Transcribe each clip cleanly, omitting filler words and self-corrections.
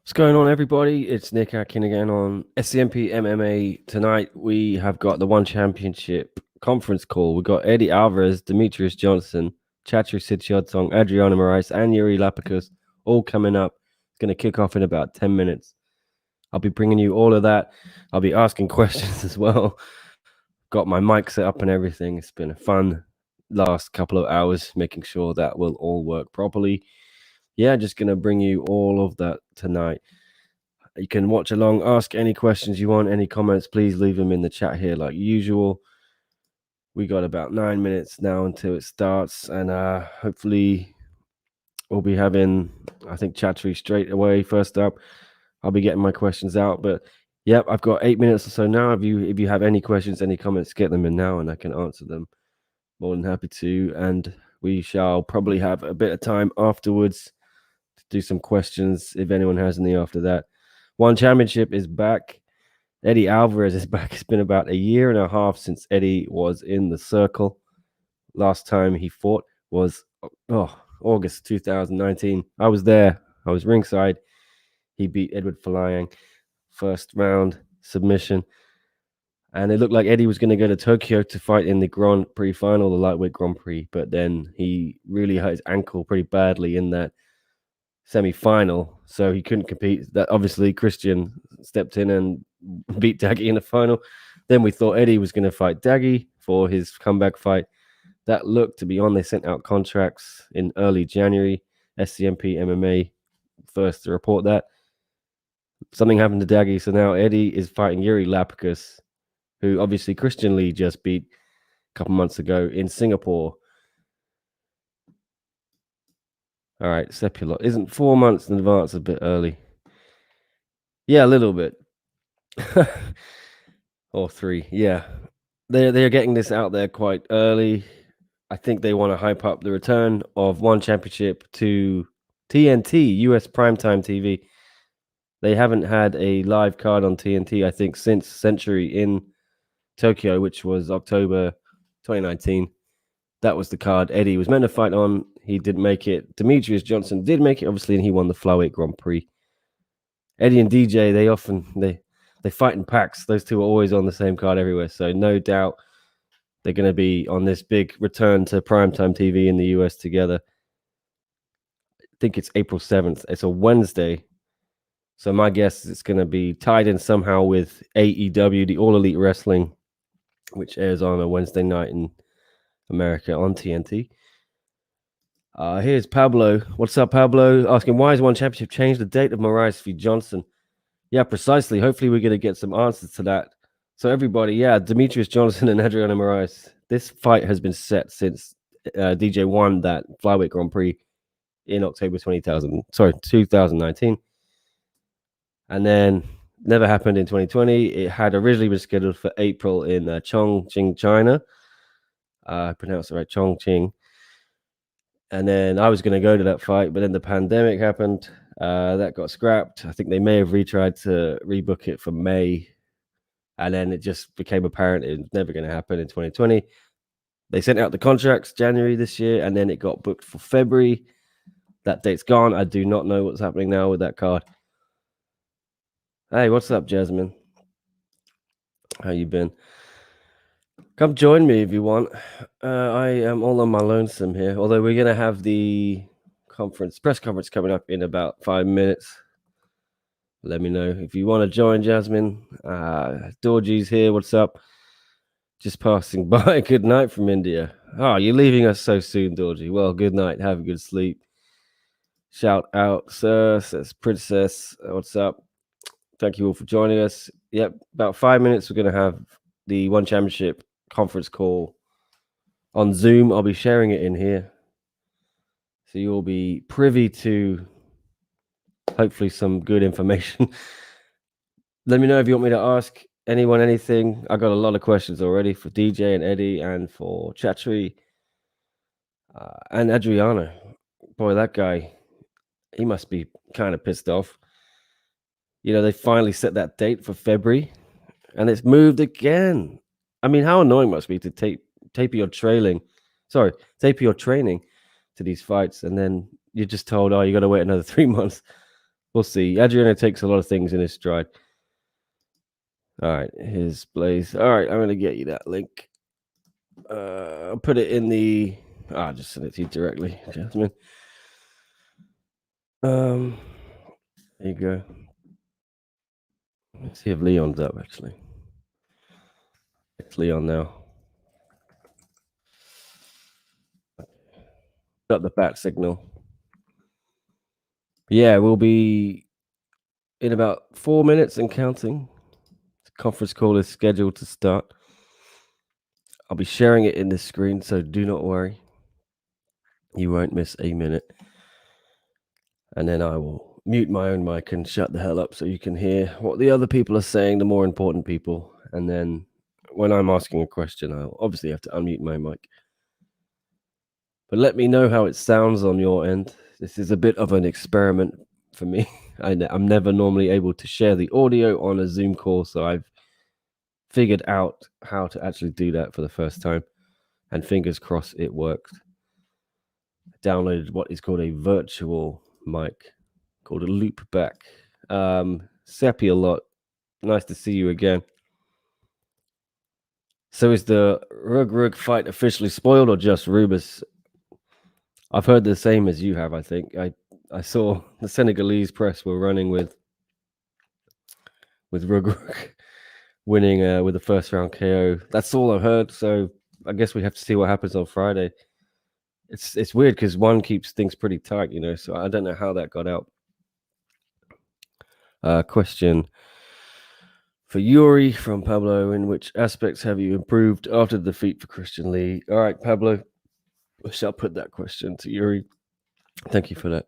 What's going on, everybody? It's Nick Akin again on SCMP MMA. Tonight, we have got the One Championship conference call. We've got Eddie Alvarez, Demetrious Johnson, Chatri Sityodtong, Adriano Moraes, and Iuri Lapicus all coming up. It's going to kick off in about 10 minutes. I'll be bringing you all of that. I'll be asking questions as well. Got my mic set up and everything. It's been a fun last couple of hours, making sure that will all work properly. Yeah, just going to bring you all of that tonight. You can watch along, ask any questions you want, any comments, please leave them in the chat here like usual. We got about 9 minutes now until it starts, and hopefully we'll be having, I think, Chatri straight away first up. I'll be getting my questions out, but yep, I've got 8 minutes or so now. If you have any questions, any comments, get them in now and I can answer them. More than happy to, and we shall probably have a bit of time afterwards to do some questions if anyone has any after that. One Championship is back. Eddie Alvarez is back. It's been about 1.5 years since Eddie was in the circle. Last time he fought was August 2019. I was there. I was ringside. He beat Edward Falayang. First round submission. And it looked like Eddie was going to go to Tokyo to fight in the Grand Prix final, the lightweight Grand Prix. But then he really hurt his ankle pretty badly in that semi-final, so he couldn't compete. That obviously Christian stepped in and beat Daggy in the final. Then we thought Eddie was going to fight Daggy for his comeback fight. That looked to be on. They sent out contracts in early January. SCMP MMA first to report that. Something happened to Daggy, so now Eddie is fighting Iuri Lapicus, who obviously Christian Lee just beat a couple months ago in Singapore. All right, Sepulot. Isn't 4 months in advance a bit early? Yeah, a little bit. Or 3, yeah. They're getting this out there quite early. I think they want to hype up the return of One Championship to TNT, US primetime TV. They haven't had a live card on TNT, I think, since Century in Tokyo, which was October 2019. That was the card Eddie was meant to fight on. He didn't make it. Demetrious Johnson did make it, obviously, and he won the flyweight Grand Prix. Eddie and DJ, they fight in packs. Those two are always on the same card everywhere. So no doubt they're going to be on this big return to primetime TV in the US together. I think it's April 7th. It's a Wednesday. So my guess is it's going to be tied in somehow with AEW, the All Elite Wrestling, which airs on a Wednesday night in America on TNT. Here's Pablo. What's up, Pablo? Asking, why has One Championship changed the date of Moraes v. Johnson? Yeah, precisely. Hopefully we're going to get some answers to that. So everybody, yeah, Demetrious Johnson and Adriano Moraes. This fight has been set since DJ won that flyweight Grand Prix in October 2019. And then never happened in 2020. It had originally been scheduled for April in Chongqing, China. I pronounced it right, Chongqing. And then I was going to go to that fight, but then the pandemic happened. That got scrapped. I think they may have retried to rebook it for May. And then it just became apparent it was never going to happen in 2020. They sent out the contracts January this year, and then it got booked for February. That date's gone. I do not know what's happening now with that card. Hey, what's up, Jasmine? How you been? Come join me if you want. I am all on my lonesome here, although we're going to have the press conference coming up in about 5 minutes. Let me know if you want to join, Jasmine. Dorji's here. What's up? Just passing by. Good night from India. Oh, you're leaving us so soon, Dorji. Well, good night. Have a good sleep. Shout out, sir, says Princess. What's up? Thank you all for joining us. Yep, about 5 minutes. We're going to have the One Championship conference call on Zoom. I'll be sharing it in here, so you'll be privy to hopefully some good information. Let me know if you want me to ask anyone anything. I got a lot of questions already for DJ and Eddie and for Chatri and Adriano. Boy, that guy, he must be kind of pissed off. You know, they finally set that date for February, and it's moved again. I mean, how annoying must it be to tape your training to these fights, and then you're just told, oh, you got to wait another 3 months. We'll see. Adriano takes a lot of things in his stride. All right, here's Blaze. All right, I'm going to get you that link. I'll put it in the... I'll just send it to you directly, Jasmine. There you go. Let's see if Leon's up, actually. It's Leon now. Got the bat signal. Yeah, we'll be in about 4 minutes and counting. The conference call is scheduled to start. I'll be sharing it in this screen, so do not worry. You won't miss a minute. And then I will mute my own mic and shut the hell up so you can hear what the other people are saying, the more important people. And then when I'm asking a question, I'll obviously have to unmute my mic. But let me know how it sounds on your end. This is a bit of an experiment for me. I'm never normally able to share the audio on a Zoom call, so I've figured out how to actually do that for the first time. And fingers crossed it worked. I downloaded what is called a virtual mic, called a Loopback. Seppi a lot. Nice to see you again. So is the Rug fight officially spoiled or just rumors? I've heard the same as you have, I think. I saw the Senegalese press were running with Rug winning with the first round KO. That's all I've heard, so I guess we have to see what happens on Friday. It's weird because one keeps things pretty tight, you know, so I don't know how that got out. Question for Iuri from Pablo: in which aspects have you improved after the defeat for Christian Lee? All right, Pablo, I shall put that question to Iuri. Thank you for that.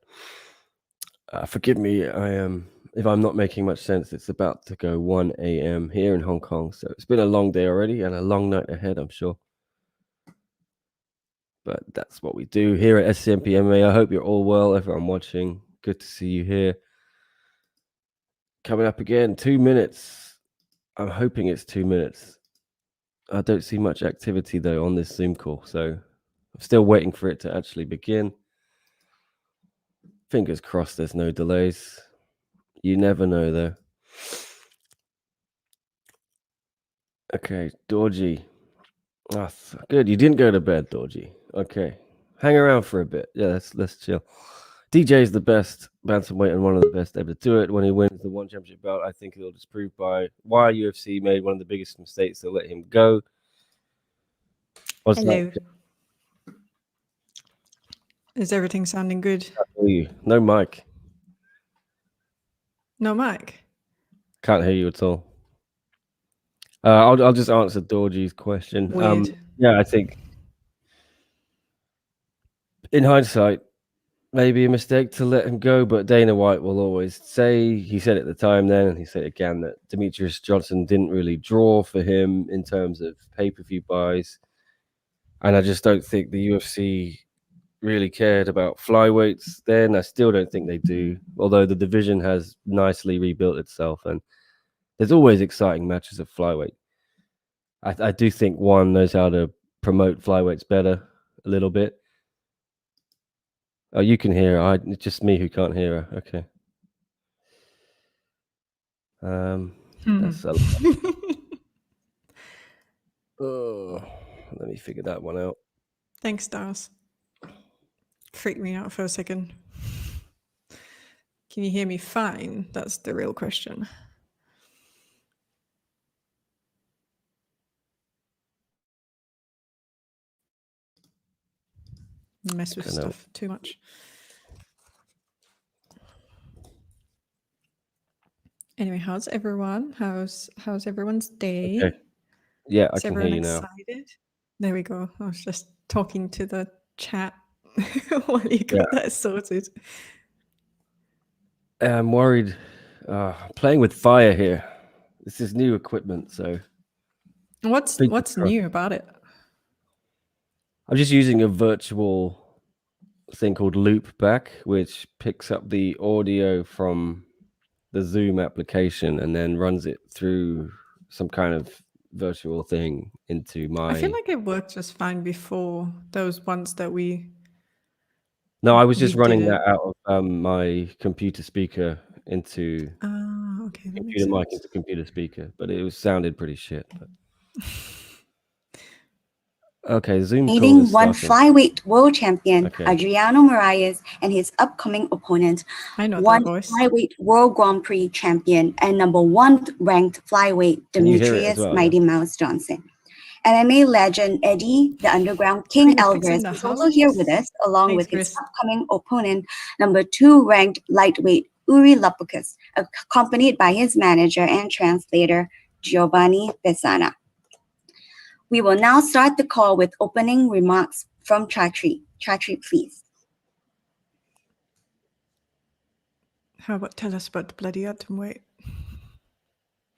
Forgive me, if I'm not making much sense. It's about to go 1 a.m. here in Hong Kong, so it's been a long day already and a long night ahead, I'm sure. But that's what we do here at SCMP MMA. I hope you're all well, everyone watching. Good to see you here. Coming up again, 2 minutes. I'm hoping it's 2 minutes. I don't see much activity, though, on this Zoom call, so I'm still waiting for it to actually begin. Fingers crossed there's no delays. You never know, though. Okay, Dorji. Oh, good. You didn't go to bed, Dorji. Okay. Hang around for a bit. Yeah, let's chill. DJ is the best bantamweight and one of the best ever to do it. When he wins the one championship bout, I think he'll disprove by why UFC made one of the biggest mistakes to let him go. Hello. Is everything sounding good? No mic. No mic? Can't hear you at all. I'll just answer Dorji's question. Weird. Yeah, I think in hindsight, maybe a mistake to let him go, but Dana White will always say, he said at the time then, and he said again, that Demetrious Johnson didn't really draw for him in terms of pay-per-view buys. And I just don't think the UFC really cared about flyweights then. I still don't think they do, although the division has nicely rebuilt itself, and there's always exciting matches at flyweight. I do think one knows how to promote flyweights better a little bit. Oh, you can hear her. It's just me who can't hear her. Okay. That's a oh, let me figure that one out. Thanks, Stars. Freaked me out for a second. Can you hear me fine? That's the real question. Mess with stuff too much. Anyway, how's everyone? How's everyone's day? Okay. Yeah, Is I can hear you excited? now. There we go. I was just talking to the chat while you got that sorted. I'm worried. Playing with fire here. This is new equipment, so what's new about it? I'm just using a virtual thing called Loopback, which picks up the audio from the Zoom application and then runs it through some kind of virtual thing into my... I feel like it worked just fine before those ones that we... No, I was just running that out of my computer speaker into Okay, that makes computer mic sense. into computer speaker, but it sounded pretty shit. But... Okay, Zoom call Meeting is one starting. flyweight world champion Okay. Adriano Moraes and his upcoming opponent, I know one that voice. flyweight world Grand Prix champion and number 1 ranked flyweight Can you hear it as Demetrious well, Mighty Mouse Johnson. MMA legend Eddie, the Underground King Bring fix in Alvarez the is also here with house. us, along Thanks, with his Chris. upcoming opponent, number 2 ranked lightweight Iuri Lapicus, accompanied by his manager and translator, Giovanni Besana. We will now start the call with opening remarks from Chatri. Chatri, please. How about tell us about the bloody atomweight?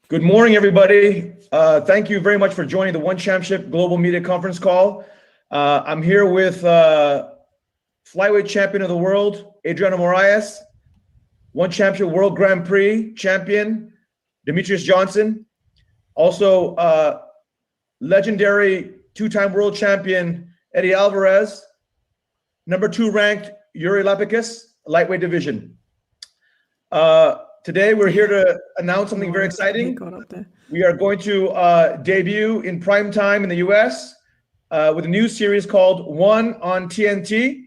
Good morning, everybody. Thank you very much for joining the One Championship Global Media Conference call. I'm here with flyweight champion of the world, Adriano Moraes, One Championship World Grand Prix champion, Demetrious Johnson, also legendary two-time world champion, Eddie Alvarez, number 2 ranked Iuri Lapicus, lightweight division. Today, we're here to announce something very exciting. We are going to debut in prime time in the US with a new series called One on TNT,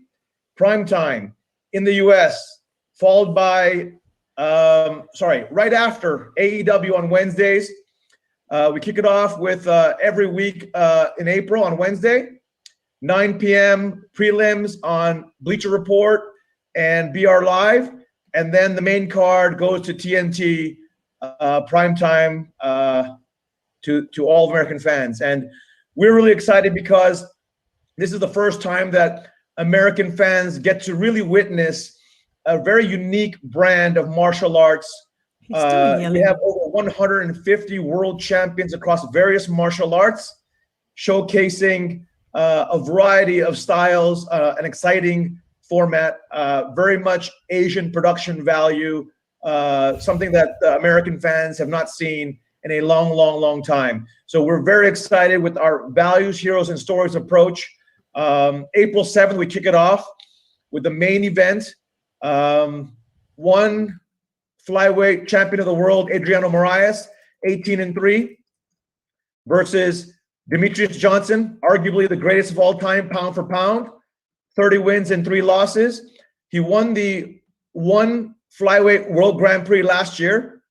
Prime Time in the US, followed by, right after AEW on Wednesdays. We kick it off with every week in April on Wednesday, 9 p.m. prelims on Bleacher Report and BR Live. And then the main card goes to TNT primetime to all American fans. And we're really excited because this is the first time that American fans get to really witness a very unique brand of martial arts. We have over 150 world champions across various martial arts, showcasing a variety of styles, an exciting format, very much Asian production value, something that American fans have not seen in a long time. So we're very excited with our values, heroes, and stories approach. April 7th, we kick it off with the main event. One flyweight champion of the world, Adriano Moraes, 18-3, versus Demetrious Johnson, arguably the greatest of all time, pound for pound. 30 wins and 3 losses. He won the One Flyweight World Grand Prix last year.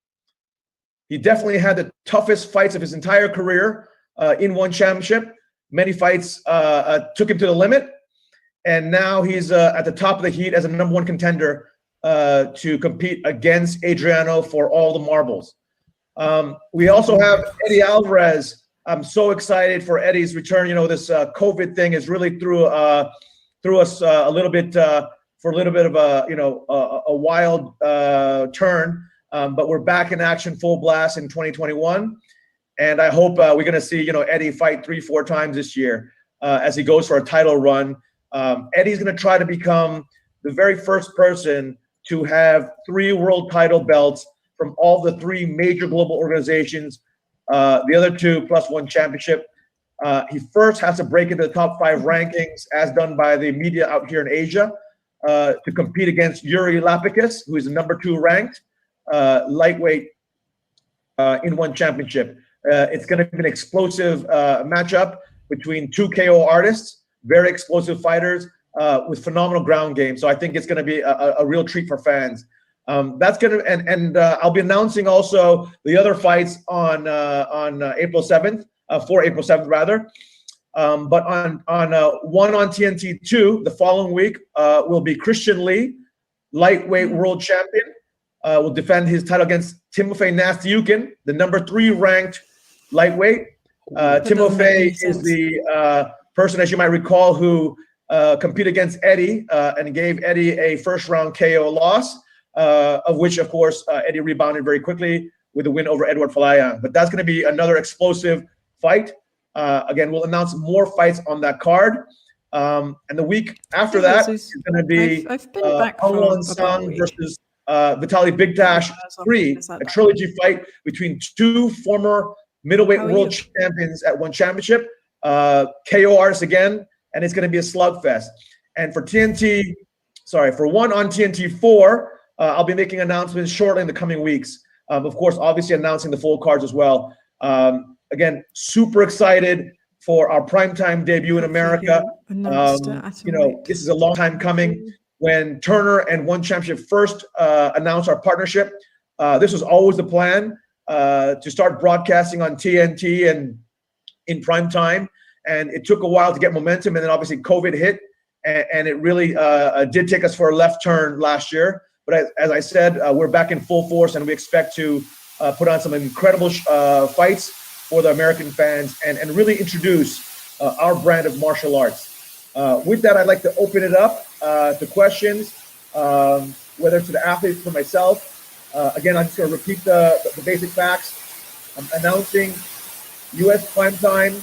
He definitely had the toughest fights of his entire career in One Championship. Many fights took him to the limit. And now he's at the top of the heat as a number 1 contender to compete against Adriano for all the marbles. We also have Eddie Alvarez. I'm so excited for Eddie's return. You know, this COVID thing has really threw us a little bit for a little bit of a wild turn, but we're back in action full blast in 2021, and I hope we're going to see Eddie fight 3-4 times this year as he goes for a title run. Eddie's going to try to become the very first person to have 3 world title belts from all the 3 major global organizations, the other 2 plus 1 championship. He first has to break into the top 5 rankings, as done by the media out here in Asia, to compete against Iuri Lapicus, who is the number 2 ranked lightweight in One Championship. It's going to be an explosive matchup between 2 KO artists, very explosive fighters with phenomenal ground game. So I think it's going to be a real treat for fans. That's going to, and I'll be announcing also the other fights on April 7th. For April 7th, rather. But on One on TNT 2, the following week, will be Christian Lee, lightweight world champion, will defend his title against Timofey Nastyukhin, the number 3 ranked lightweight. Timofey is the person, as you might recall, who competed against Eddie and gave Eddie a first-round KO loss, of which, of course, Eddie rebounded very quickly with a win over Edward Falayan. But that's going to be another explosive fight. Again, we'll announce more fights on that card. And the week after that is going to be Aung San versus Vitaly Bigdash 3, a trilogy fight between 2 former middleweight world champions at One Championship, KO artists again, and it's going to be a slugfest. And for One on TNT 4, I'll be making announcements shortly in the coming weeks. Of course, obviously announcing the full cards as well. Again, super excited for our primetime debut in America. Announced it at a You know, weight. this is a long time coming. When Turner and One Championship first announced our partnership, this was always the plan, to start broadcasting on TNT and in prime time. And it took a while to get momentum, and then obviously COVID hit, and it really did take us for a left turn last year. But as I said, we're back in full force, and we expect to put on some incredible fights for the American fans and really introduce our brand of martial arts. With that, I'd like to open it up to questions, whether it's to the athletes or myself. Again, I'm just going to repeat the basic facts. I'm announcing U.S. primetime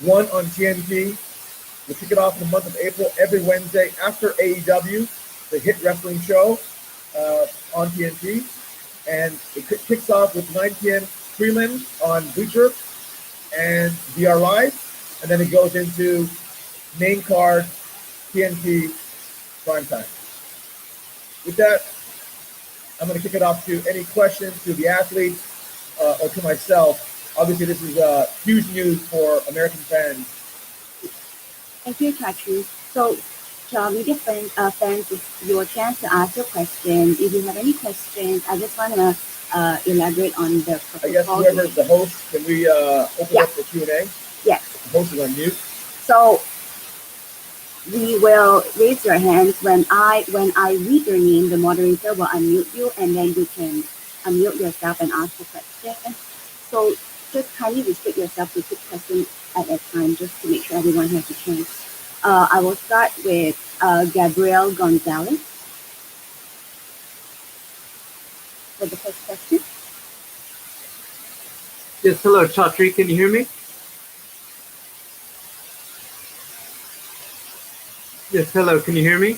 1 on TNT. We'll kick it off in the month of April every Wednesday after AEW, the hit wrestling show on TNT. And it kicks off with 9 p.m. prelims on Bleacher and VR Live. And then it goes into main card TNT primetime. With that, I'm going to kick it off to any questions to the athletes or to myself. Obviously, this is huge news for American fans. Thank you, Chatri. So, to our media fans, it's your chance to ask your question. If you have any questions, I just want to elaborate on the protocol. I guess whoever's the host, can we open up the Q&A? Yes. The host is on mute. So, we will raise your hands when I read your name. The moderator will unmute you, and then you can unmute yourself and ask the question. So, just kindly restrict yourself to 6 questions at a time, just to make sure everyone has a chance. I will start with Gabriel Gonzalez for the first question. Yes, hello, Chatri. Can you hear me? Yes, hello. Can you hear me?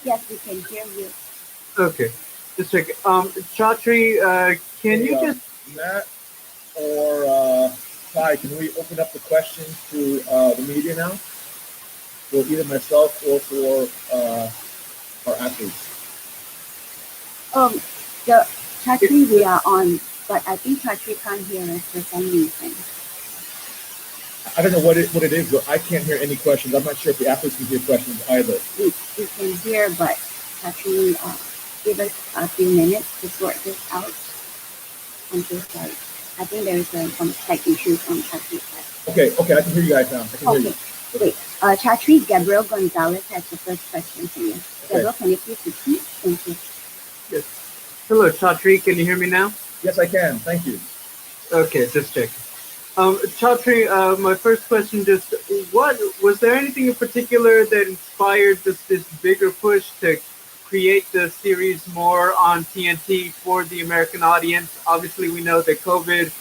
Yes, we can hear you. Okay, just check. Chatri, can Hey, you just? Matt or Ty, can we open up the questions to the media now? For either myself or for our athletes. The Chatri we are on, but I think Chatri can't hear us for some reason. I don't know what it is, but I can't hear any questions. I'm not sure if the athletes can hear questions either. We can hear, but Chatri, give us a few minutes to sort this out. I'm so sorry. I think there is some tech issues on Chatri's side. Okay, I can hear you guys now. I can hear you. Great. Chatri, Gabriel Gonzalez has the first question for you. Gabriel, can you please repeat? Thank you. Yes. Hello, Chatri. Can you hear me now? Yes, I can. Thank you. Okay, just checking. Chatri, my first question, just what was there anything in particular that inspired this bigger push to create the series more on TNT for the American audience? Obviously, we know that COVID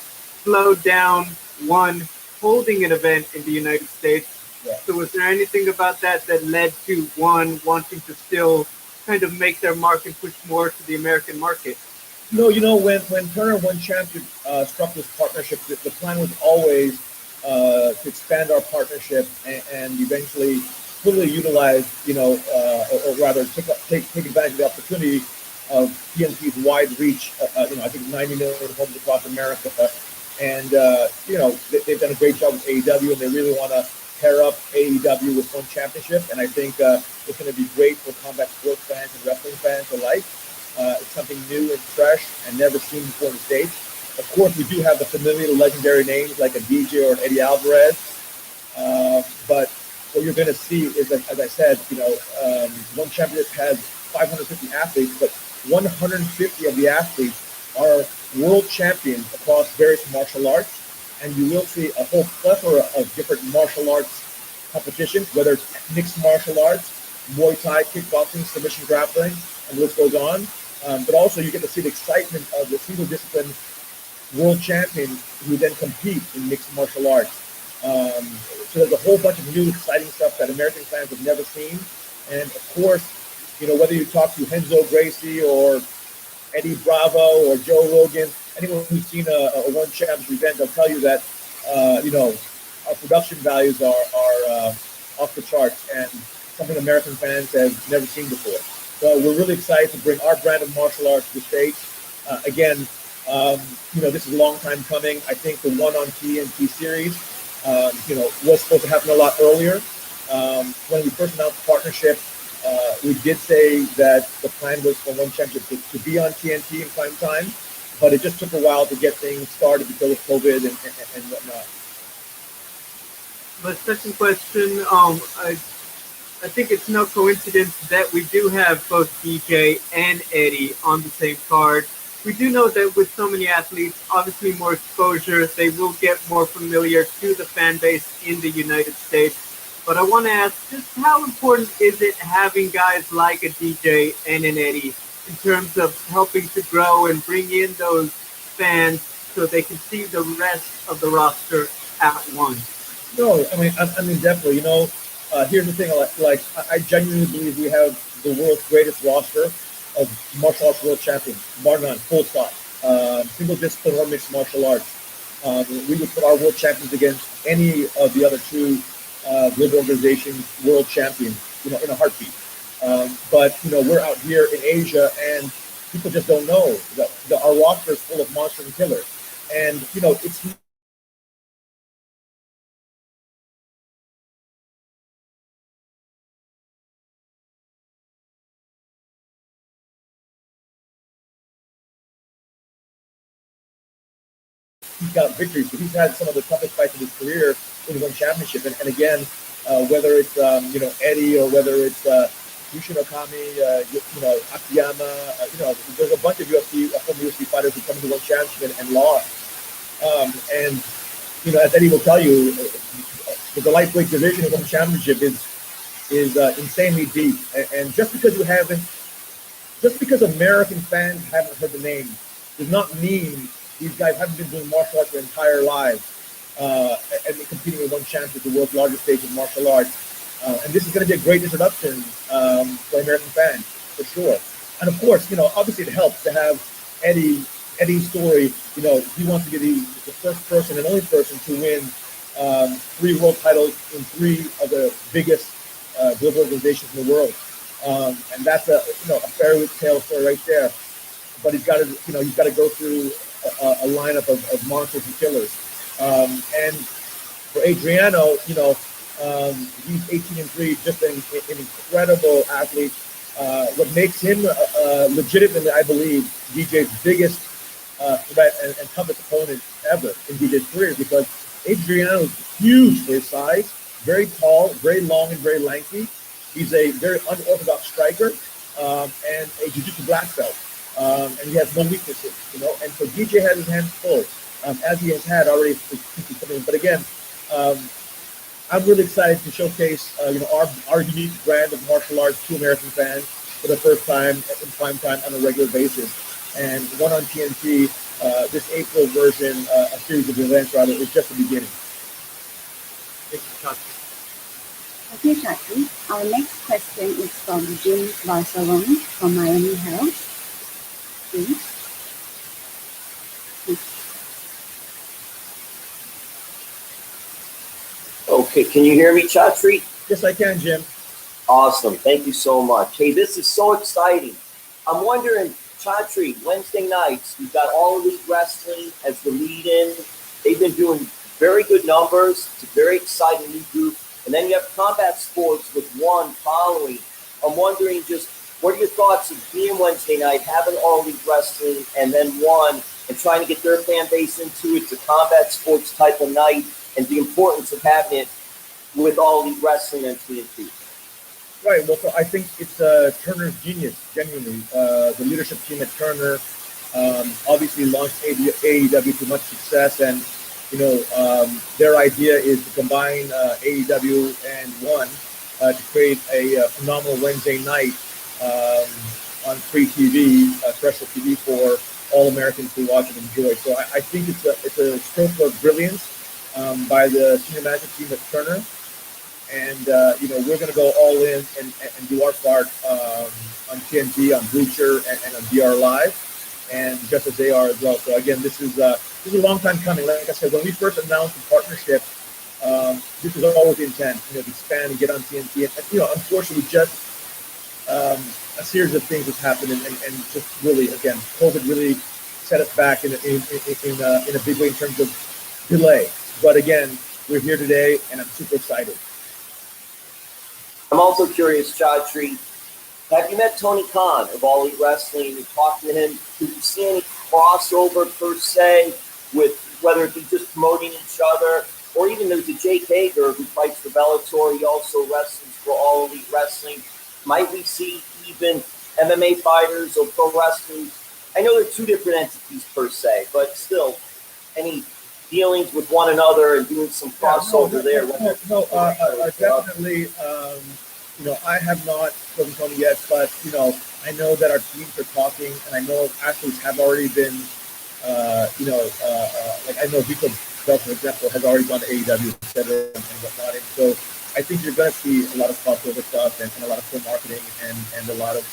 slowed down one holding an event in the United States. Yeah. So was there anything about that led to one wanting to still kind of make their mark and push more to the American market? No, you know, when Turner One Championship struck this partnership, the plan was always to expand our partnership and eventually fully utilize, or rather take advantage of the opportunity of TNT's wide reach. I think 90 million homes across America, and they've done a great job with AEW, and they really want to pair up AEW with One Championship, and I think it's going to be great for combat sports fans and wrestling fans alike. It's something new and fresh and never seen before in the States. Of course, we do have the familiar, legendary names like a DJ or an Eddie Alvarez. But what you're going to see is, as I said, One Championship has 550 athletes, but 150 of the athletes are world champions across various martial arts. And you will see a whole plethora of different martial arts competitions, whether it's mixed martial arts, Muay Thai, kickboxing, submission grappling, and the list goes on. But also you get to see the excitement of the single discipline world champions who then compete in mixed martial arts. So there's a whole bunch of new exciting stuff that American fans have never seen. And of course, whether you talk to Renzo Gracie or Eddie Bravo or Joe Rogan, anyone who's seen a One Championship event, they'll tell you that, our production values are off the charts. And something American fans have never seen before. So we're really excited to bring our brand of martial arts to the States. Again, this is a long time coming. I think the one on TNT series, was supposed to happen a lot earlier. When we first announced the partnership, we did say that the plan was for One Championship to be on TNT in prime time, but it just took a while to get things started because of COVID and whatnot. My second question, I think it's no coincidence that we do have both DJ and Eddie on the same card. We do know that with so many athletes, obviously more exposure, they will get more familiar to the fan base in the United States. But I want to ask, just how important is it having guys like a DJ and an Eddie in terms of helping to grow and bring in those fans so they can see the rest of the roster at once? No, I mean definitely. Here's the thing. I genuinely believe we have the world's greatest roster of martial arts world champions, bar none, full stop. Single discipline or mixed martial arts. We would put our world champions against any of the other two global organizations' world champions, in a heartbeat. But we're out here in Asia, and people just don't know that our roster is full of monsters and killers. And it's he's got victories, but he's had some of the toughest fights of his career in one championship. And again, whether it's Eddie or whether it's Yushin Okami, Akiyama, there's a bunch of former UFC fighters who come into one championship and lost. And as Eddie will tell you, the lightweight division of one championship is insanely deep. And just because American fans haven't heard the name does not mean these guys haven't been doing martial arts their entire lives and competing with one championship, the world's largest stage of martial arts. And this is going to be a great introduction for American fans, for sure. And of course, obviously it helps to have Eddie's story. He wants to be the first person and only person to win 3 world titles in 3 of the biggest global organizations in the world. And that's a fairy tale story right there. But he's got to go through a lineup of monsters and killers. And for Adriano, he's 18-3, just an incredible athlete. What makes him legitimately, I believe, DJ's biggest threat and toughest opponent ever in DJ's career, because Adriano is huge for his size, very tall, very long, and very lanky. He's a very unorthodox striker and a jiu-jitsu black belt. And he has no weaknesses, and so DJ has his hands full, as he has had already. But again, I'm really excited to showcase, our unique brand of martial arts to American fans for the first time in prime time on a regular basis. And one on TNT, this April version, a series of events rather, is just the beginning. Thank you, Chatri. Okay, Chatri. Our next question is from Jim Barcelona from Miami Herald. Please. Okay, can you hear me, Chatri? Yes, I can, Jim. Awesome. Thank you so much. Hey, this is so exciting. I'm wondering, Chatri, Wednesday nights, you've got All Elite Wrestling as the lead-in. They've been doing very good numbers. It's a very exciting new group. And then you have Combat Sports with One following. I'm wondering just, what are your thoughts of being Wednesday night, having All Elite Wrestling, and then One, and trying to get their fan base into it, the Combat Sports type of night, and the importance of having it with All Elite Wrestling and TNT? Right. Well, so I think it's Turner's genius, genuinely. The leadership team at Turner obviously launched AEW to much success, and their idea is to combine AEW and One to create a phenomenal Wednesday night on free TV, terrestrial TV for all Americans to watch and enjoy. So I think it's a stroke of brilliance by the senior management team at Turner. And, we're going to go all in and do our part on TNT, on Blucher, and on DR Live, and just as they are as well. So, again, this is a long time coming. Like I said, when we first announced the partnership, this was always the intent, to expand and get on TNT. And unfortunately, just a series of things has happened, and just really, again, COVID really set us back in a big way in terms of delay. But again, we're here today, and I'm super excited. I'm also curious, Chatri, have you met Tony Khan of All Elite Wrestling? You talked to him. Did you see any crossover per se with whether it be just promoting each other, or even there's a Jake Hager who fights for Bellator. He also wrestles for All Elite Wrestling. Might we see even MMA fighters or pro wrestlers? I know they're two different entities per se, but still, any dealings with one another and doing some crossover there? Definitely. I have not spoken to Tony yet, but I know that our teams are talking, and I know athletes have already been, like I know Vico Bell, for example, has already gone to AEW, etc., and whatnot. And so I think you're going to see a lot of crossover stuff and a lot of co-marketing and a lot of,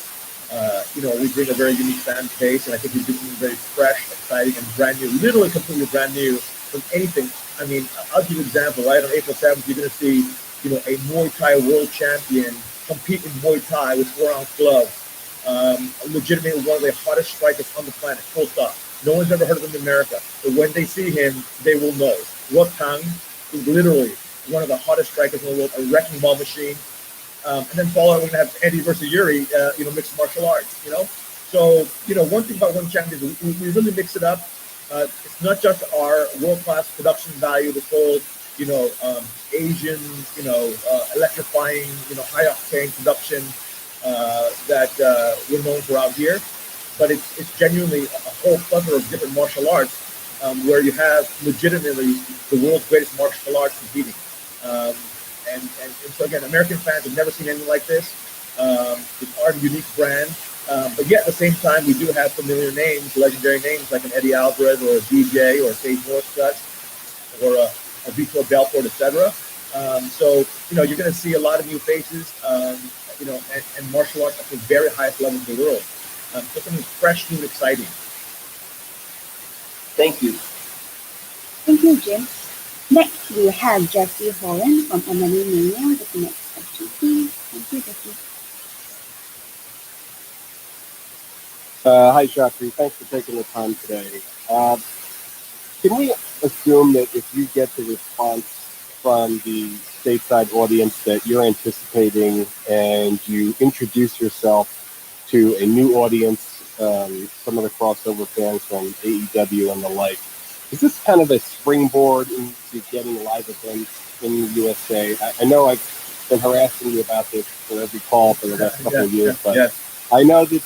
we bring a very unique fan base, and I think we do something very fresh, exciting, and brand new, literally completely brand new from anything. I mean, I'll give you an example, right? On April 7th, you're going to see, a Muay Thai world champion compete in Muay Thai with 4-ounce gloves. Legitimately one of the hottest strikers on the planet, full stop. No one's ever heard of him in America. But when they see him, they will know. Tang is literally one of the hottest strikers in the world, a wrecking ball machine. And then follow, we're going to have Eddie versus Iuri, mixed martial arts, So, one thing about One Champion is we really mix it up. It's not just our world-class production value, this whole, Asian, electrifying, high-octane production that we're known for out here. But it's genuinely a whole plethora of different martial arts where you have legitimately the world's greatest martial arts competing. And so, again, American fans have never seen anything like this. It's our unique brand. But yet, at the same time, we do have familiar names, legendary names like an Eddie Alvarez or a DJ or a Sage Northcutt or a Vitor Belfort, etc. So, you're going to see a lot of new faces, and martial arts at the very highest level in the world. So something fresh, new, and exciting. Thank you. Thank you, Jim. Next, we have Jesse Holland from MMA Mania with the next question, please. Thank you, Jesse. Hi, Chatri. Thanks for taking the time today. Can we assume that if you get the response from the stateside audience that you're anticipating and you introduce yourself to a new audience, some of the crossover fans from AEW and the like, is this kind of a springboard into getting live events in the USA? I know I've been harassing you about this for every call for the last couple of years, but I know that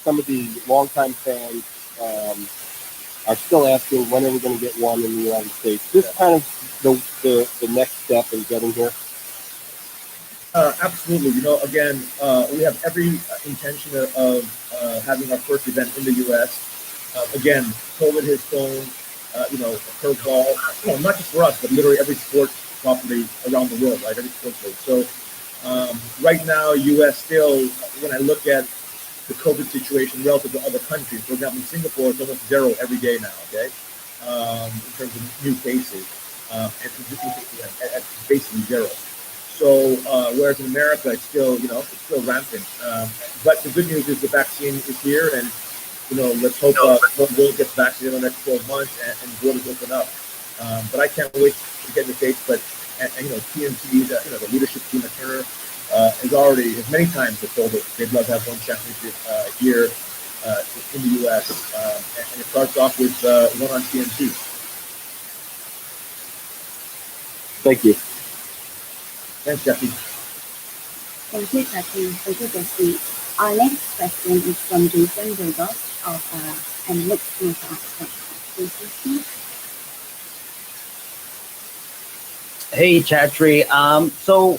some of the longtime fans are still asking, when are we going to get one in the United States? Is this kind of the next step in getting here? Absolutely. Again, we have every intention of having our first event in the U.S. Again, COVID has thrown, a curveball, not just for us, but literally every sport property around the world, right? Every sports league. So right now, U.S. still, when I look at the COVID situation relative to other countries, for example, in Singapore, it's almost zero every day now, okay? In terms of new cases. And it's basically zero. So, whereas in America, it's still, it's still rampant. But the good news is the vaccine is here, and, let's hope the world gets vaccinated in the next 12 months and borders open up. But I can't wait to get in the States. But, TNT, the leadership team at Turner has many times told us they'd love to have one championship here in the U.S. And it starts off with one on TNT. Thank you. Thanks, Jesse. Thank you, Chatri. Thank you, Jesse. Our next question is from Jason Burgos of and Mixed Martial Arts. Jason, please. Hey, Chatri. So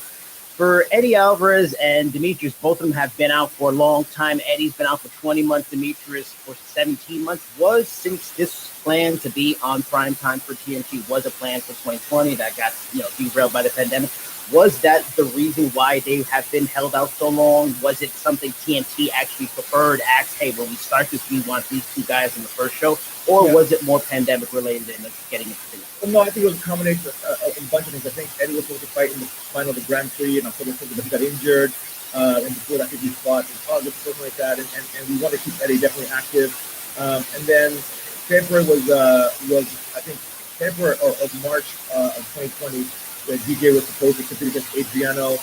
for Eddie Alvarez and Demetrious, both of them have been out for a long time. Eddie's been out for 20 months, Demetrious for 17 months. Since this plan to be on primetime for TNT was a plan for 2020 that got derailed by the pandemic, Was that the reason why they have been held out so long? Was it something TNT actually preferred, asked, hey, when we start this, we want these two guys in the first show? Or was it more pandemic related and getting into things? Well, no, I think it was a combination of a bunch of things. I think Eddie was supposed to fight in the final of the Grand Prix, and October 5th, but he got injured. And before that, I think he fought in August, something like that. And we want to keep Eddie definitely active. And then February was I think February or March of 2020, the DJ was supposed to compete against Adriano.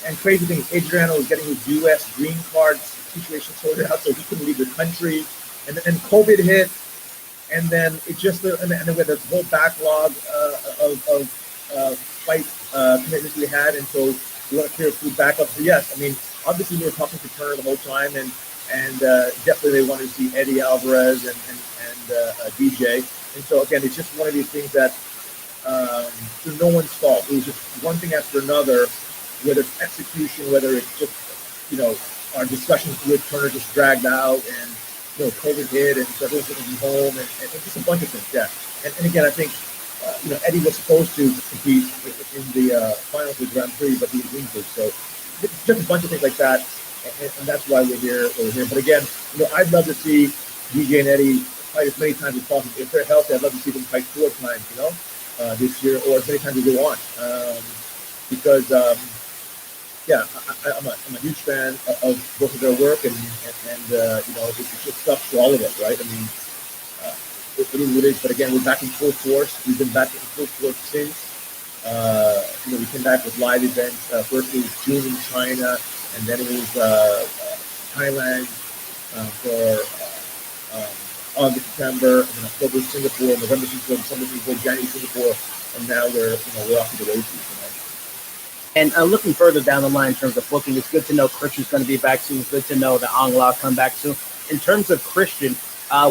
And crazy thing is, Adriano was getting his U.S. green card situation sorted out, so he couldn't leave the country. And then COVID hit, and then it just and then we had this whole backlog of fight commitments we had, and so we want to clear food back up. So yes, I mean, obviously we were talking to Turner the whole time, and definitely they wanted to see Eddie Alvarez and DJ. And so again, it's just one of these things that there's no one's fault. It was just one thing after another, whether it's execution, whether it's just, our discussions with Turner just dragged out, and, COVID hit, and so everyone's going to be home, and just a bunch of things, yeah. And again, I think, Eddie was supposed to compete in the finals of the Grand Prix, but he was injured. So just a bunch of things like that, and that's why we're here. But again, I'd love to see DJ and Eddie fight as many times as possible. If they're healthy, I'd love to see them fight 4 times, this year, or as many times as they want. Because I'm a huge fan of both of their work, and it just sucks for all of us, right? I mean, it is what it is. But again, we're back in full force. We've been back in full force since. We came back with live events. First it was June in China, and then it was Thailand for August, September, and then October Singapore, November Singapore, December Singapore, January Singapore, and now we're off to the races. And looking further down the line in terms of booking, it's good to know Christian's going to be back soon. It's good to know that Ong La come back soon. In terms of Christian,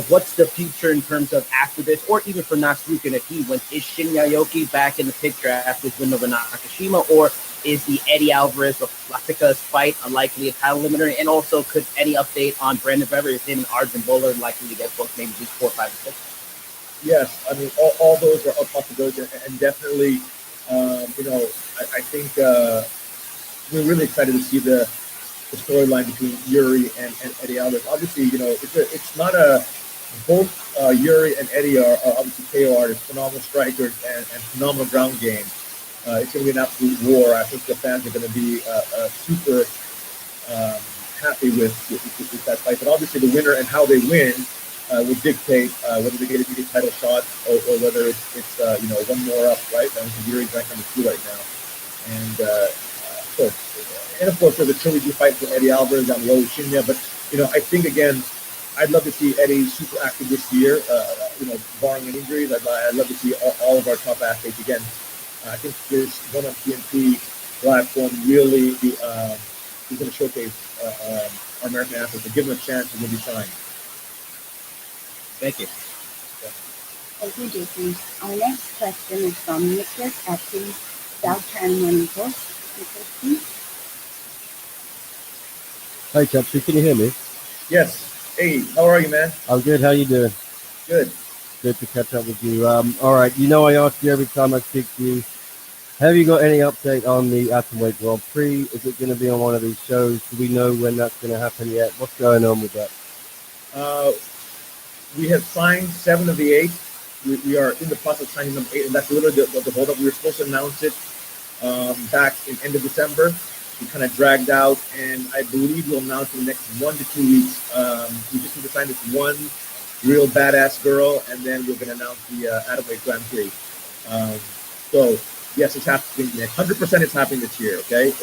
what's the future in terms of after this, or even for Nasuken if he wins? Is Shinya Aoki back in the picture after his win over Nakashima, or is the Eddie Alvarez or Lapicus fight likely a title limiter? And also, could any update on Brandon Bever, is him and Arjun Bowler likely to get booked maybe week 4, 5, and 6? Yes, I mean, all those are possibilities, and definitely, I think we're really excited to see the storyline between Iuri and Eddie Alvarez. Obviously, it's not both Iuri and Eddie are obviously KO artists, phenomenal strikers, and phenomenal ground game. It's going to be an absolute war. I think the fans are going to be super happy with that fight. But obviously, the winner and how they win will dictate whether they get a title shot or whether it's one more up, right? I think Iuri's ranked number 2 right now. And of course, there's a trilogy fight for Eddie Alvarez down low Shinya. But I think again, I'd love to see Eddie super active this year. Barring any injuries, I'd love to see all of our top athletes again. I think this one on TNT platform really is going to showcase our American athletes and give them a chance and really shine. Thank you. Thank you, Jason. Our next question is from Nicholas at the South China Morning Post. Nicholas, please. Hi, Chatri. Can you hear me? Yes. Hey, how are you, man? I'm good. How you doing? Good. Good to catch up with you. All right. I ask you every time I speak to you, have you got any update on the Atomweight Grand Prix? Is it going to be on one of these shows? Do we know when that's going to happen yet? What's going on with that? We have signed 7 of the 8. We are in the process of signing number 8, and that's literally the hold up. We were supposed to announce it back in end of December. We kind of dragged out, and I believe we'll announce in the next 1 to 2 weeks. We just need to sign this one real badass girl, and then we're going to announce the Atomweight Grand Prix. So yes, it's happening. 100% it's happening this year. Okay,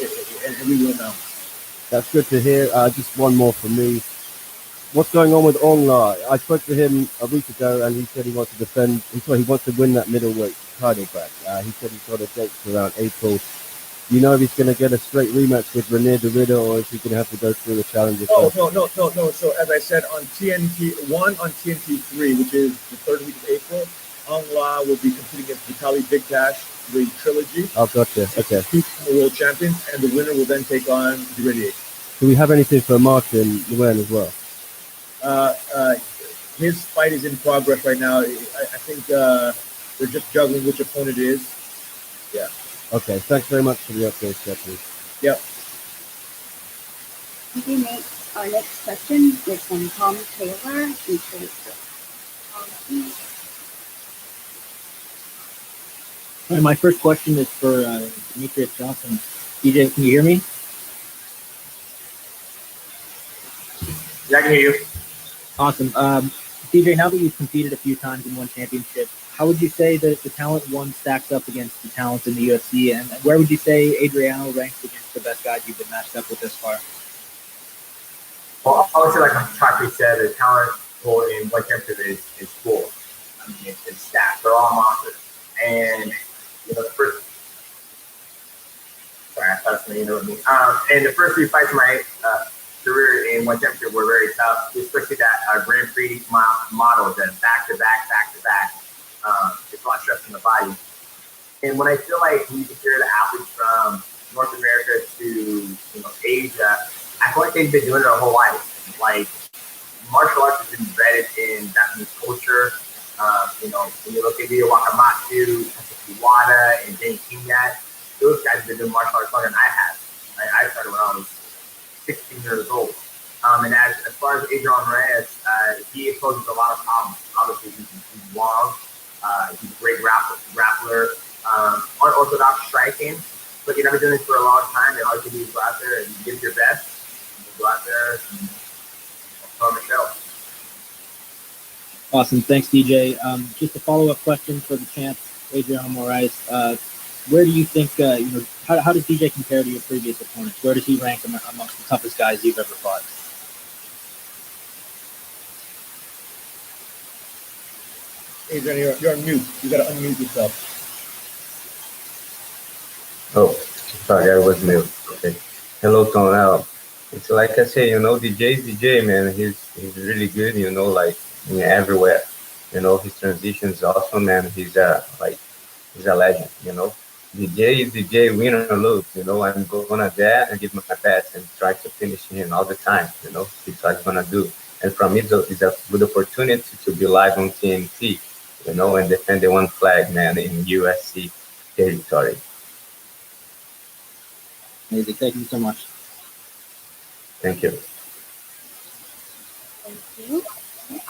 and we will announce. That's good to hear. Just one more from me. What's going on with Ong La? I spoke to him a week ago, and he said he wants to defend. He wants to win that middleweight title back. He said he's got a date for around April. You know if he's going to get a straight rematch with Rene Derrida, or is he going to have to go through the challenge? No. So as I said, on TNT 1, on TNT 3, which is the 3rd week of April, Ong La will be competing against Vitaly Bigdash, the trilogy. Oh, gotcha. Okay. 2 world champions, and the winner will then take on Derrida. Do we have anything for Martin Nguyen as well? His fight is in progress right now. I think they're just juggling which opponent it is. Yeah. Okay, thanks very much for the update, Chatri. Yep. Okay, Nate. Our next question is from Tom Taylor. My first question is for Demetrious Johnson. DJ, can you hear me? Yeah, I can hear you. Awesome. DJ, now that you've competed a few times and won championships, how would you say that the talent one stacks up against the talent in the UFC? And where would you say Adriano ranks against the best guys you've been matched up with this far? Well, I would say, like Chatri said, the talent pool in one championship is full. I mean, it's stacked. They're all monsters. And, you know, the first, sorry, I thought somebody interrupted me. And the first 3 fights of my career in one championship were very tough, especially that Grand Prix model, that back-to-back. It's a lot of stress in the body. And when I feel like when you compare the athletes from North America to, you know, Asia, I feel like they've been doing it their whole life. Like, martial arts has been embedded in Japanese culture. You know, when you look at Ryo Wakamatsu, Iwata, and Jane Kingat, those guys have been doing martial arts longer than I have. I started when I was 16 years old. And as far as Adriano Moraes, he poses a lot of problems. Obviously, he's long. He's a great grappler. Unorthodox striking. But you've been doing this for a long time, and all you can do is go out there and give your best. And go out there and throw the show. Awesome. Thanks, DJ. Just a follow-up question for the champ, Adriano Moraes. Where do you think, how does DJ compare to your previous opponents? Where does he rank amongst the toughest guys you've ever fought? Adrian, you're on mute. You gotta unmute yourself. Oh, sorry, I was mute. Okay. Hello, Tom. It's like I say, you know, DJ is DJ, man. He's really good, you know, like everywhere. You know, his transition is awesome, man. He's a legend, you know. DJ is DJ, win or lose, you know. I'm gonna there and give my best and try to finish him all the time, you know. That's what I'm gonna do. And for me, it's a good opportunity to be live on TNT, you know, and defend the one flag, man, in UFC territory. Amazing. Thank you so much. Thank you. Thank you.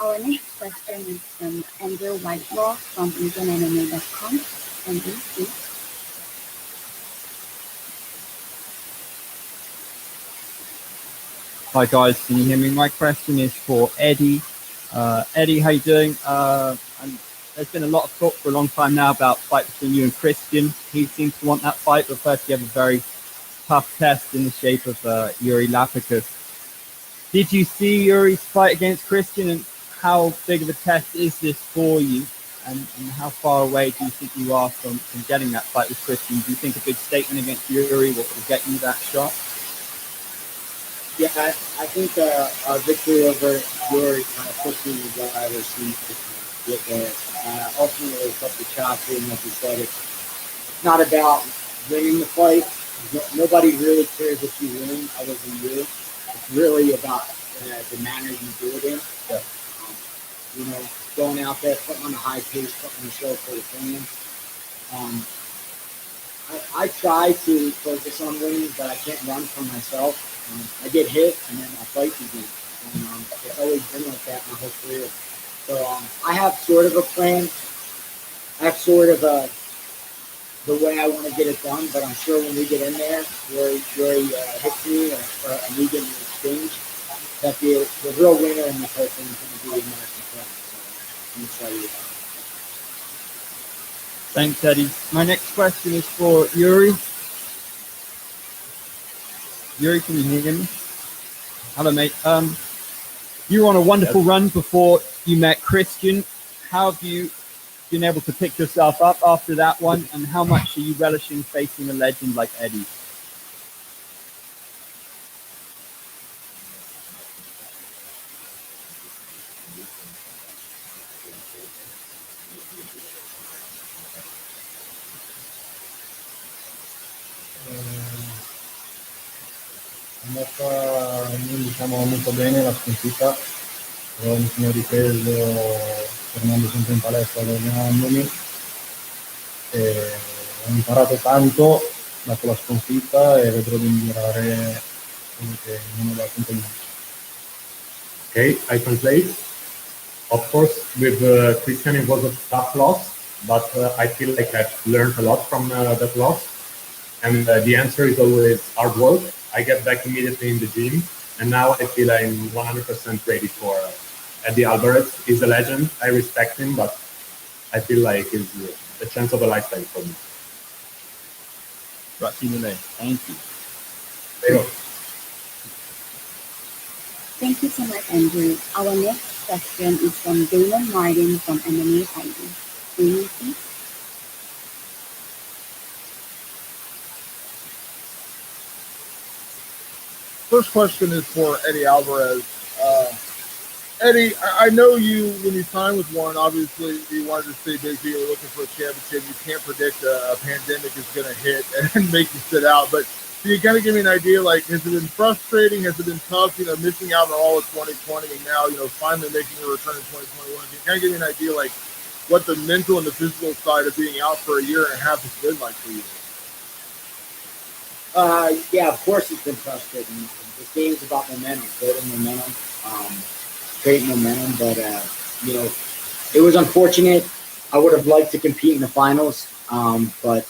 Our next question is from Andrew Whitelaw from IndianMMA.com. Andrew, please. Hi guys, can you hear me? My question is for Eddie. Eddie, how you doing? And there's been a lot of talk for a long time now about a fight between you and Christian. He seems to want that fight, but first you have a very tough test in the shape of Iuri Lapicus. Did you see Iuri's fight against Christian, and how big of a test is this for you? And how far away do you think you are from getting that fight with Christian? Do you think a big statement against Iuri will get you that shot? Yeah, I think our victory over Iuri kind of puts me in the driver's seat to get there. Ultimately, it's up to Chatri, and like you said, it's not about winning the fight. Nobody really cares if you win other than you. It's really about the manner you do it in. Yeah. You know, going out there, putting on a high pace, putting on a show for the fans. I try to focus on winning, but I can't run from myself. I get hit, and then I fight again. And it's always been like that my whole career. So I have sort of a plan. I have sort of the way I want to get it done, but I'm sure when we get in there, where he hits me or we get in the exchange, that the real winner in this whole thing is going to be the American flag. So I'm excited about it. Thanks, Eddie. My next question is for Iuri. Iuri, can you hear me? Hello, mate. You were on a wonderful run before you met Christian. How have you been able to pick yourself up after that one, and how much are you relishing facing a legend like Eddie? Diciamo molto bene la sconfitta, però mi sono ripreso tornando sempre in palestra allenandomi e Ho imparato tanto dopo la sconfitta e vedrò di migliorare quello che non ho dato in quel match. Okay, I translate. Of course, with Christian, it was a tough loss, but I feel like I've learned a lot from that loss. And the answer is always hard work. I get back immediately in the gym, and now I feel I'm 100% ready for Eddie Alvarez. He's a legend. I respect him, but I feel like he's a chance of a lifetime for me. Thank you. Thank you so much, Andrew. Our next question is from Damon Martin from MMA Fighting. Damon, please. First question is for Eddie Alvarez. Eddie, I know you, when you signed with Warren, obviously you wanted to stay busy. You're looking for a championship. You can't predict a pandemic is going to hit and make you sit out. But can you kind of give me an idea, like, has it been frustrating? Has it been tough, missing out on all of 2020 and now, finally making a return in 2021? Can you kind of give me an idea, like, what the mental and the physical side of being out for a year and a half has been like for you? Yeah, of course it's been frustrating. This game is about momentum, building momentum, creating momentum. But, it was unfortunate. I would have liked to compete in the finals, but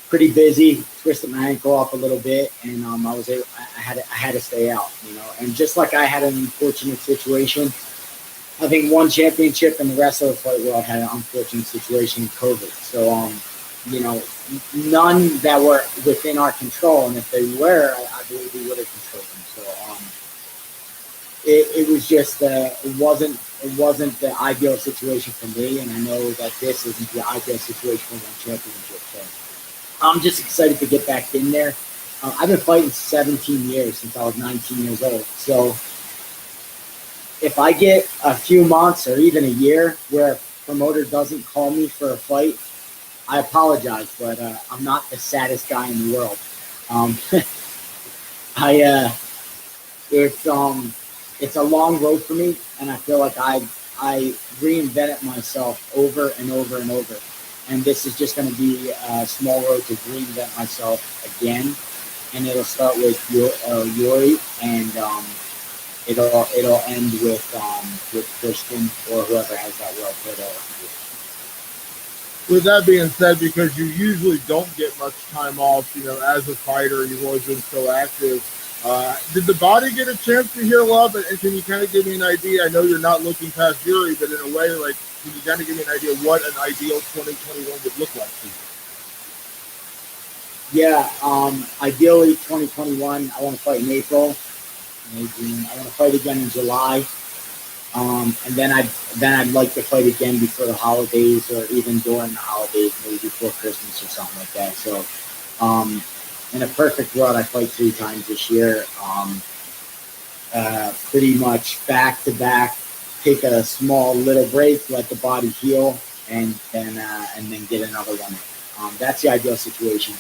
pretty busy. Twisted my ankle off a little bit, and I had to stay out. And just like I had an unfortunate situation, I think one championship and the rest of the fight world had an unfortunate situation in COVID. So, none that were within our control, and if they were, I believe we would have controlled them. So it was just it wasn't the ideal situation for me, and I know that this isn't the ideal situation for one championship. So I'm just excited to get back in there. I've been fighting 17 years since I was 19 years old. So if I get a few months or even a year where a promoter doesn't call me for a fight, I apologize, but I'm not the saddest guy in the world. It's a long road for me, and I feel like I reinvented myself over and over and over. And this is just going to be a small road to reinvent myself again. And it'll start with Iuri, and it'll end with Christian or whoever has that world title. With that being said, because you usually don't get much time off, as a fighter, you've always been so active. Did the body get a chance to heal up? And can you kind of give me an idea? I know you're not looking past Iuri, but in a way, like, can you kind of give me an idea what an ideal 2021 would look like for you? Yeah, ideally 2021, I want to fight in April, May, June. I want to fight again in July. And then I'd like to fight again before the holidays or even during the holidays, maybe before Christmas or something like that. So, in a perfect world, I fight 3 times this year. Pretty much back to back, take a small little break, let the body heal, and then get another one. That's the ideal situation.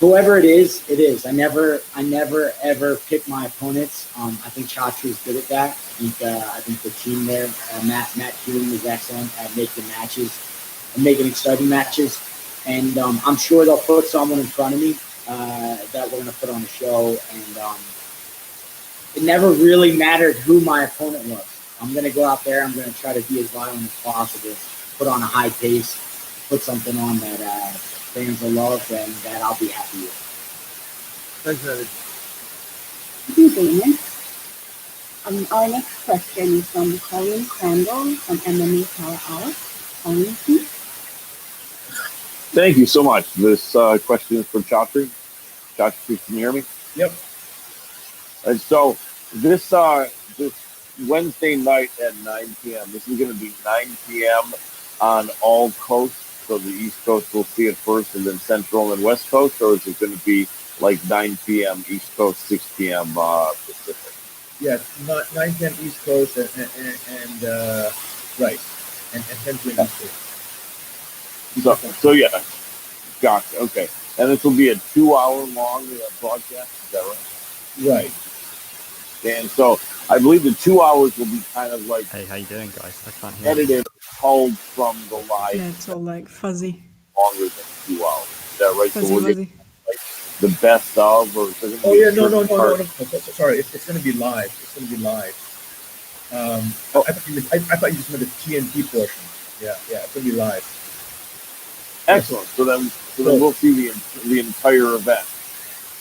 Whoever it is, it is. I never ever pick my opponents. I think Chatri is good at that. I think the team there, Matt Kuhn is excellent at making matches and making exciting matches. And I'm sure they'll put someone in front of me that we're going to put on the show. And it never really mattered who my opponent was. I'm going to go out there. I'm going to try to be as violent as possible, put on a high pace, put something on that fans will love and that I'll be happy with. Thanks, Eddie. Thank you, Damon. Our next question is from Colin Crandall from MMA Power Hour. Colin, please. Thank you so much. This question is for Chatri. Chatri, can you hear me? Yep. And so this Wednesday night at 9 p.m., this is going to be 9 p.m. on all coasts. So the East Coast will see it first, and then Central and West Coast, or is it going to be like 9 p.m. East Coast, 6 p.m. Pacific? Yeah, 9 p.m. East Coast and 10 p.m. East Coast. So yeah, gotcha. Okay, and this will be a 2-hour-long broadcast. Is that right? Right. And so I believe the 2 hours will be kind of like, hey, how you doing, guys? I can't hear you. Edited, pulled from the live. Yeah, it's all like fuzzy. longer than 2 hours. Is that right? So Fuzzy we're Wuzzy. getting like the best of, or is there gonna Oh be yeah, a certain part? Sorry, it's going to be live. It's going to be live. I thought you just meant the TNT portion. Yeah, it's going to be live. Excellent. So then we'll see the entire event.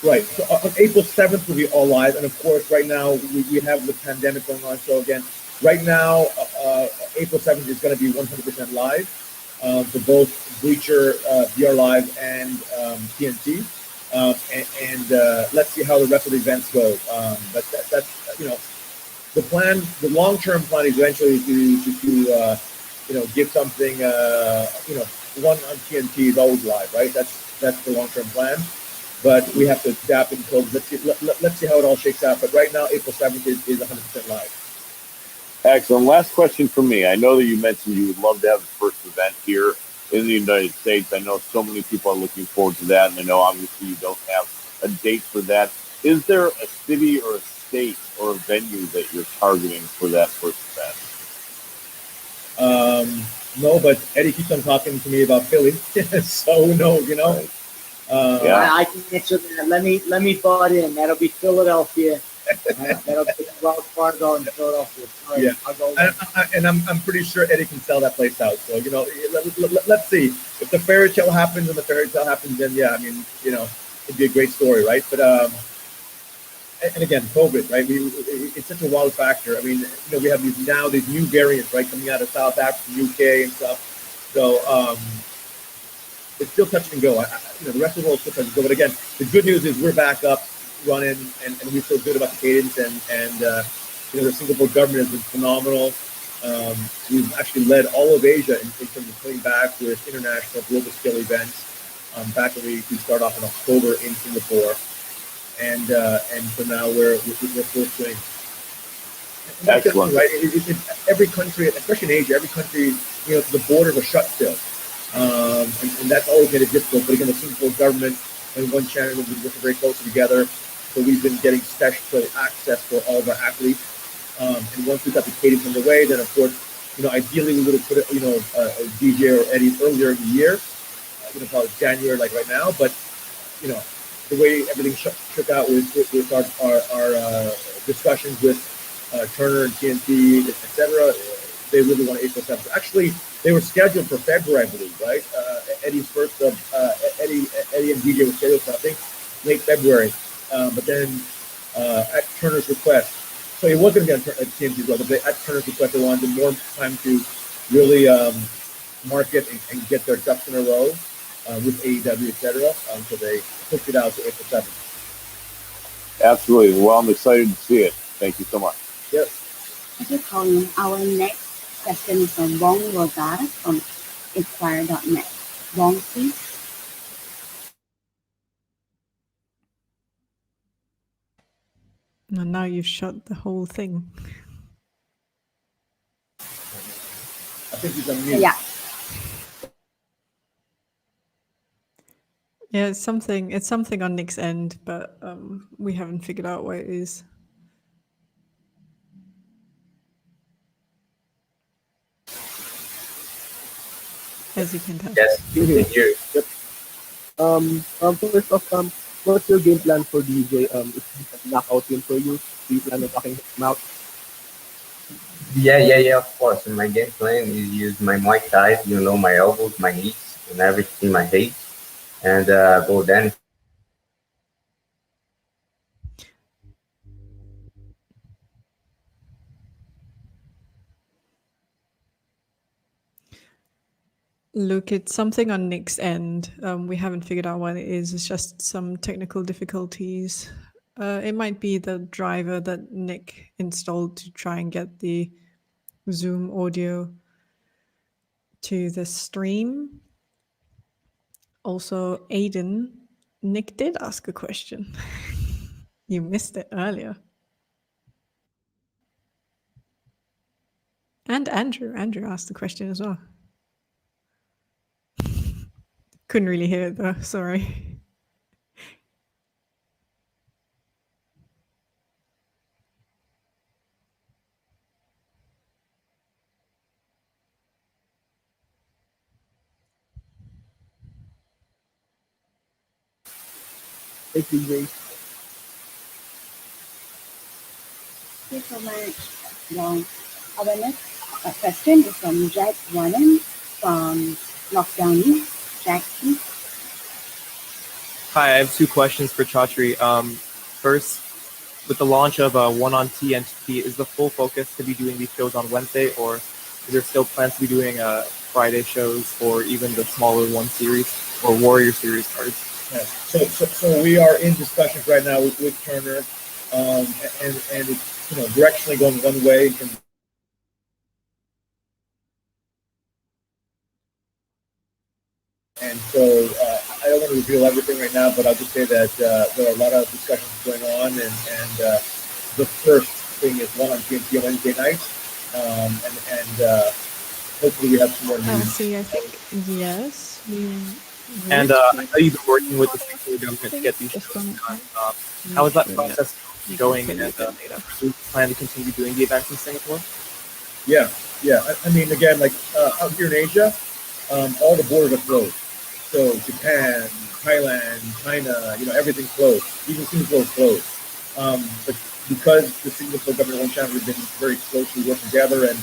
Right. So on April 7th will be all live, and of course, right now we have the pandemic going on. So again, right now, April 7th is going to be 100% live for both Bleacher, BR Live, and TNT. And let's see how the rest of the events go. But that's the plan. The long-term plan is eventually to give something. One on TNT is always live, right? That's the long-term plan. But we have to adapt and code. Let's see how it all shakes out. But right now, April 7th is 100% live. Excellent. Last question for me. I know that you mentioned you would love to have the first event here in the United States. I know so many people are looking forward to that, and I know obviously you don't have a date for that. Is there a city or a state or a venue that you're targeting for that first event? No, but Eddie keeps on talking to me about Philly, so who knows, I can answer that. Let me butt in. That'll be Philadelphia. That'll be Wells Fargo in Philadelphia. Sorry, Yeah, I'll go and I'm pretty sure Eddie can sell that place out. So let's see if the fairy tale happens, and the fairy tale happens, then yeah, I mean, it'd be a great story, right? But and again, COVID, right? It's such a wild factor. I mean, we have these new variants, right, coming out of South Africa, UK, and stuff. So it's still touch and go. The rest of the world still touch and go. But again, the good news is we're back up, running, and we feel good about the cadence. And the Singapore government has been phenomenal. We've actually led all of Asia in terms of coming back with international global scale events. Back when we start off in October in Singapore, and so now we're full swing. Excellent. Right? Every country, especially in Asia, every country, the borders are shut still. And that's always made it difficult. But again, the Singapore government and one channel have been working very closely together. So we've been getting special access for all of our athletes. And once we got the cadence underway, then of course, ideally we would have put a DJ or Eddie earlier in the year, probably January, like right now. But the way everything shook out with our discussions with Turner and TNT, etc., they really want April 7th. Actually, they were scheduled for February, I believe, right? Eddie's first, Eddie and DJ were scheduled for, I think, late February. But then at Turner's request, so it was going to be at TNT's level, but at Turner's request, they wanted more time to really market and get their ducks in a row with AEW, etc. So they pushed it out to April 7th. Absolutely. Well, I'm excited to see it. Thank you so much. Yes. Thank you, Colin. Our next question is from Wong Rosada from Inquire.net. Wong, please. And now you've shut the whole thing. I think he's on mute. Yeah. Yeah, it's something on Nick's end, but we haven't figured out what it is. As you can tell. Yes, you can hear it. Yep. First off, what's your game plan for DJ? Is this a knockout win for you? Do you plan on knocking him out? Yeah, of course. And my game plan is use my Muay Thai, my elbows, my knees, and everything, my height, and go down. Look, it's something on Nick's end. We haven't figured out what it is. It's just some technical difficulties. It might be the driver that Nick installed to try and get the Zoom audio to the stream. Also, Aiden, Nick did ask a question. You missed it earlier. And Andrew asked the question as well. Couldn't really hear it though, sorry. Thank you, Iuri. Thank you so much. Well, our next question is from Jack Wannen from Lockdown News. Jack, please. Hi, I have two questions for Chatri. First, with the launch of One on TNT, is the full focus to be doing these shows on Wednesday, or is there still plans to be doing Friday shows or even the smaller one series or Warrior Series cards? Yeah. So we are in discussions right now with Turner, and it's directionally going one way. And so I don't want to reveal everything right now, but I'll just say that there are a lot of discussions going on, and the first thing is One on TNT on Wednesday night, and hopefully we have some more news. See, I think yes. And I know you've been working with the Singapore government to get these shows done. How is that process going, and do you plan to continue doing the events in Singapore? Yeah. I mean, again, like out here in Asia, all the borders are closed. So Japan, Thailand, China, everything's closed. Even Singapore is closed. But because the Singapore government and China have been very closely working together, and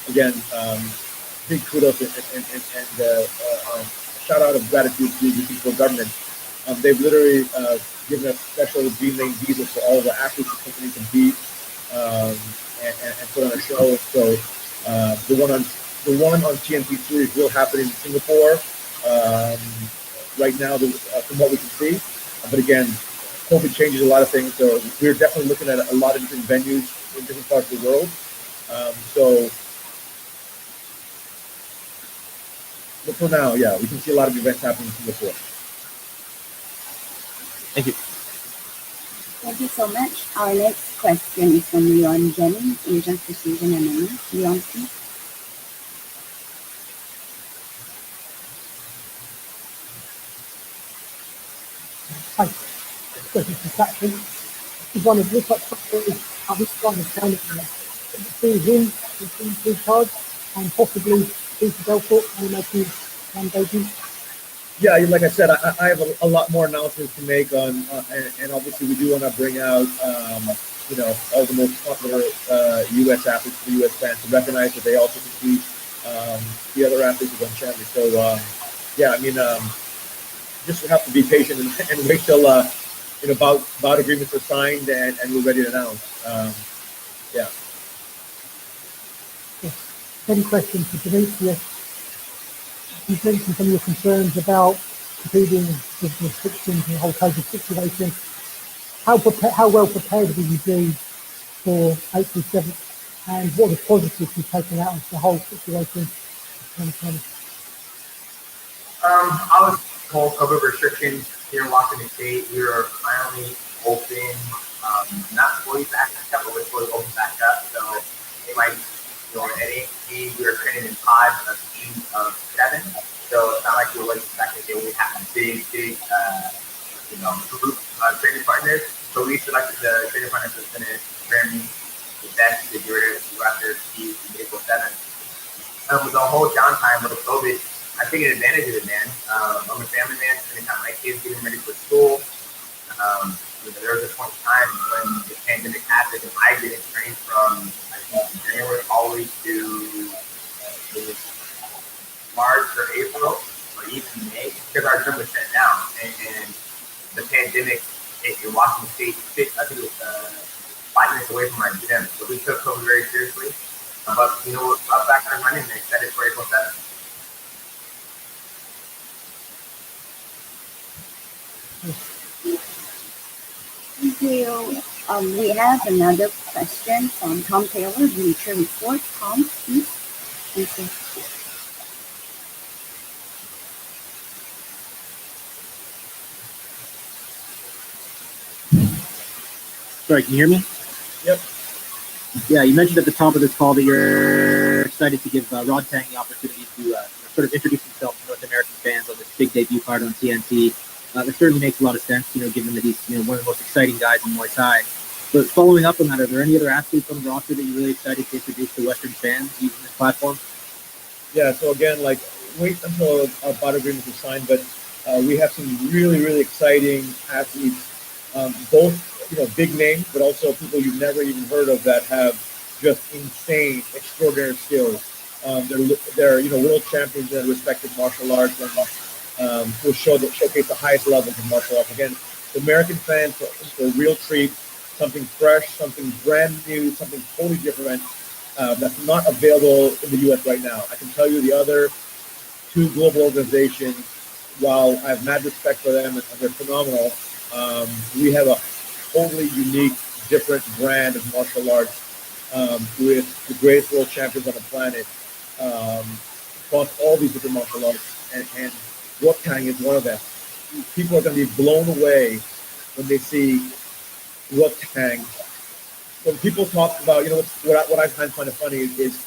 again, big kudos and shout out of gratitude to the Singapore government. They've literally given us special green lane visas for all the athletes and companies to compete and put on a show. So the one on TNT series will happen in Singapore right now, from what we can see. But again, COVID changes a lot of things, so we're definitely looking at a lot of different venues in different parts of the world. But for now, yeah, we can see a lot of events happening in Singapore. Thank you. Thank you so much. Our next question is from Leon Jennings, Asian Precision MMA. Leon, please. Hi, question from Chatri. Is one of your top priorities how this kind of training season between two cards and possibly Peter Delport and making one debut? Yeah, like I said, I have a lot more announcements to make on, and obviously we do want to bring out, all the most popular U.S. athletes to the U.S. fans to recognize that they also compete. The other athletes are champions. So, yeah, I mean, just have to be patient and wait till bout agreements are signed and we're ready to announce. Yeah. Any questions for Demetrious? You mentioned some of your concerns about competing with restrictions and the whole COVID situation. How well prepared will you be for April 7th? And what are the positives you've taken out of the whole situation in 2020? I was told COVID restrictions here in Washington State. We were finally open, not fully back up, but we're fully open back up. So it might, at AMC, we were training in pods, a team of 7. So it's not like we were back in the day. We have big, group training partners. So we selected the training partners that's going to train the best, the greatest, the raptors, the April 7th. With the whole downtime with COVID, I'm taking advantage of it, man. I'm a family man, spending time with my kids, getting ready for school. There was a point in time when the pandemic happened, and I didn't train from, I think, January all the way to March or April, or even May, because our gym was shut down. And the pandemic in Washington State, I think it was 5 minutes away from our gym. So we took COVID very seriously. But, we're back and running and excited for April 7th. Thank you. We have another question from Tom Taylor, Bleacher Report. Tom, please. Thank you. Sorry, can you hear me? Yep. Yeah, you mentioned at the top of this call that you're excited to give Rod Tang the opportunity to sort of introduce himself to North American fans on this big debut card on TNT. That certainly makes a lot of sense, given that he's one of the most exciting guys in Muay Thai. But following up on that, are there any other athletes on the roster that you're really excited to introduce to Western fans using this platform? Yeah, so again, wait until our bout agreements are signed, but we have some really, really exciting athletes Both, big names, but also people you've never even heard of that have just insane, extraordinary skills. They're world champions in their respective martial arts and will showcase the highest levels of martial arts. Again, the American fans for a real treat, something fresh, something brand new, something totally different that's not available in the U.S. right now. I can tell you the other two global organizations, while I have mad respect for them and they're phenomenal, we have a totally unique, different brand of martial arts with the greatest world champions on the planet across all these different martial arts, and Woktang is one of them. People are going to be blown away when they see Woktang. When people talk about, what I find kind of funny is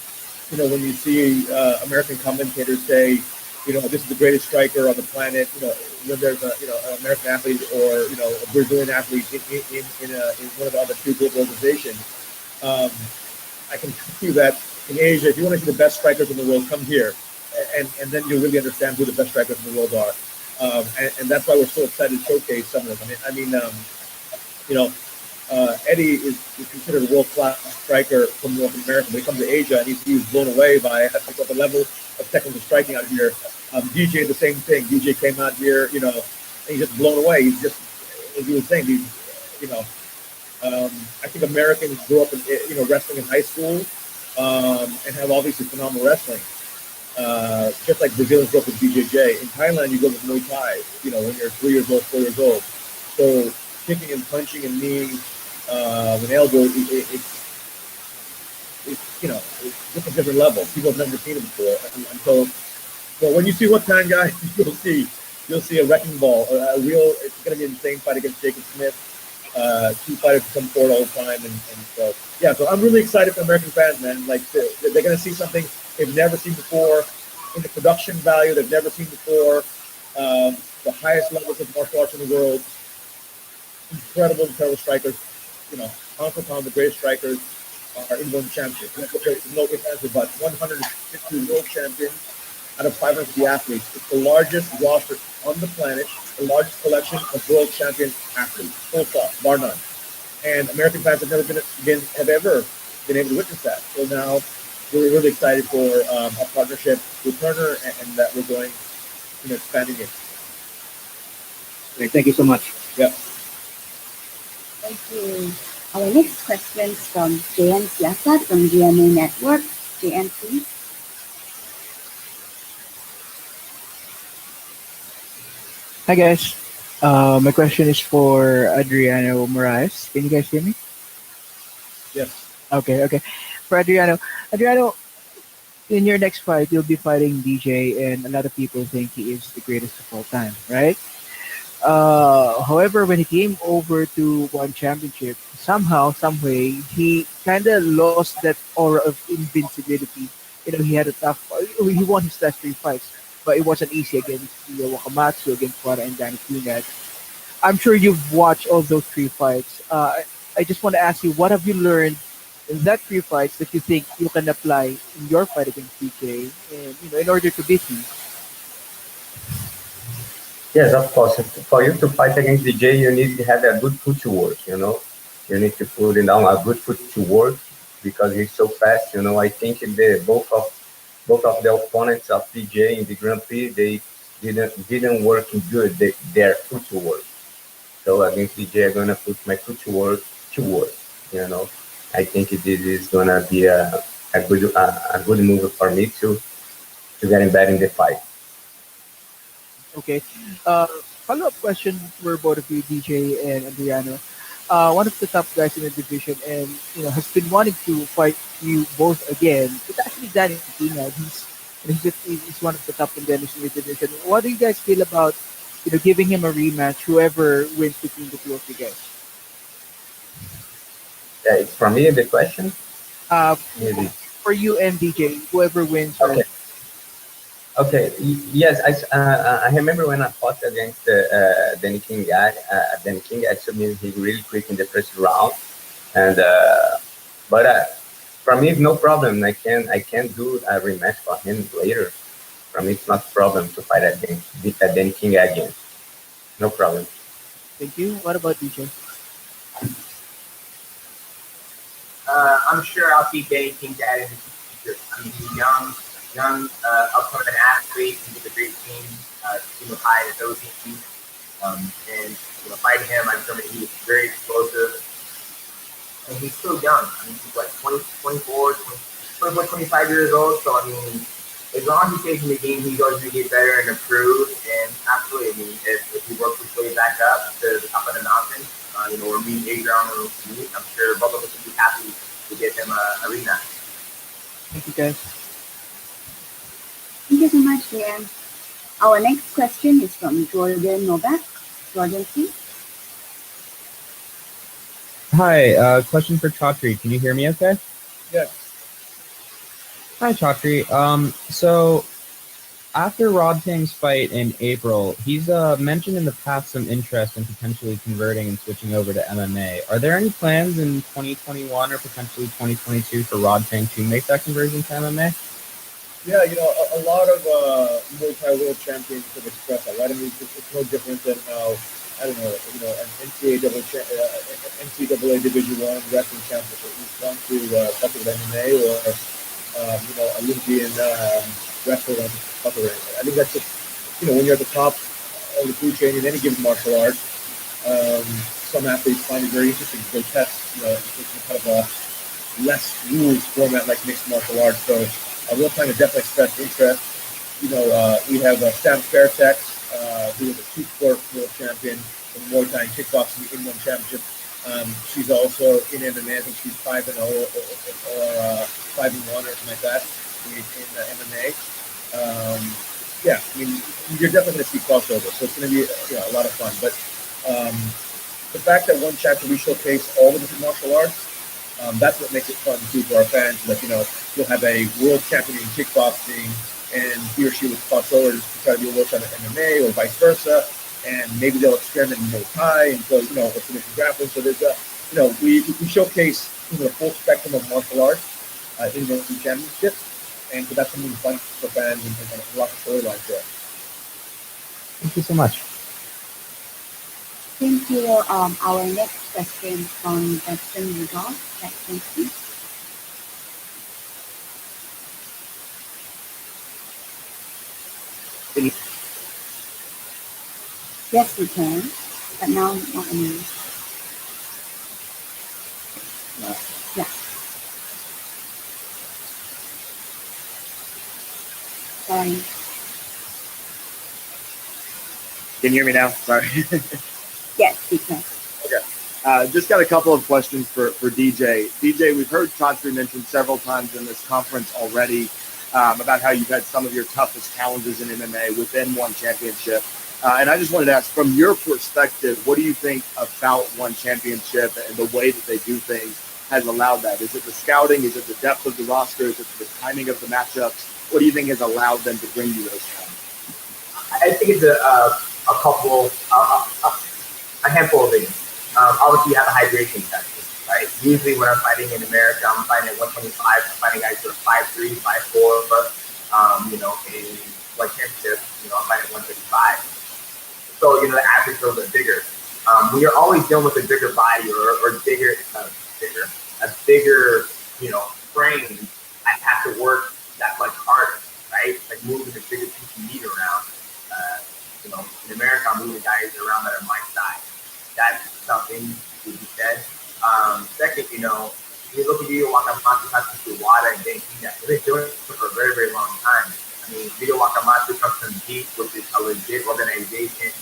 when you see American commentators say, this is the greatest striker on the planet, when there's an American athlete or, a Brazilian athlete in one of the other two global organizations, I can tell you that in Asia, if you want to see the best strikers in the world, come here, and then you'll really understand who the best strikers in the world are. And that's why we're so excited to showcase some of them. Eddie is considered a world-class striker from North America. When he comes to Asia, and he was blown away by the level of technical striking out here. DJ, the same thing. DJ came out here, and he's just blown away. He's just, as you were saying, I think Americans grew up in, wrestling in high school and have obviously phenomenal wrestling. Just like Brazilians grew up with BJJ. In Thailand, you go with Muay Thai, when you're 3 years old, 4 years old. So kicking and punching and kneeing with elbow, it's just a different level. People have never seen it before. And so when you see Woktang, guys, you'll see a wrecking ball, a real. It's going to be an insane fight against Jacob Smith. Two fighters come forward all the time, and so yeah. So I'm really excited for American fans, man. Like they're going to see something they've never seen before in the production value they've never seen before. The highest levels of martial arts in the world. Incredible strikers. Pound for pound, the greatest strikers are in one championship. No ifs, ands, or buts. 150 world champions out of 550 athletes. It's the largest roster on the planet, the largest collection of world champion athletes. Full stop, bar none. And American fans have never have ever been able to witness that. So now we're really excited for our partnership with Turner and that we're going, expanding it. Great, thank you so much. Yeah. Thank you. Our next question is from JN Siasat from GMA Network. JN, please. Hi guys, my question is for Adriano Moraes. Can you guys hear me? Yes. Okay. For Adriano, in your next fight, you'll be fighting DJ, and a lot of people think he is the greatest of all time, right? However, when he came over to one championship, somehow, some way, he kind of lost that aura of invincibility. He had a tough. He won his last 3 fights, but it wasn't easy against Wakamatsu, against Wara, and Danny Kunad. I'm sure you've watched all those 3 fights. I just want to ask you, what have you learned in that 3 fights that you think you can apply in your fight against DJ, and in order to beat him? Yes, of course. For you to fight against DJ, you need to have a good footwork. You need to put down a good footwork because he's so fast. I think both of the opponents of DJ in the Grand Prix, they didn't work good their footwork. So against DJ, I'm gonna put my footwork to work. I think this is gonna be a good move for me to get him back in the fight. Okay. Follow-up question for both of you, DJ and Adriano. One of the top guys in the division, and has been wanting to fight you both again. It's actually Danny Kunad. He's one of the top contenders in the division. What do you guys feel about giving him a rematch? Whoever wins between the two of you guys. Yeah, it's for me the question. Maybe. For you and DJ, whoever wins. Okay. Okay. Yes, I remember when I fought against Danny King guy. Danny King actually he really quick in the first round, and but for me it's no problem. I can do a rematch for him later. For me it's not a problem to fight against Danny King again. No problem. Thank you. What about DJ? I'm sure I'll see Danny King Dad in the future. I mean, he's young, upcoming athlete. He's a great team with high ability. And fighting him, I determined he was very explosive. And he's still young. I mean, he's like 24, 25 years old. So, I mean, as long as he stays in the game, he's always going to get better and improve. And absolutely, I mean, if he works his way back up to the top of the mountain, or me, Adriano, I'm sure both of us would be happy to get him a rematch. Thank you, guys. Thank you so much, Dan. Our next question is from Jordan Novak. Jordan, please. Hi, question for Chatri. Can you hear me okay? Yes. Hi, Chatri. So after Rod Tang's fight in April, he's mentioned in the past some interest in potentially converting and switching over to MMA. Are there any plans in 2021 or potentially 2022 for Rod Tang to make that conversion to MMA? Yeah, a lot of Muay Thai world champions have expressed that, right? I mean, it's no different than how, I don't know, an NCAA Division I wrestling champion who's gone to fuck with MMA or, Olympian wrestler wants to fuck with MMA. I think that's just, when you're at the top of the food chain in any given martial art, some athletes find it very interesting to go test, it's kind of a less rules format like mixed martial arts. So we're trying to definitely express interest. We have Sam Fairtex, who is a two-sport world champion in Muay Thai and kickboxing in one championship. She's also in MMA. I think she's 5-0 or 5-1 or something like that in MMA. Yeah, I mean, you're definitely going to see crossover, so it's going to be a lot of fun. But the fact that one chapter we showcase all the different martial arts, that's what makes it fun too for our fans. Like, you'll have a world champion in kickboxing, and he or she will cross over to try to be a world champion in MMA, or vice versa. And maybe they'll experiment in Muay Thai, and so or submission grappling. So there's we showcase the full spectrum of martial arts in the championships, and so that's something fun for fans and a lot of storylines there. Thank you so much. Thank you. Our next question from Jackson Rudolph. Jackson, please. Yes, we can, but now not anymore. Yeah. Sorry. Can you hear me now? Sorry. Yes, we can. Okay. Just got a couple of questions for DJ. DJ, we've heard Chatri mention several times in this conference already about how you've had some of your toughest challenges in MMA within one championship. And I just wanted to ask, from your perspective, what do you think about one championship and the way that they do things has allowed that? Is it the scouting? Is it the depth of the roster? Is it the timing of the matchups? What do you think has allowed them to bring you those challenges? I think it's a handful of things. Obviously, you have a hydration test, right? Usually when I'm fighting in America, I'm fighting at 125. I'm fighting guys who are 5'3", 5'4", in one championship, I'm fighting at 135. So, the average is a little bit bigger. When you're always dealing with a bigger body or a bigger frame, I have to work that much harder, right? Like moving a bigger piece of meat around. In America, I'm moving guys around that are my size. That's something to be said. Second, you look at Vito Wakamatsu, Chatri Sityodtong, and Dan King, they've been doing it for a very, very long time. I mean, Vito Wakamatsu comes from Deep, which is a legit organization.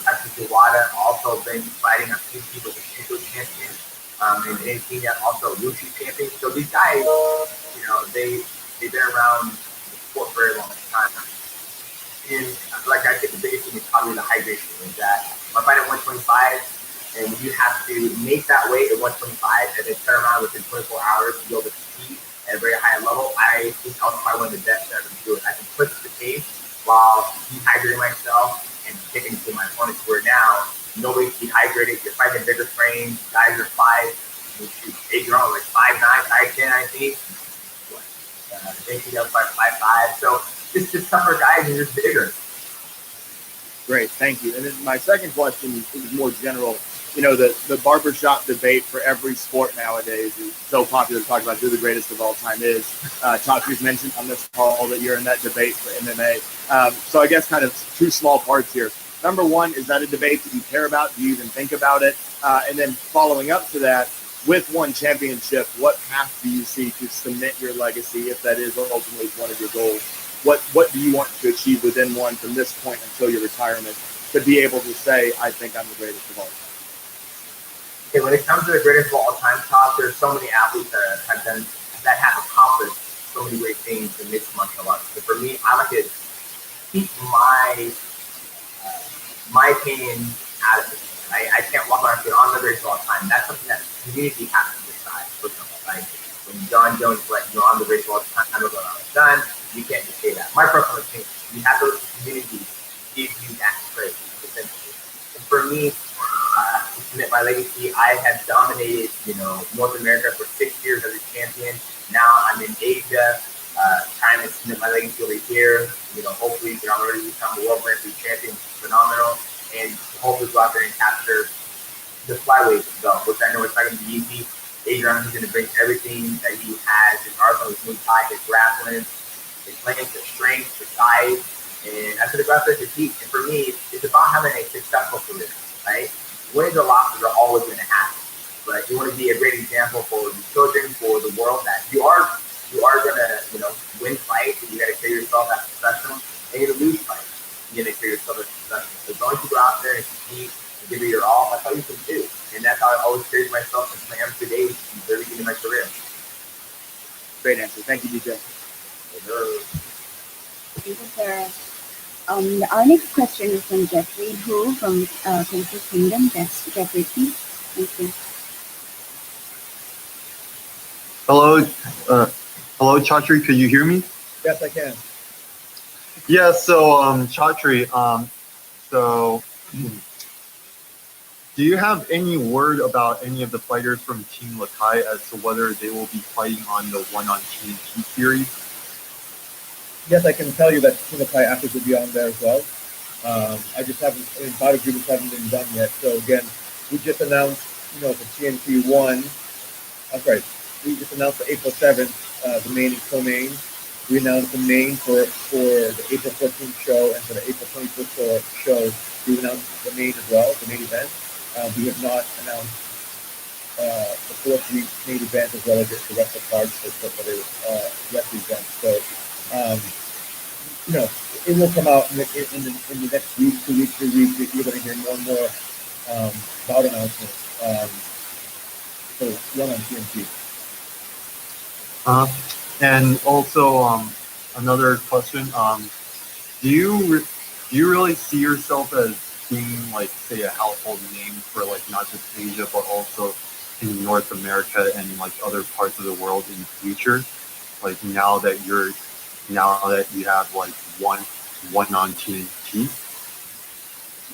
Chatri Sityodtong also been fighting a few people with the Shinto champion. And Dan King also a Wuxi champion. So these guys, they've been around for a very long time. And like I think the biggest thing is probably the hydration. Is that when I fight at 125, and you have to make that weight at 125 and then turn around within 24 hours to be able to compete at a very high level, I think I was probably one of the best that ever do it. I can push the pace while dehydrating myself and kicking to my opponents. Where now nobody's dehydrated. You're fighting a bigger frame. Guys are 5. Adriano like 5'9", 5'10", I think. Thinking up like 5'5". So it's just tougher guys and just bigger. Great, thank you. And then my second question is more general. You know, the barbershop debate for every sport nowadays is so popular to talk about who the greatest of all time is. Chatri's mentioned on this call that you're in that debate for MMA. So I guess kind of two small parts here. Number one, is that a debate that you care about? Do you even think about it? And then following up to that, with one championship, what path do you see to cement your legacy, if that is ultimately one of your goals? What do you want to achieve within one from this point until your retirement to be able to say, I think I'm the greatest of all time? Okay, when it comes to the greatest of all time talk, there's so many athletes that have accomplished so many great things in mixed martial arts. So for me, I like to keep my opinion out of it. I can't walk around and say, I'm the greatest of all time. That's something that the community has to decide. For example, like when John Jones is like, I'm the greatest of all time, I'm going to done. You can't just say that. My personal opinion, you have those communities give you that credit, essentially. And for me, to submit my legacy, I have dominated, North America for 6 years as a champion. Now I'm in Asia, trying to submit my legacy over here. Hopefully, I'm ready to become a world grand prix champion, which is phenomenal, and hopefully go out there and capture the flyweight belt, which I know it's not going to be easy. Adriano is going to bring everything that he has, his arsenal, his Muay Thai, his grappling, his length, his strength, his size, and that's what the grappler is teach. And for me, it's about having a successful career, right? Wins or losses are always going to happen, but you want to be a great example for the children, for the world, that you are going to, win fights, and you got to carry yourself as a professional, and you're going to lose fights. You got to carry yourself as a professional. So as long as you go out there and compete and give it your all, that's how you can do. And that's how I always carry myself since my amateur days, from the very beginning of my career. Great answer. Thank you, DJ. Thank you, Sarah. Our next question is from Jeffrey Hu from Kansas Kingdom. That's Jeffrey, please. Thank you. Hello, Chatri. Could you hear me? Yes, I can. Yeah. So, Chatri. Do you have any word about any of the fighters from Team Lakai as to whether they will be fighting on the one-on-TNT series? Yes, I can tell you that Team Lakai athletes will be on there as well. I just haven't, bout agreements haven't been done yet. So again, we just announced, for TNT 1, we just announced for April 7th, the main and co-main. We announced the main for the April 14th show, and for the April 21st show, we announced the main as well, the main event. We have not announced the fourth week main event as well as the rest of the cards for the rest of the events. So, it will come out in the next week, 2 weeks, 3 weeks. You're going to hear more and more bout announcements for one on TNT. And also, another question: do you really see yourself as being, like, say, a household name for, like, not just Asia but also in North America and, like, other parts of the world in the future? Like, now that you have, like, one on TNT.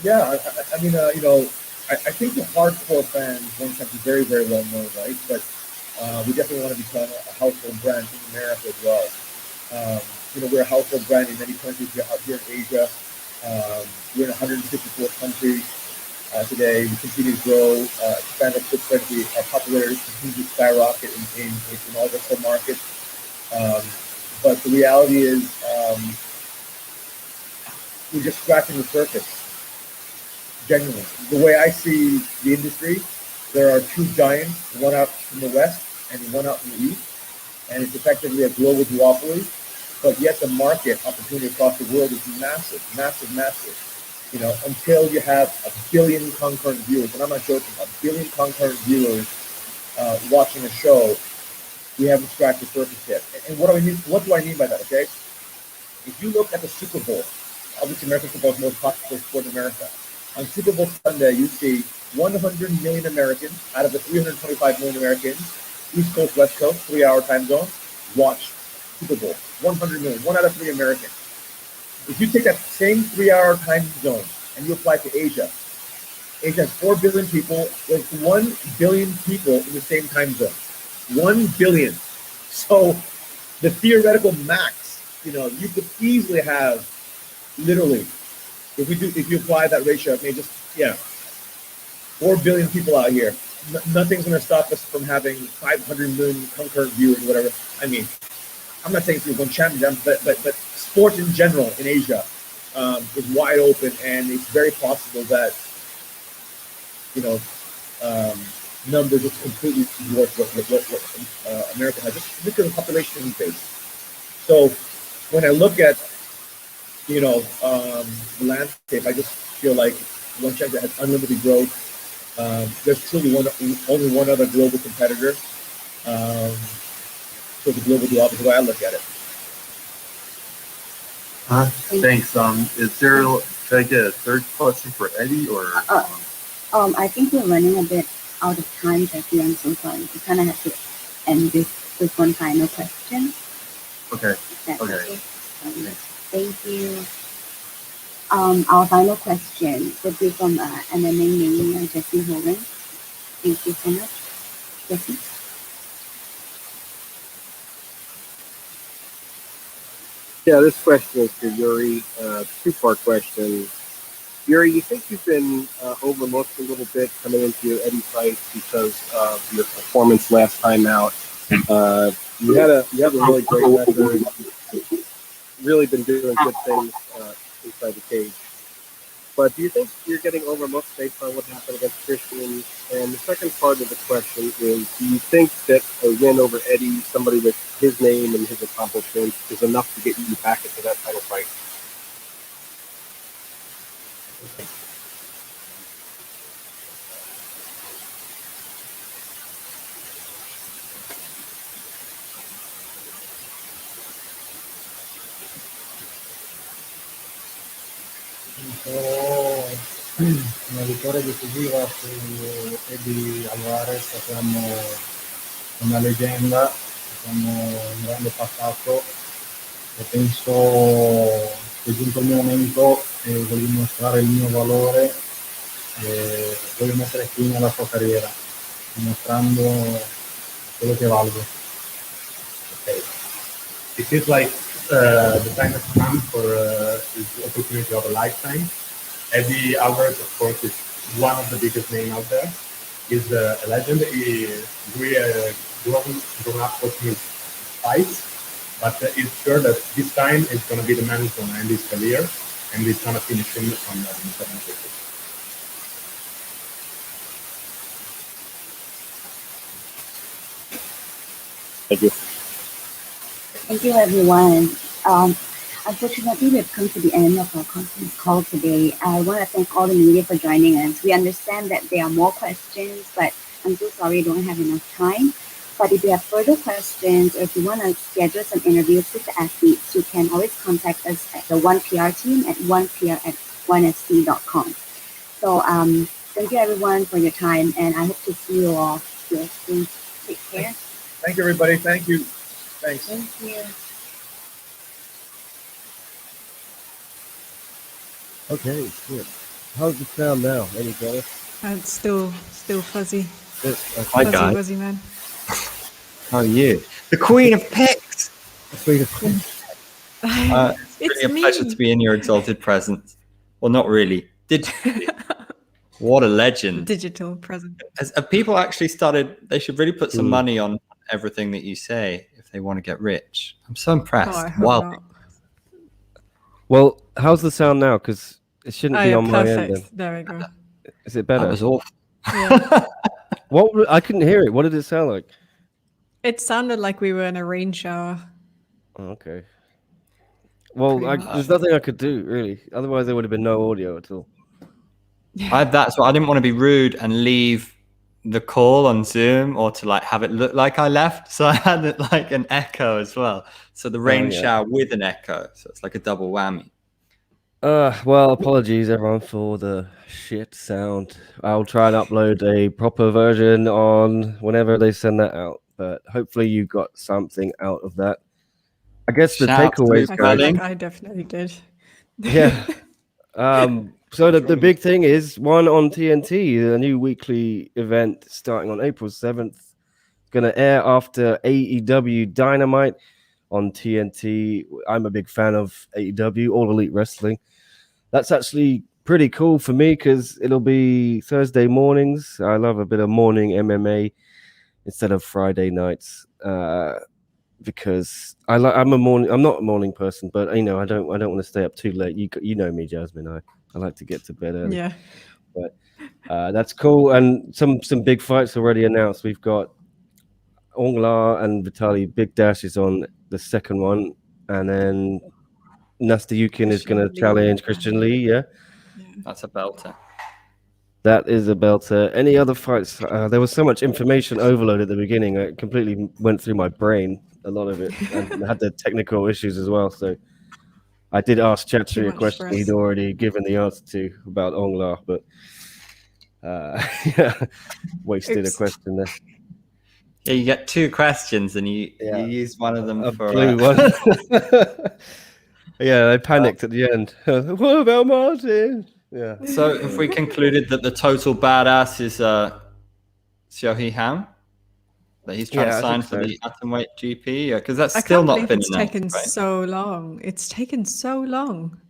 Yeah, I mean, I think the hardcore fans want to be very, very well known, right? But we definitely want to become a household brand in America as well. We're a household brand in many countries out here in Asia. We're in 154 countries today. We continue to grow, expand our footprint. Our popularity continues to skyrocket in all the core markets. But the reality is, we're just scratching the surface. Genuinely, the way I see the industry, there are two giants, one out from the west and one out from the east, and it's effectively a global duopoly. But yet the market opportunity across the world is massive, massive, massive. Until you have 1 billion concurrent viewers, and I'm not joking, 1 billion concurrent viewers watching a show, we haven't scratched the surface yet. And what do I mean by that, okay? If you look at the Super Bowl, obviously American football is the most popular sport in America. On Super Bowl Sunday, you see 100 million Americans out of the 325 million Americans, East Coast, West Coast, 3-hour time zone, watch Super Bowl. 100 million, 1 out of 3 Americans. If you take that same 3-hour time zone and you apply it to Asia, Asia has 4 billion people. There's 1 billion people in the same time zone. 1 billion. So the theoretical max, you could easily have literally if you apply that ratio, it may just 4 billion people out here. Nothing's going to stop us from having 500 million concurrent viewers, whatever. I mean, I'm not saying it's one champion, but sports in general in Asia is wide open, and it's very possible that numbers just completely dwarf what America has, just because of population base. So when I look at the landscape, I just feel like one champion has unlimited growth. There's truly only one other global competitor. So the global duopoly is the way I look at it. Thanks. Should I get a third question for Eddie or? I think we're running a bit out of time, Jackie. I'm so sorry. We kind of have to end this with one final question. Okay. Okay. Thank you. Our final question would be from MMA Mania, Jesse Hogan. Thank you so much, Jesse. Yeah, this question is for Iuri. Two-part question. Iuri, you think you've been overlooked a little bit coming into your Eddie fight because of your performance last time out? You have a really great record. Really been doing good things inside the cage. But do you think you're getting overlooked based on what happened against Christian? And the second part of the question is, do you think that a win over Eddie, somebody with his name and his accomplishments, is enough to get you back into that title fight? Una vittoria decisiva su Eddie Alvarez, sappiamo una leggenda, abbiamo un grande passato e penso che è giunto il mio momento e voglio dimostrare il mio valore e voglio mettere fine alla sua carriera, dimostrando quello che valgo. Okay. It feels like the time has come for this opportunity of a lifetime. Eddie Alvarez, of course, is one of the biggest names out there. He's a legend. He grown up watching his fights, but it's sure that this time it's going to be the man who's going to end his career, and he's going to finish him on the 750. Thank you. Thank you, everyone. Unfortunately, we've come to the end of our conference call today. I want to thank all the media for joining us. We understand that there are more questions, but I'm so sorry we don't have enough time. But if you have further questions or if you want to schedule some interviews with the athletes, you can always contact us at the 1PR team at 1pr@1fc.com. So thank you, everyone, for your time, and I hope to see you all here soon. Take care. Thank you, everybody. Thank you. Thanks. Thank you. Okay, good. How's it sound now? Any better? It's still fuzzy. Hi, Fuzzy, guys. fuzzy man. How are you? The Queen of Picks! The Queen of Picks. It's really a pleasure to be in your exalted presence. Well, not really. What a legend. Digital present. Have people actually started, they should really put some money on everything that you say if they want to get rich. I'm so impressed. Oh, I hope Wow. not. Well, how's the sound now? Because it shouldn't be on my end. Perfect. There we go. Is it better? That was awful. Yeah. I couldn't hear it. What did it sound like? It sounded like we were in a rain shower. Oh, okay. Well, there's nothing I could do, really. Otherwise, there would have been no audio at all. That's why I didn't want to be rude and leave the call on Zoom or to like have it look like I left. So I had it like an echo as well. So the rain shower with an echo. So it's like a double whammy. Well, apologies everyone for the shit sound. I'll try and upload a proper version on whenever they send that out. But hopefully you got something out of that. I guess the takeaways, I feel like I definitely did. Yeah. So the big thing is one on TNT, a new weekly event starting on April 7th. Going to air after AEW Dynamite on TNT. I'm a big fan of AEW, All Elite Wrestling. that's actually pretty cool for me because it'll be Thursday mornings. I love a bit of morning MMA instead of Friday nights because I'm not a morning person, but I don't want to stay up too late. You know me, Jasmine. I like to get to bed early. Yeah. But that's cool. And some big fights already announced. We've got Ongla and Vitaly Big Dash is on the second one, and then Nastayukin is going to challenge Christian Lee. Yeah, That's a belter. that is a belter. Any other fights? There was so much information overload at the beginning. It completely went through my brain, a lot of it, and I had the technical issues as well. So I did ask Chatri a question he'd already given the answer to about Ongla, but yeah, wasted a question there. Yeah, you get 2 questions and you use one of them for blue one. Yeah, I panicked at the end. What about Martin? Yeah. So if we concluded that the total badass is Xiaohe Ham, that he's trying to sign for the atomweight GP, because that's still not been it's announced, taken right? so long. It's taken so long.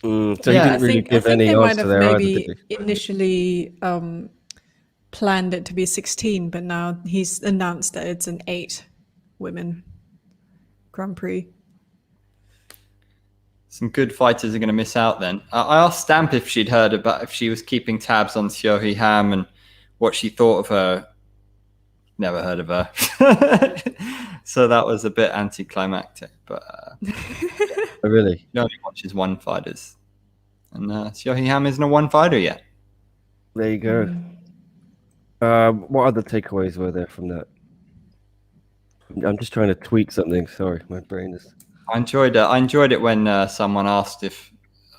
So you didn't really give any they might answer have there either, maybe did you? initially planned it to be 16, but now he's announced that it's an 8 women Grand Prix. Some good fighters are going to miss out then. I asked Stamp if she'd heard about, if she was keeping tabs on Xiaohe Ham and what she thought of her. Never heard of her. So that was a bit anticlimactic, but Oh, really? she only watches one fighters. And Xiaohe Ham isn't a one fighter yet. There you go. What other takeaways were there from that? I'm just trying to tweak something. Sorry, my brain is. I enjoyed it when someone asked if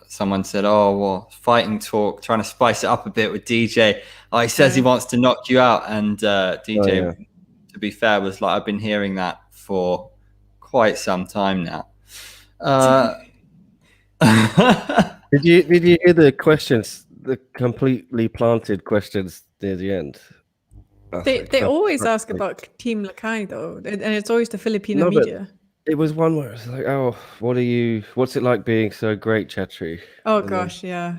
someone said, "Oh, well, fighting talk, trying to spice it up a bit with DJ." Oh, he says he wants to knock you out, and DJ, to be fair, was like, "I've been hearing that for quite some time now." Did you hear the questions? The completely planted questions near the end. They always ask about Team Lakai though, and it's always the Filipino media. It was one where it's like, "Oh, what's it like being so great, Chatri?" Oh gosh, yeah.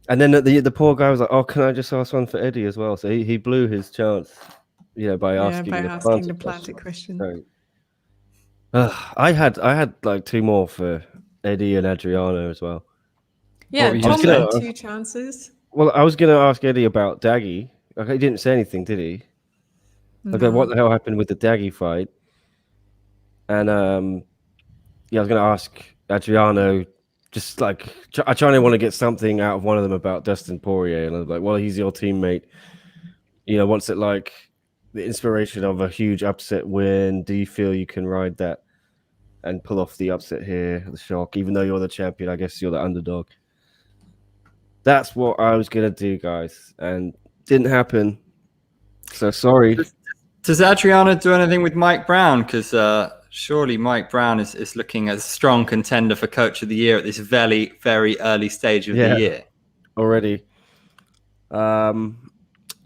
And then the poor guy was like, "Oh, can I just ask one for Eddie as well?" So he blew his chance, by asking the planted question. So, I had like 2 more for Eddie and Adriano as well. Yeah, Tom had 2 chances. Well, I was going to ask Eddie about Daggy. He didn't say anything, did he? Okay, what the hell happened with the Daggy fight? And I was going to ask Adriano, just like I trying to want to get something out of one of them about Dustin Poirier, and I was like, well, he's your teammate. What's it like? The inspiration of a huge upset win. Do you feel you can ride that and pull off the upset here, the shock? Even though you're the champion, I guess you're the underdog. That's what I was gonna do, guys, and didn't happen. So sorry. Does Adriano do anything with Mike Brown? Because surely Mike Brown is looking as a strong contender for Coach of the Year at this very, very early stage of the year. Already. I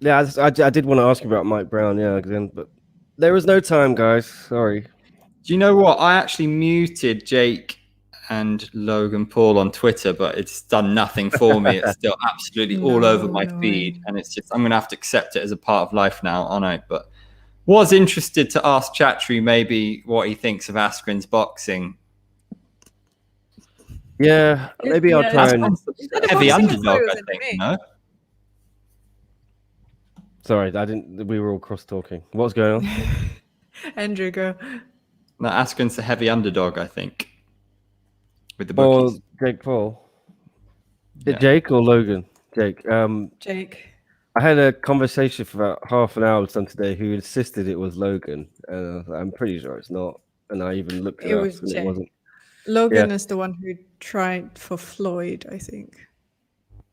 did want to ask you about Mike Brown, but there was no time, guys. Sorry. Do you know what? I actually muted Jake and Logan Paul on Twitter, but it's done nothing for me. It's still absolutely all over my feed, and it's just I'm going to have to accept it as a part of life now, aren't I? But was interested to ask Chatri maybe what he thinks of Askren's boxing. Yeah, maybe I'll try and heavy underdog, I think. No. Sorry, we were all cross talking. What's going on? Andrew, go. No, Askren's a heavy underdog, I think. With the bookies. Or Jake Paul. Jake or Logan? Jake. Jake. I had a conversation for about half an hour with someone today who insisted it was Logan, and I'm pretty sure it's not. And I even looked it up, and Jake. it wasn't. Logan is the one who tried for Floyd, I think.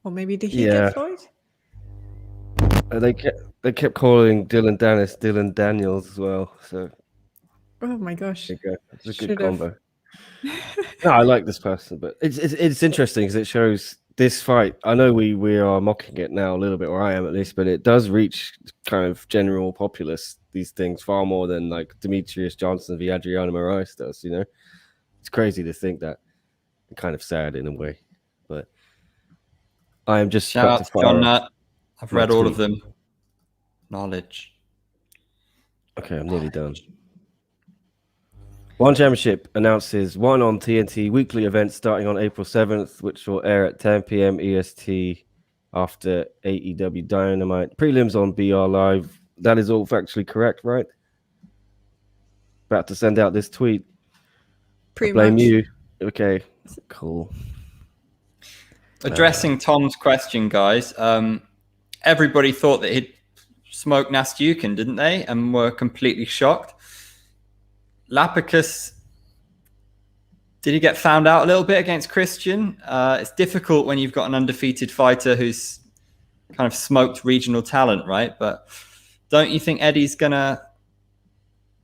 Or maybe did he get Floyd? They kept calling Dylan Dennis Dylan Daniels as well. So. Oh my gosh! It's a good combo. No, I like this person, but it's interesting because it shows this fight. I know we are mocking it now a little bit, or I am at least, but it does reach kind of general populace. These things far more than like Demetrious Johnson v Adriano Moraes does. It's crazy to think that kind of sad in a way, but I am just Shout about out to to fire John off Nutt. I've my read all tweet. of them. Knowledge. Okay, I'm nearly done. One Championship announces one on TNT weekly event starting on April 7th, which will air at 10 p.m. EST after AEW Dynamite. Prelims on BR Live. That is all factually correct, right? About to send out this tweet. Pretty I blame much. you. Okay, cool. Addressing Tom's question, guys. Everybody thought that he'd smoked Nastyukin, didn't they? And were completely shocked. Lapicus, did he get found out a little bit against Christian? It's difficult when you've got an undefeated fighter who's kind of smoked regional talent, right? But don't you think Eddie's going to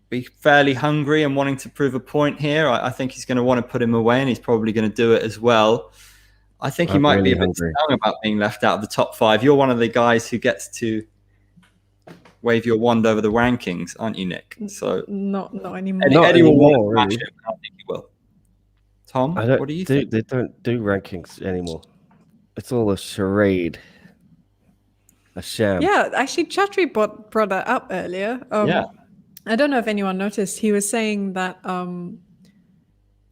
be fairly hungry and wanting to prove a point here? I think he's going to want to put him away, and he's probably going to do it as well. I think he might be a bit stung about being left out of the top 5. You're one of the guys who gets to wave your wand over the rankings, aren't you, Nick? So not anymore. Eddie will want to really. smash him. I think he will. Tom, what do you think? think? They don't do rankings anymore. It's all a charade. A sham. Yeah, actually, Chatri brought that up earlier. Yeah. I don't know if anyone noticed. He was saying that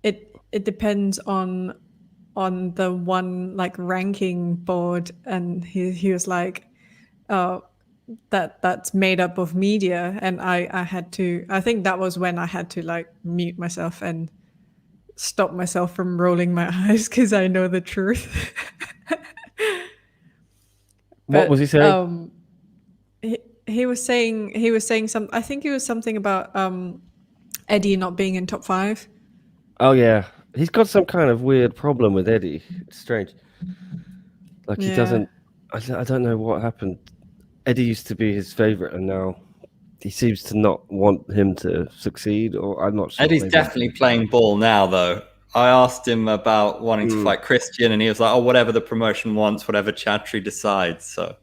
it depends on the one like ranking board, and he was like, that's made up of media, and I think that was when I had to like mute myself and stop myself from rolling my eyes because I know the truth. What was he saying? He was saying some. I think it was something about Eddie not being in top 5. Oh yeah, he's got some kind of weird problem with Eddie. It's strange. Like he doesn't. I don't know what happened. Eddie used to be his favorite, and now he seems to not want him to succeed. Or I'm not sure. Eddie's definitely playing ball now, though. I asked him about wanting to fight Christian, and he was like, "Oh, whatever the promotion wants, whatever Chatri decides." So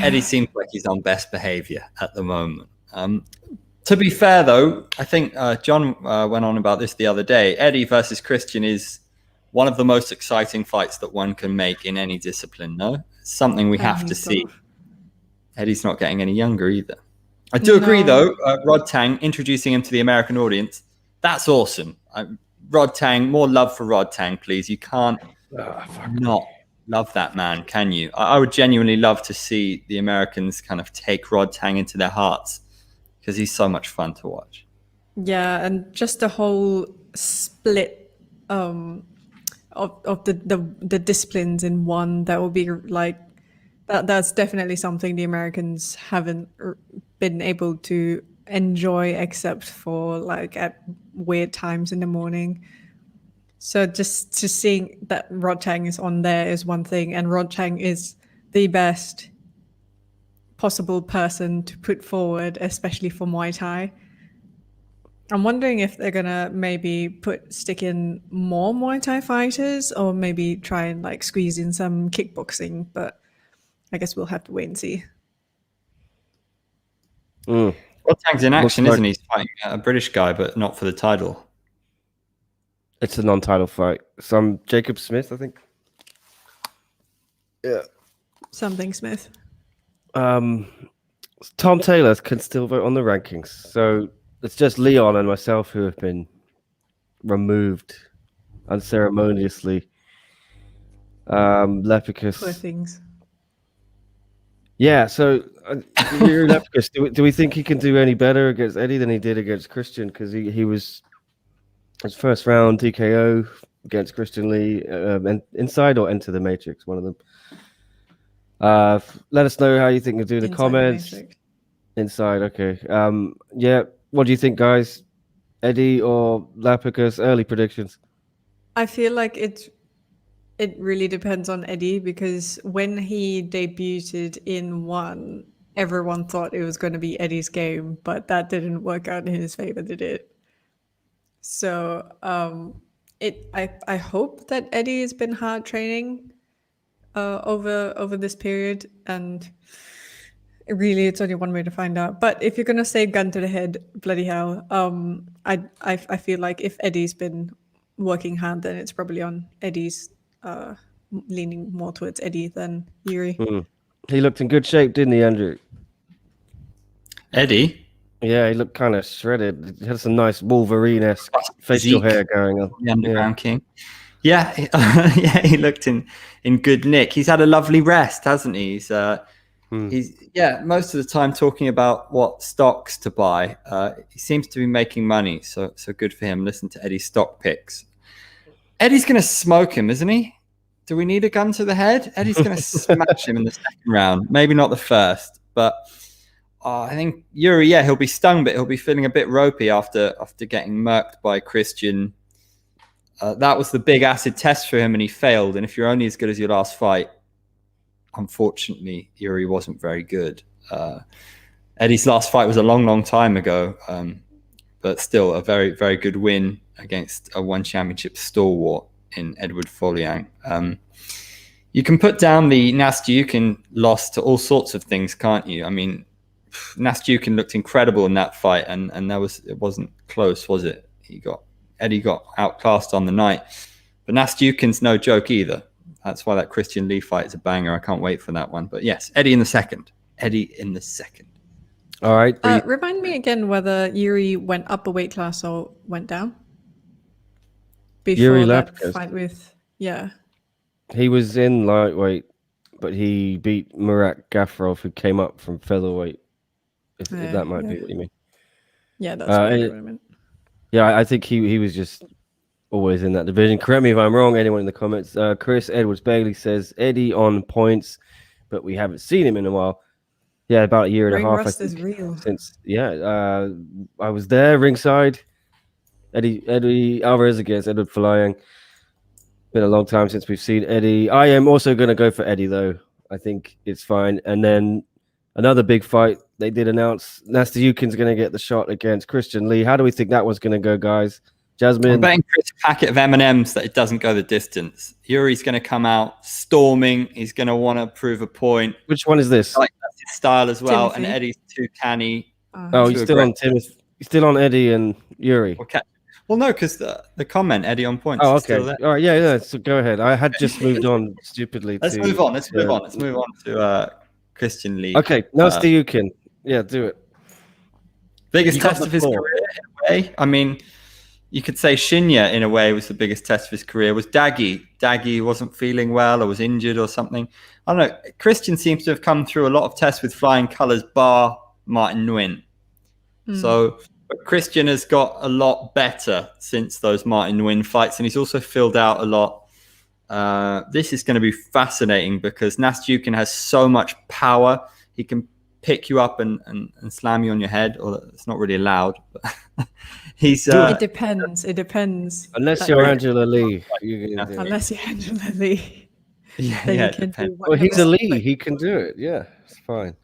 Eddie seems like he's on best behavior at the moment. To be fair, though, I think John went on about this the other day. Eddie versus Christian is one of the most exciting fights that one can make in any discipline. No, it's something we have to see. Eddie's not getting any younger either. I do agree, though. Rod Tang, introducing him to the American audience, that's awesome. Rod Tang, more love for Rod Tang, please. You can't not love that man, can you? I would genuinely love to see the Americans kind of take Rod Tang into their hearts because he's so much fun to watch. Yeah, and just the whole split of the disciplines in one, that will be like that's definitely something the Americans haven't been able to enjoy except for like at weird times in the morning. So just seeing that Rod Tang is on there is one thing, and Rod Tang is the best possible person to put forward, especially for Muay Thai. I'm wondering if they're gonna maybe stick in more Muay Thai fighters, or maybe try and like squeeze in some kickboxing, but I guess we'll have to wait and see. Rod Tang's in action, isn't he? He's fighting a British guy, but not for the title. It's a non-title fight. Some Jacob Smith, I think. Yeah. Something Smith. Tom Taylor can still vote on the rankings. So it's just Leon and myself who have been removed unceremoniously. Lapicus. Poor things. Yeah, so Lapicus, do we think he can do any better against Eddie than he did against Christian? Because he was his first round TKO against Christian Lee, inside or enter the Matrix, one of them. Let us know how you think of doing the comments. Inside, okay. Yeah, what do you think, guys? Eddie or Lapicus? Early predictions. I feel like it really depends on Eddie, because when he debuted in one, everyone thought it was going to be Eddie's game, but that didn't work out in his favor, did it? So I hope that Eddie has been hard training over this period, and really it's only one way to find out. But if you're gonna say gun to the head, bloody hell, I feel like if Eddie's been working hard, then it's probably on Eddie's, leaning more towards Eddie than Iuri. He looked in good shape, didn't he, Andrew? Eddie? Yeah, he looked kind of shredded. He had some nice Wolverine-esque facial hair going on. The Underground King. Yeah, yeah, he looked in good nick. He's had a lovely rest, hasn't he? He's most of the time talking about what stocks to buy. He seems to be making money, so good for him. Listen to Eddie's stock picks. Eddie's going to smoke him, isn't he? Do we need a gun to the head? Eddie's going to smash him in the second round. Maybe not the first, but I think Iuri, he'll be stung, but he'll be feeling a bit ropey after getting murked by Christian. That was the big acid test for him, and he failed. And if you're only as good as your last fight, unfortunately, Iuri wasn't very good. Eddie's last fight was a long, long time ago, but still a very, very good win against a one championship stalwart in Edward Foliang. You can put down the Nastyukhin loss to all sorts of things, can't you? I mean, Nastyukhin looked incredible in that fight, and it wasn't close, was it? Eddie got outclassed on the night, but Nastyukhin's no joke either. That's why that Christian Lee fight is a banger. I can't wait for that one. But yes, Eddie in the second. All right. Remind me again whether Iuri went up a weight class or went down before that Lapicus. fight with He was in lightweight, but he beat Murat Gaffarov, who came up from featherweight. If that might be what you mean. Yeah, that's what I meant. Yeah, I think he was just always in that division. Correct me if I'm wrong, anyone in the comments. Chris Edwards Bailey says Eddie on points, but we haven't seen him in a while. Yeah, about a year and a half. Rust is real. I was there ringside. Eddie Alvarez against Edward Foliang. Been a long time since we've seen Eddie. I am also going to go for Eddie, though. I think it's fine. And then another big fight. They did announce Nastyukhin's going to get the shot against Christian Lee. How do we think that one's going to go, guys? Jasmine? I'm betting Chris a packet of M&Ms that it doesn't go the distance. Iuri's going to come out storming. He's going to want to prove a point. Which one is this? Like that's his style as well. Timothy. And Eddie's too canny. He's still on Timothy. He's still on Eddie and Iuri. Okay. Well, no, because the comment Eddie on points. Oh, is okay. Still there. All right. Yeah. So go ahead. I had just moved on stupidly. Let's move on. Let's move on to Christian Lee. Okay. Nastyukhin. Yeah, do it. Biggest test of his career in a way. I mean, you could say Shinya in a way was the biggest test of his career. Was Daggy wasn't feeling well or was injured or something. I don't know. Christian seems to have come through a lot of tests with flying colours, bar Martin Nguyen. So but Christian has got a lot better since those Martin Nguyen fights, and he's also filled out a lot. This is going to be fascinating because Nastyukhin has so much power. He can pick you up and slam you on your head, or it's not really allowed. But he's it depends. Unless you're Angela Lee. Unless you're Angela Lee. Yeah, it depends. Well, he's a Lee. He can do it. Yeah, it's fine.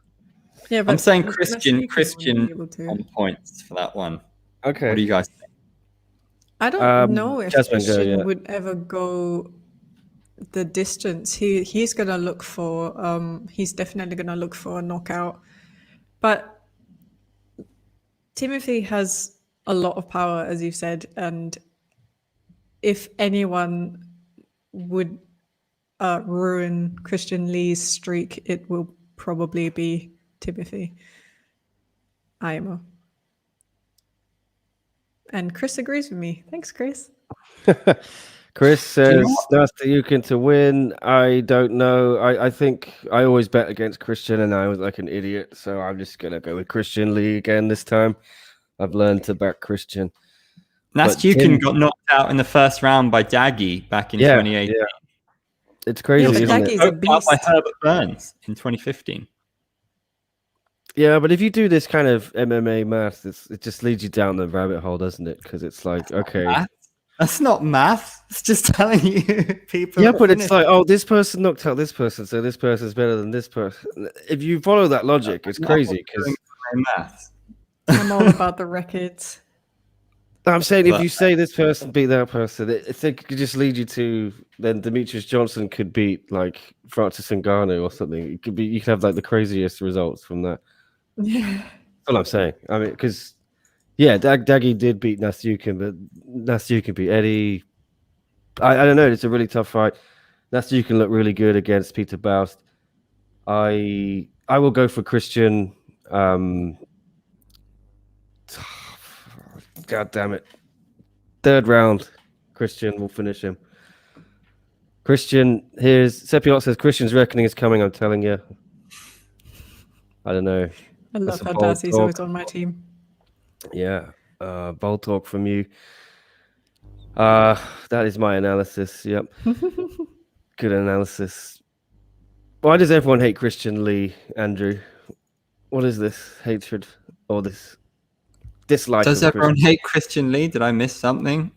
Yeah, but I'm saying Christian on points for that one. Okay. What do you guys think? I don't know if Jasmine, Christian would ever go the distance. He's gonna look for he's definitely gonna look for a knockout. But Timothy has a lot of power, as you've said, and if anyone would ruin Christian Lee's streak, it will probably be Timothy IMO. And Chris agrees with me. Thanks, Chris. Chris says Nastyukhin to win. I don't know. I think I always bet against Christian, and I was like an idiot. So I'm just gonna go with Christian Lee again this time. I've learned to back Christian. Nastyukhin got knocked out in the first round by Daggy back in 2018. Yeah. It's crazy. Yeah, but isn't Daggy's it? a beast. By Herbert Burns in 2015. Yeah, but if you do this kind of MMA math, it just leads you down the rabbit hole, doesn't it? Because it's like, okay. That's not math. It's just telling you people. Yeah, but it's like, oh, this person knocked out this person, so this person's better than this person. If you follow that logic, it's crazy. Math. I'm all about the records. I'm saying if you say this person beat that person, it could just lead you to then Demetrious Johnson could beat like Francis Ngannou or something. It could be you could have like the craziest results from that. Yeah, that's all I'm saying. I mean, because Daggy did beat Nastyukhin, but Nastyukhin beat Eddie. I don't know. It's a really tough fight. Nastasiuk can look really good against Peter Baust. I will go for Christian. God damn it. Third round. Christian will finish him. Christian, here's Sepiot says Christian's reckoning is coming. I'm telling you. I don't know. I love That's a how bold Darcy's always talk. on my team. Yeah, bold talk from you. That is my analysis. Yep. Good analysis. Why does everyone hate Christian Lee, Andrew? What is this hatred or this dislike? Does of everyone Christian? hate Christian Lee? Did I miss something?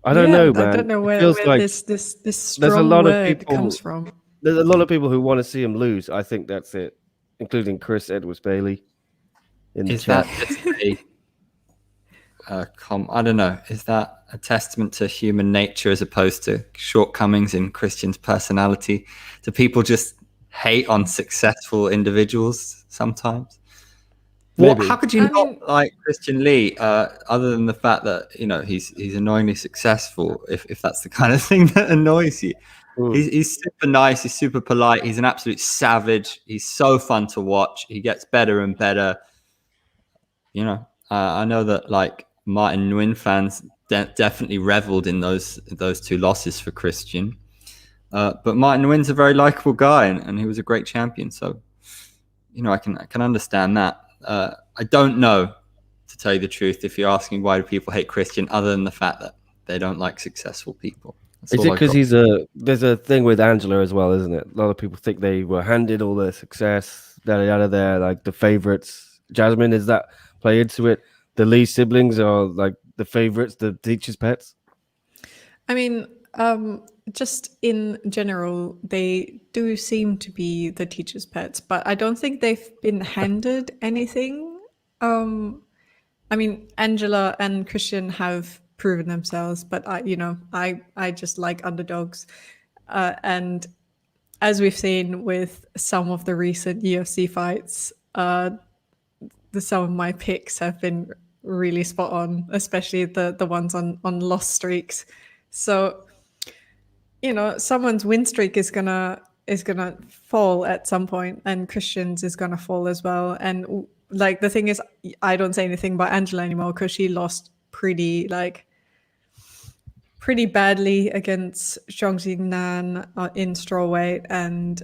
I don't know, man. I don't know It where feels like this there's a strong lot of word people. comes from. There's a lot of people who want to see him lose. I think that's it, including Chris Edwards Bailey in the Is chat. that just I don't know. Is that a testament to human nature as opposed to shortcomings in Christian's personality? Do people just hate on successful individuals sometimes? Maybe. How could you not like Christian Lee, other than the fact that he's annoyingly successful? If that's the kind of thing that annoys you, he's super nice. He's super polite. He's an absolute savage. He's so fun to watch. He gets better and better. I know that like Martin Nguyen fans definitely reveled in those two losses for Christian. But Martin Nguyen's a very likable guy, and he was a great champion. So, I can understand that. I don't know, to tell you the truth, if you're asking why do people hate Christian, other than the fact that they don't like successful people. That's Is all it I've because got. there's a thing with Angela as well, isn't it? A lot of people think they were handed all the success, they're like the favorites. Jasmine, is that play into it? The Lee siblings are like the favorites, the teacher's pets? I mean, just in general, they do seem to be the teacher's pets, but I don't think they've been handed anything. I mean, Angela and Christian have proven themselves, but I just like underdogs, and as we've seen with some of the recent UFC fights, some of my picks have been really spot on, especially the ones on loss streaks. So, someone's win streak is gonna fall at some point, and Christian's is gonna fall as well. And like the thing is, I don't say anything about Angela anymore because she lost pretty badly against Zhang Jingnan in strawweight, and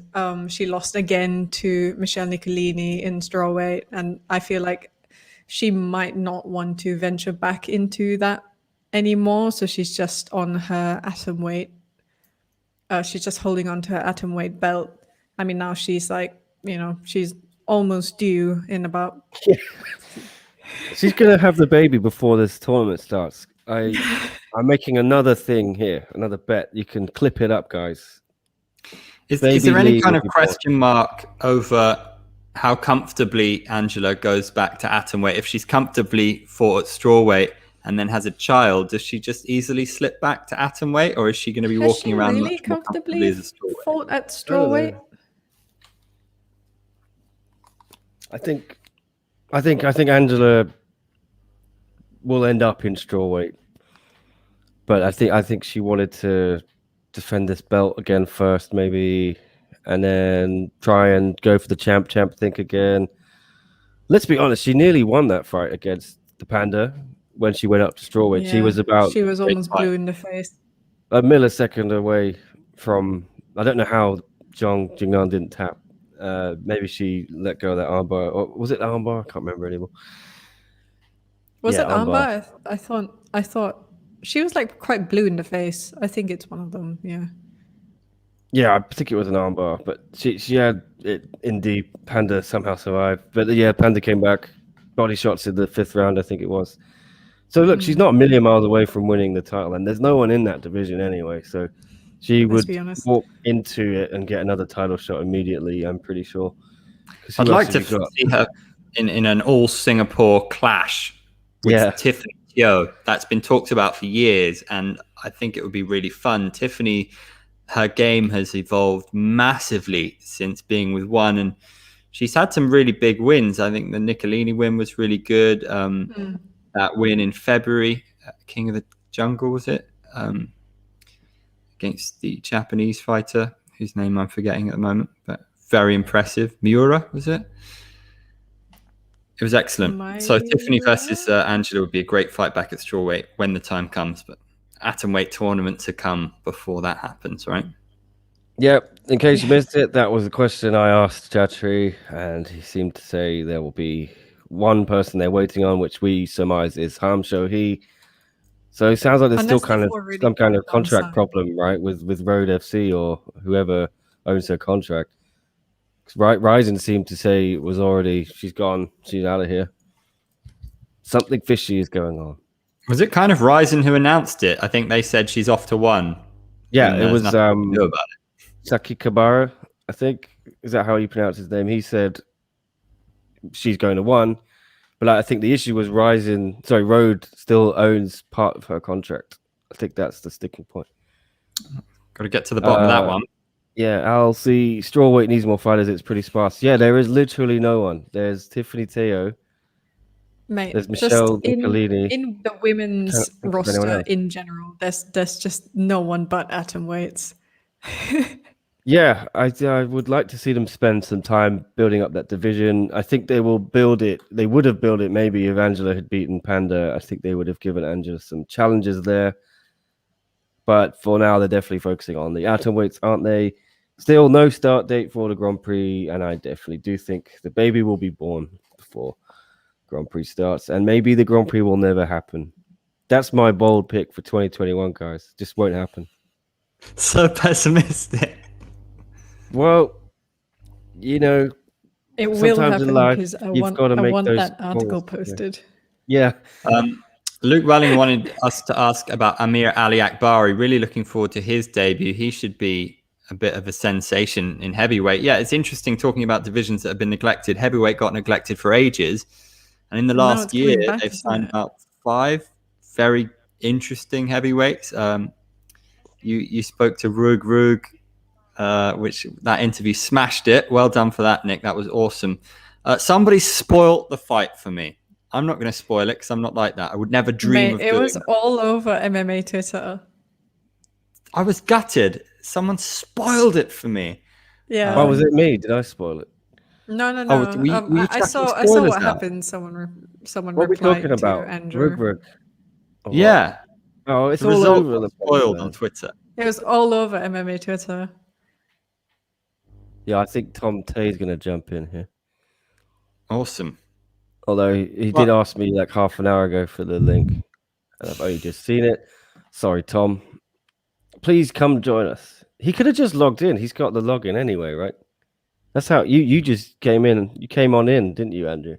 she lost again to Michelle Nicolini in strawweight, and I feel like she might not want to venture back into that anymore, so she's just on her atomweight. She's just holding on to her atomweight belt. I mean, now she's like, she's almost due in about. She's gonna have the baby before this tournament starts. I'm making another thing here, another bet. You can clip it up, guys. Is there any kind of question mark over how comfortably Angela goes back to atomweight? If she's comfortably fought at strawweight and then has a child, does she just easily slip back to atomweight, or is she going to be walking around really much more comfortably as a strawweight? Fought at strawweight? I think Angela will end up in strawweight, but I think she wanted to defend this belt again first, maybe, and then try and go for the champ think again. Let's be honest, she nearly won that fight against the Panda when she went up to strawweight. Yeah, she was almost blue in the face. A millisecond away from. I don't know how Zhang Jingnan didn't tap. Maybe she let go of that armbar, or was it armbar? I can't remember anymore. Was it armbar? I thought she was like quite blue in the face. I think it's one of them. Yeah. Yeah, I think it was an armbar, but she had it in the Panda somehow survived. But yeah, Panda came back, body shots in the 5th round, I think it was. So look, she's not a million miles away from winning the title, and there's no one in that division anyway. So she would walk into it and get another title shot immediately, I'm pretty sure. I'd like to see her in an all Singapore clash with Tiffany Teo. That's been talked about for years, and I think it would be really fun. Tiffany, her game has evolved massively since being with One, and she's had some really big wins. I think the Nicolini win was really good. That win in February, King of the Jungle, was it? against the Japanese fighter, whose name I'm forgetting at the moment, but very impressive. Miura, was it? It was excellent. So Tiffany versus Angela would be a great fight back at strawweight when the time comes, but atomweight tournament to come before that happens, right? Yep. In case you missed it, that was the question I asked Chatri, and he seemed to say there will be one person they're waiting on, which we surmise is Ham Shohei. So it sounds like there's still kind of some kind of contract problem, right, with Road FC or whoever owns their contract. Right, Ryzen seemed to say it was already, she's gone, she's out of here. Something fishy is going on. Was it kind of Ryzen who announced it? I think they said she's off to one. Yeah, it was nothing to do about it. Saki Kabara, I think. Is that how you pronounce his name? He said she's going to one, but I think the issue was Road still owns part of her contract. I think that's the sticking point. Got to get to the bottom of that one. Yeah, I'll see. Strawweight needs more fighters. It's pretty sparse. Yeah, there is literally no one. There's Tiffany Teo. Mate, there's Michelle in Nicolini. the women's roster in general, there's just no one but atomweights. Yeah, I would like to see them spend some time building up that division. I think they will build it. They would have built it maybe if Angela had beaten Panda. I think they would have given Angela some challenges there. But for now, they're definitely focusing on the atomweights, aren't they? Still no start date for the Grand Prix, and I definitely do think the baby will be born before Grand Prix starts, and maybe the Grand Prix will never happen. That's my bold pick for 2021, guys. Just won't happen. So pessimistic. Well, you know, it will happen because I want those that article calls. posted. Yeah. Luke Welling wanted us to ask about Amir Ali Akbari. Really looking forward to his debut. He should be a bit of a sensation in heavyweight. Yeah, it's interesting talking about divisions that have been neglected. Heavyweight got neglected for ages. And in the last year, they've signed about 5 very interesting heavyweights. You spoke to Rug, which that interview smashed it. Well done for that, Nick. That was awesome. Somebody spoilt the fight for me. I'm not going to spoil it because I'm not like that. I would never dream of doing it was that. all over MMA Twitter. I was gutted. Someone spoiled it for me. Yeah. Why was it me? Did I spoil it? No. I saw what happened. Someone what replied are we talking about? to Andrew. Rug. Yeah. Oh, it's the all result over was spoiled on Twitter. It was all over MMA Twitter. Yeah, I think Tom Tay's going to jump in here. Awesome. Although he did ask me like half an hour ago for the link, and I've only just seen it. Sorry, Tom. Please come join us. He could have just logged in. He's got the login anyway, right? That's how you just came in. You came on in, didn't you, Andrew?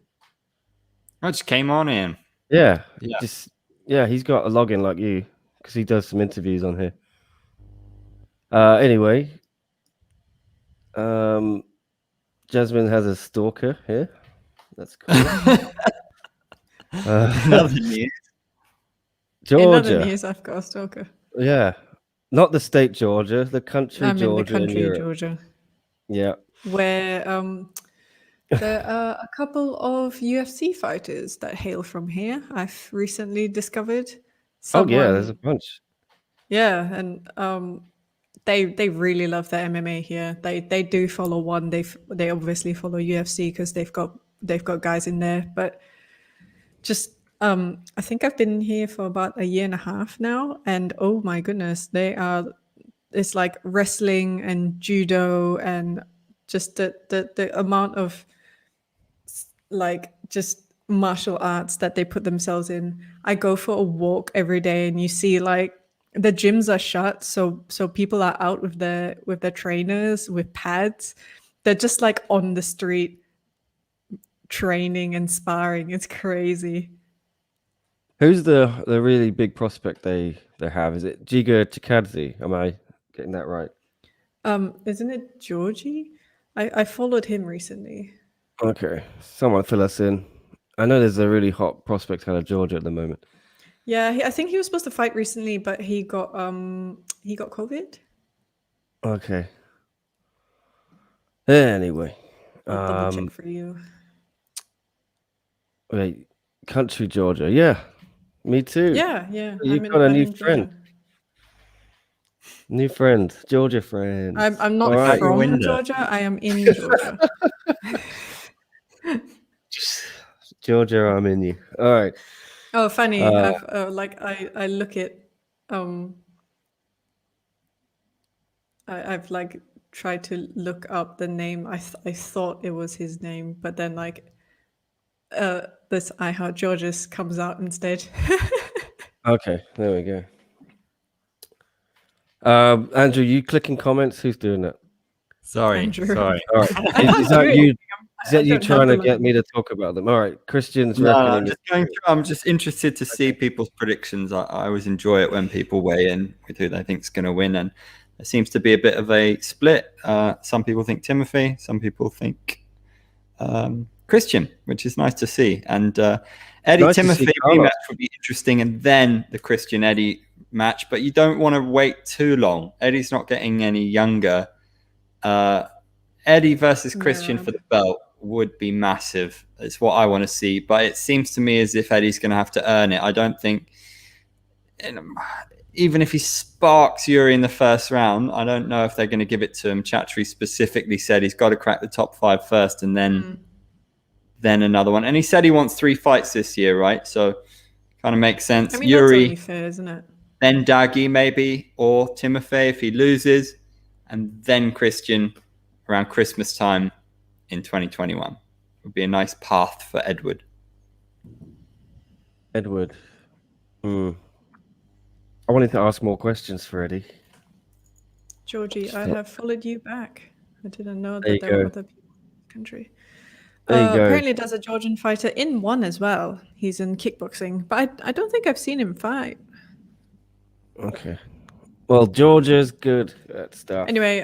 I just came on in. Yeah. He's got a login like you because he does some interviews on here. Anyway, Jasmine has a stalker here. That's cool. Another news. Georgia. In other news, I've got a stalker. Yeah. Not the state Georgia, the country I'm Georgia. in the country Georgia. Yeah. Where there are a couple of UFC fighters that hail from here. I've recently discovered. There's a bunch. Yeah, and they really love their MMA here. They do follow one. They obviously follow UFC because they've got guys in there. But just I think I've been here for about a year and a half now, and oh my goodness, it's like wrestling and judo and just the amount of like just martial arts that they put themselves in. I go for a walk every day and you see like the gyms are shut, so people are out with their trainers with pads. They're just like on the street training and sparring. It's crazy. Who's the really big prospect they have? Is it Giga Chikadze? Am I getting that right? Isn't it Georgie? I followed him recently. Okay, someone fill us in. I know there's a really hot prospect out of Georgia at the moment. Yeah, I think he was supposed to fight recently, but he got COVID. Okay. Anyway, I'll double check for you. Wait, country Georgia, yeah, me too. Yeah. You've got a new friend. New friend, Georgia friend. I'm not All right. from Georgia. I am in Georgia. Georgia, I'm in you. All right. Oh, funny. I've I look at I've like tried to look up the name. I thought it was his name, but then like this I Heart Georges comes out instead. Okay, there we go. Andrew, you clicking comments? Who's doing that? Sorry. Andrew. Sorry. All right. I'm Is not that doing you? anything. Is that you don't have trying the to get me to talk about them? All right. Christian's No, reckoning. I'm just going through. I'm just interested to see people's predictions. I always enjoy it when people weigh in with who they think is going to win, and there seems to be a bit of a split. Some people think Timothy, some people think Christian, which is nice to see. And Eddie Nice to see Timothy Carlos. rematch would be interesting, and then the Christian Eddie match. But you don't want to wait too long. Eddie's not getting any younger. Eddie versus Christian for the belt would be massive. It's what I want to see. But it seems to me as if Eddie's going to have to earn it. I don't think, even if he sparks Iuri in the first round, I don't know if they're going to give it to him. Chatri specifically said he's got to crack the top 5 first and then another one. And he said he wants 3 fights this year, right? So kind of makes sense. I mean, that's Iuri, only fair, isn't it? then Dagi maybe, or Timothy if he loses, and then Christian around Christmas time in 2021 would be a nice path for Edward. Edward. I wanted to ask more questions for Eddie. Georgie, I have followed you back. I didn't know There you that there were go. other people in the country. There you go. Apparently, there's a Georgian fighter in one as well. He's in kickboxing, but I don't think I've seen him fight. Okay. Well, Georgia's good at stuff. Anyway,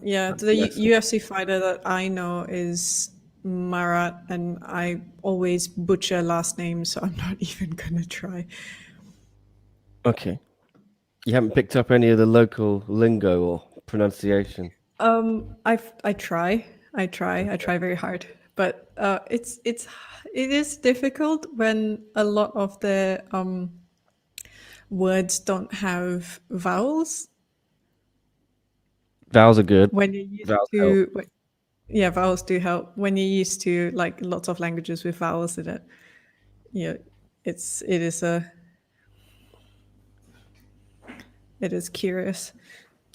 yeah, the Yes. UFC fighter that I know is Marat, and I always butcher last names, so I'm not even gonna try. Okay. You haven't picked up any of the local lingo or pronunciation. I try very hard, but it is difficult when a lot of the words don't have vowels. Vowels are good. When you're used Vowels to, yeah, vowels do help. When you're used to like lots of languages with vowels in it, yeah, it is curious.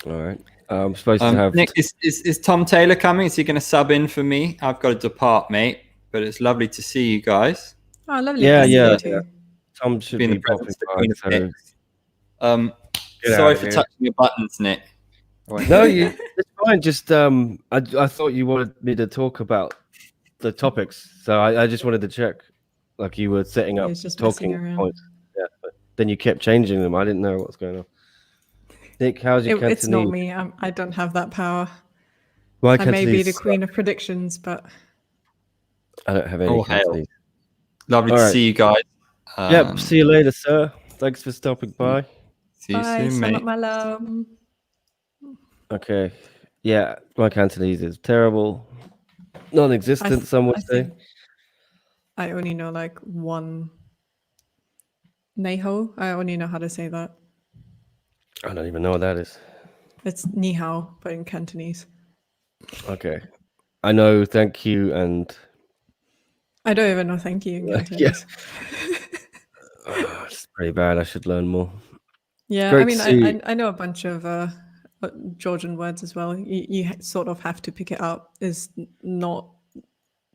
All right. I'm supposed to have. Nick, is Tom Taylor coming? Is he going to sub in for me? I've got to depart, mate. But it's lovely to see you guys. Oh, lovely. Yeah, to see yeah. you too. Tom should Been be the presence popping of the by. Queen of So Picks. get Sorry out for here. touching your buttons, Nick. No, it's fine. Just I thought you wanted me to talk about the topics, so I just wanted to check, like you were setting up He's just messing talking around. points. Yeah, but then you kept changing them. I didn't know what's going on. Nick, how's your Cantonese? It's not me. I don't have that power. My I may be Cantonese the sucks. queen of predictions, but I don't have any All hail. Cantonese. Lovely All to right. see you guys. Yep. See you later, sir. Thanks for stopping by. See you bye. soon, Selamat mate. malam. Okay. Yeah, my Cantonese is terrible, non-existent. Some would say. think I only know like one. Neho. I only know how to say that. I don't even know what that is. It's ni hao, but in Cantonese. Okay. I know thank you and I don't even know thank you in yeah. Cantonese. It's pretty bad. I should learn more. Yeah, Great I mean, to see. I know a bunch of Georgian words as well. You sort of have to pick it up. Is not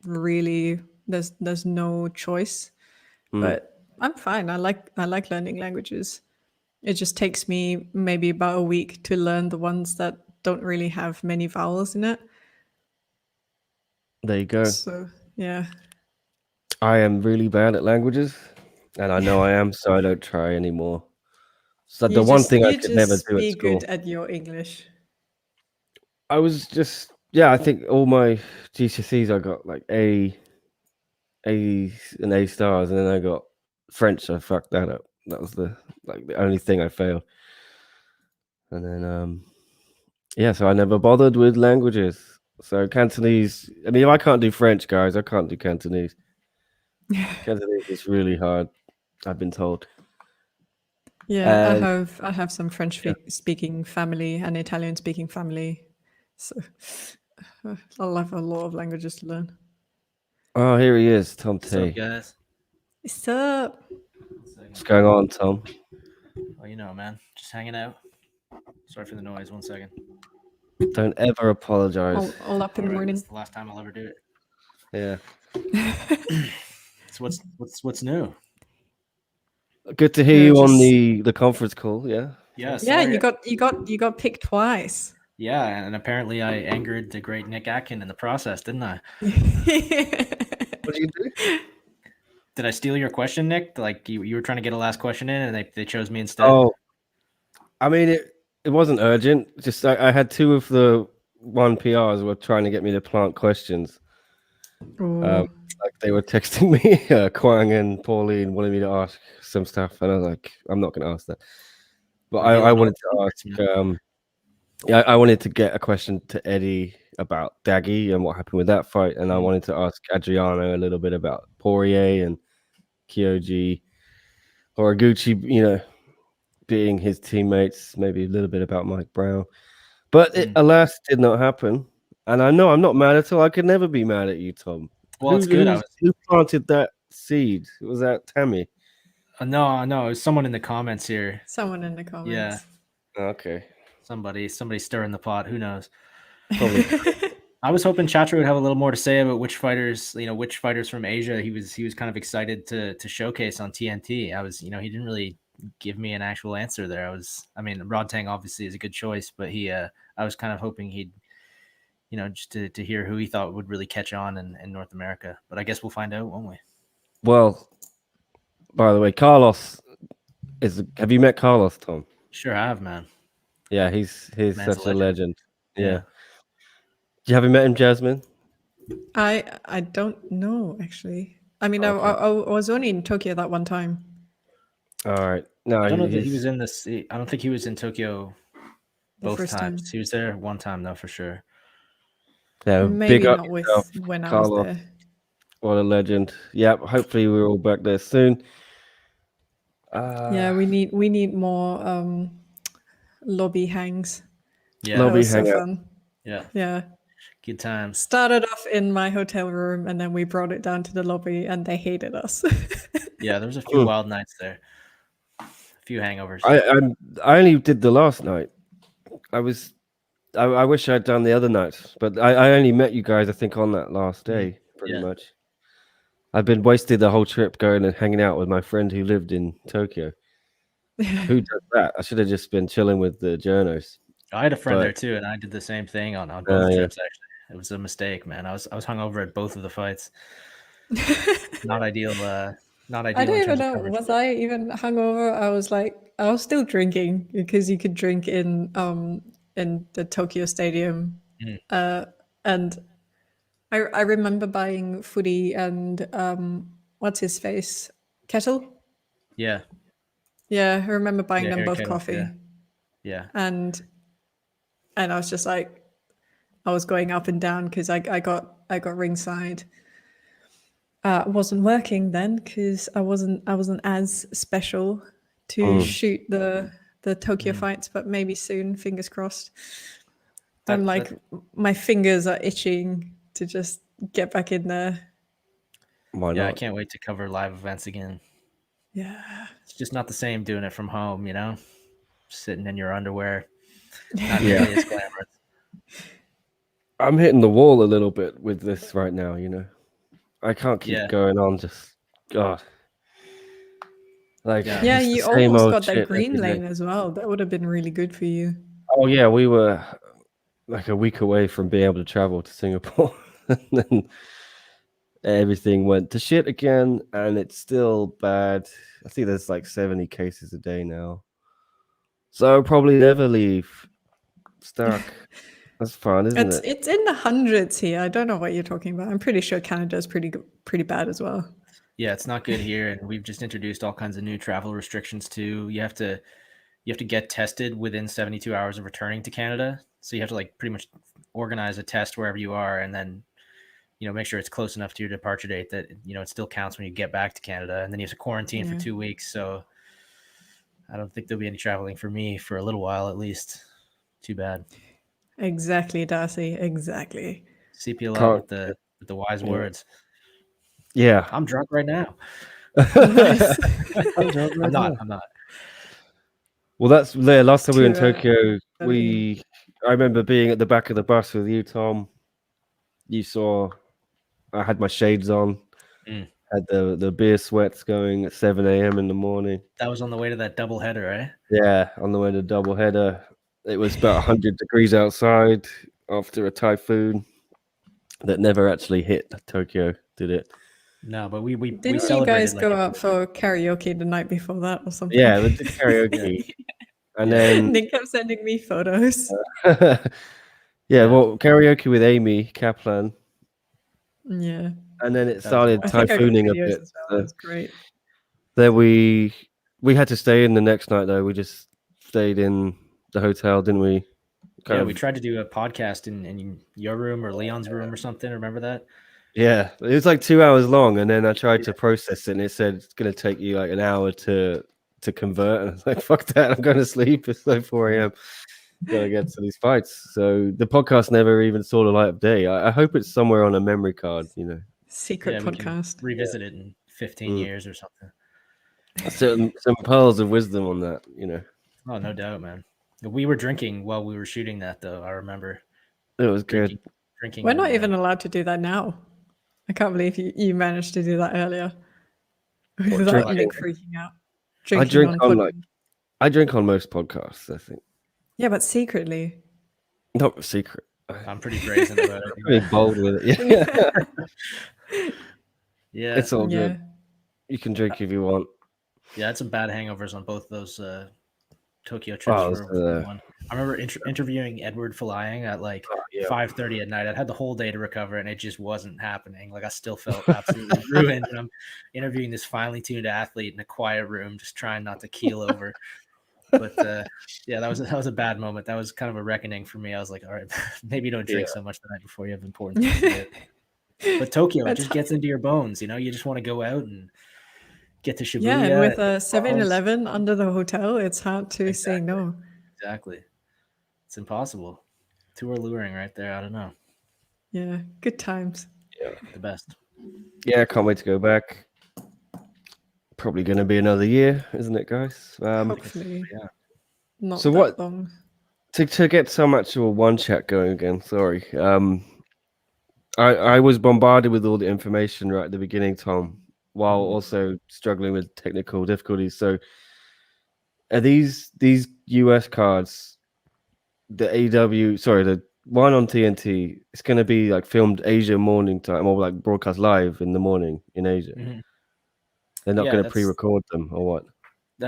really there's no choice, but I'm fine. I like learning languages. It just takes me maybe about a week to learn the ones that don't really have many vowels in it. There you go. So yeah, I am really bad at languages, and I know I am, so I don't try anymore. So the one thing I could never do at be school. good at your English. I was just I think all my GCSEs I got like A's and A stars, and then I got French. I fucked that up. That was the only thing I failed. And then so I never bothered with languages. So Cantonese. I mean, if I can't do French, guys, I can't do Cantonese. Cantonese is really hard, I've been told. Yeah, And I have some French speaking family and Italian speaking family, so I'll have a lot of languages to learn. oh, here he is, Tom What's up, T. guys? What's up? What's going on, Tom? Well, you know, man, just hanging out. Sorry for the noise. 1 second. Don't ever apologize. All up in the morning. It's the last time I'll ever do it. Yeah. So what's new? Good to hear No, you on just- the conference call. Yeah. Yeah, Yeah, sorry. you got picked twice. Yeah, and apparently I angered the great Nick Atkin in the process, didn't I? What did you do? Did I steal your question, Nick? Like you were trying to get a last question in, and they chose me instead. Oh, I mean it wasn't urgent. Just I had two of the one PRs were trying to get me to plant questions. Like they were texting me, Kwang and Pauline wanted me to ask some stuff, and I was like, I'm not going to ask that. But I wanted to ask. Yeah, I wanted to get a question to Eddie about Daggy and what happened with that fight, and I wanted to ask Adriano a little bit about Poirier and Kyoji Horiguchi, you know, being his teammates, maybe a little bit about Mike Brown. But it, alas, did not happen. And I know I'm not mad at all. I could never be mad at you, Tom. Well, it's good. Who planted that seed? Was that Tammy? No, it was someone in the comments here. Someone in the comments. Yeah. Okay. Somebody stirring the pot. Who knows? Probably. I was hoping Chatri would have a little more to say about which fighters from Asia he was kind of excited to showcase on TNT. He didn't really give me an actual answer there. I mean, Rodtang obviously is a good choice, but I was kind of hoping he'd, just to hear who he thought would really catch on in North America. But I guess we'll find out, won't we? Well, by the way, Carlos have you met Carlos, Tom? Sure have, man. Yeah, he's Man's such a legend. Yeah. You haven't met him, Jasmine? I don't know actually. I mean, Okay. I was only in Tokyo that one time. All right. No, I don't know that he was in this. I don't think he was in Tokyo both first times. time. He was there one time though, for sure. Yeah, Maybe big up not with yourself, when I Carlos. was there. What a legend. Yeah, hopefully we're all back there soon. Yeah, we need more lobby hangs. Yeah, that Lobby was so hangout. fun. Yeah. Yeah. Good times. Started off in my hotel room and then we brought it down to the lobby and they hated us. Yeah, there was a few wild nights there. A few hangovers. I only did the last night. I wish I'd done the other nights, but I only met you guys, I think, on that last day, pretty much. I've been wasted the whole trip going and hanging out with my friend who lived in Tokyo. Who does that? I should have just been chilling with the journos. I had a friend But- there too, and I did the same thing on both yeah. trips. Actually, it was a mistake, man. I was hungover at both of the fights. Not ideal. Not ideal. I don't in even terms of know. coverage. Was I even hungover? I was still drinking because you could drink in the Tokyo Stadium. And I remember buying footy and what's his face? Kettle? Yeah. Yeah, I remember buying Yeah, them Harry both Kettle, coffee. Yeah. And I was just like, I was going up and down because I got ringside. Wasn't working then because I wasn't as special to shoot the Tokyo fights, but maybe soon, fingers crossed. I'm like, my fingers are itching to just get back in there. Why Yeah, not? I can't wait to cover live events again. Yeah. It's just not the same doing it from home, sitting in your underwear. Not Yeah. nearly as glamorous. I'm hitting the wall a little bit with this right now, I can't keep Yeah. going on just God. Like Yeah, it's the you same almost old got that shit green every day. lane as well. That would have been really good for you. Oh yeah, we were like a week away from being able to travel to Singapore. And then everything went to shit again, and it's still bad. I think there's like 70 cases a day now. So I'll probably never leave. Stuck. That's fun, isn't it? It's in the hundreds here. I don't know what you're talking about. I'm pretty sure Canada's pretty bad as well. Yeah, it's not good here, and we've just introduced all kinds of new travel restrictions too. You have to get tested within 72 hours of returning to Canada. So you have to pretty much organize a test wherever you are, and then make sure it's close enough to your departure date that it still counts when you get back to Canada, and then you have to quarantine for 2 weeks. So I don't think there'll be any traveling for me for a little while at least. Too bad. Exactly, Darcy. Exactly. CPLL with the wise words. Yeah. I'm drunk right now. Nice. I'm drunk right now. I'm not. Well, that's the last time we were in To, Tokyo. studying. I remember being at the back of the bus with you, Tom. You saw I had my shades on, had the beer sweats going at 7 a.m. in the morning. That was on the way to that double header, right? Yeah, on the way to double header. It was about 100 degrees outside after a typhoon that never actually hit Tokyo, did it? No, but we Didn't you celebrated guys like go it out was- for karaoke the night before that or something? Yeah, we did karaoke. And then Nick kept sending me photos. yeah, well, karaoke with Amy Kaplan. Yeah. And then it That was started I think I got typhooning a videos bit. as well. so It was great. Then we had to stay in the next night though. We just stayed in the hotel, didn't we? Yeah, we tried to do a podcast in your room or Leon's room or something. Remember that? Yeah, it was like 2 hours long, and then I tried to process it, and it said it's going to take you like an hour to convert. And I was like, "Fuck that! I'm going to sleep. It's like 4 a.m. Gotta get to these fights." So the podcast never even saw the light of day. I hope it's somewhere on a memory card, you know. Secret Yeah, we can podcast. revisit it in 15 years or something. Some pearls of wisdom on that, you know. Oh, no doubt, man. We were drinking while we were shooting that, though. I remember. It was good. Drinking. We're not even allowed to do that now. I can't believe you managed to do that earlier. Without drinking? Nick freaking out. I drink on pod- like I drink on most podcasts. I think Yeah, but secretly. not secret. I'm pretty brazen about it. Pretty bold with it. Yeah, Yeah. it's all good. You can drink if you want. Yeah, I had some bad hangovers on both those Tokyo trips. For one. I remember interviewing Edward Flying at like 5:30 at night. I had the whole day to recover, and it just wasn't happening. Like I still felt absolutely ruined. And I'm interviewing this finely tuned athlete in a quiet room, just trying not to keel over. But yeah, that was a bad moment. That was kind of a reckoning for me. I was like, all right, maybe don't drink so much the night before you have important things to do. But Tokyo, it just gets into your bones. You know, you just want to go out and get to Shibuya. Yeah, and with a 7-Eleven under the hotel, it's hard to say no. Exactly. It's impossible. Too alluring right there. I don't know. Yeah, good times. Yeah, the best. Yeah, I can't wait to go back. Probably going to be another year, isn't it, guys? Hopefully. Yeah. Not so that what? long. To get some actual one chat going again. Sorry. I was bombarded with all the information right at the beginning, Tom, while also struggling with technical difficulties. So, are these US cards, the the one on TNT, it's going to be like filmed Asia morning time, or like broadcast live in the morning in Asia. Mhm. They're not Yeah, going to that's- pre-record them, or what?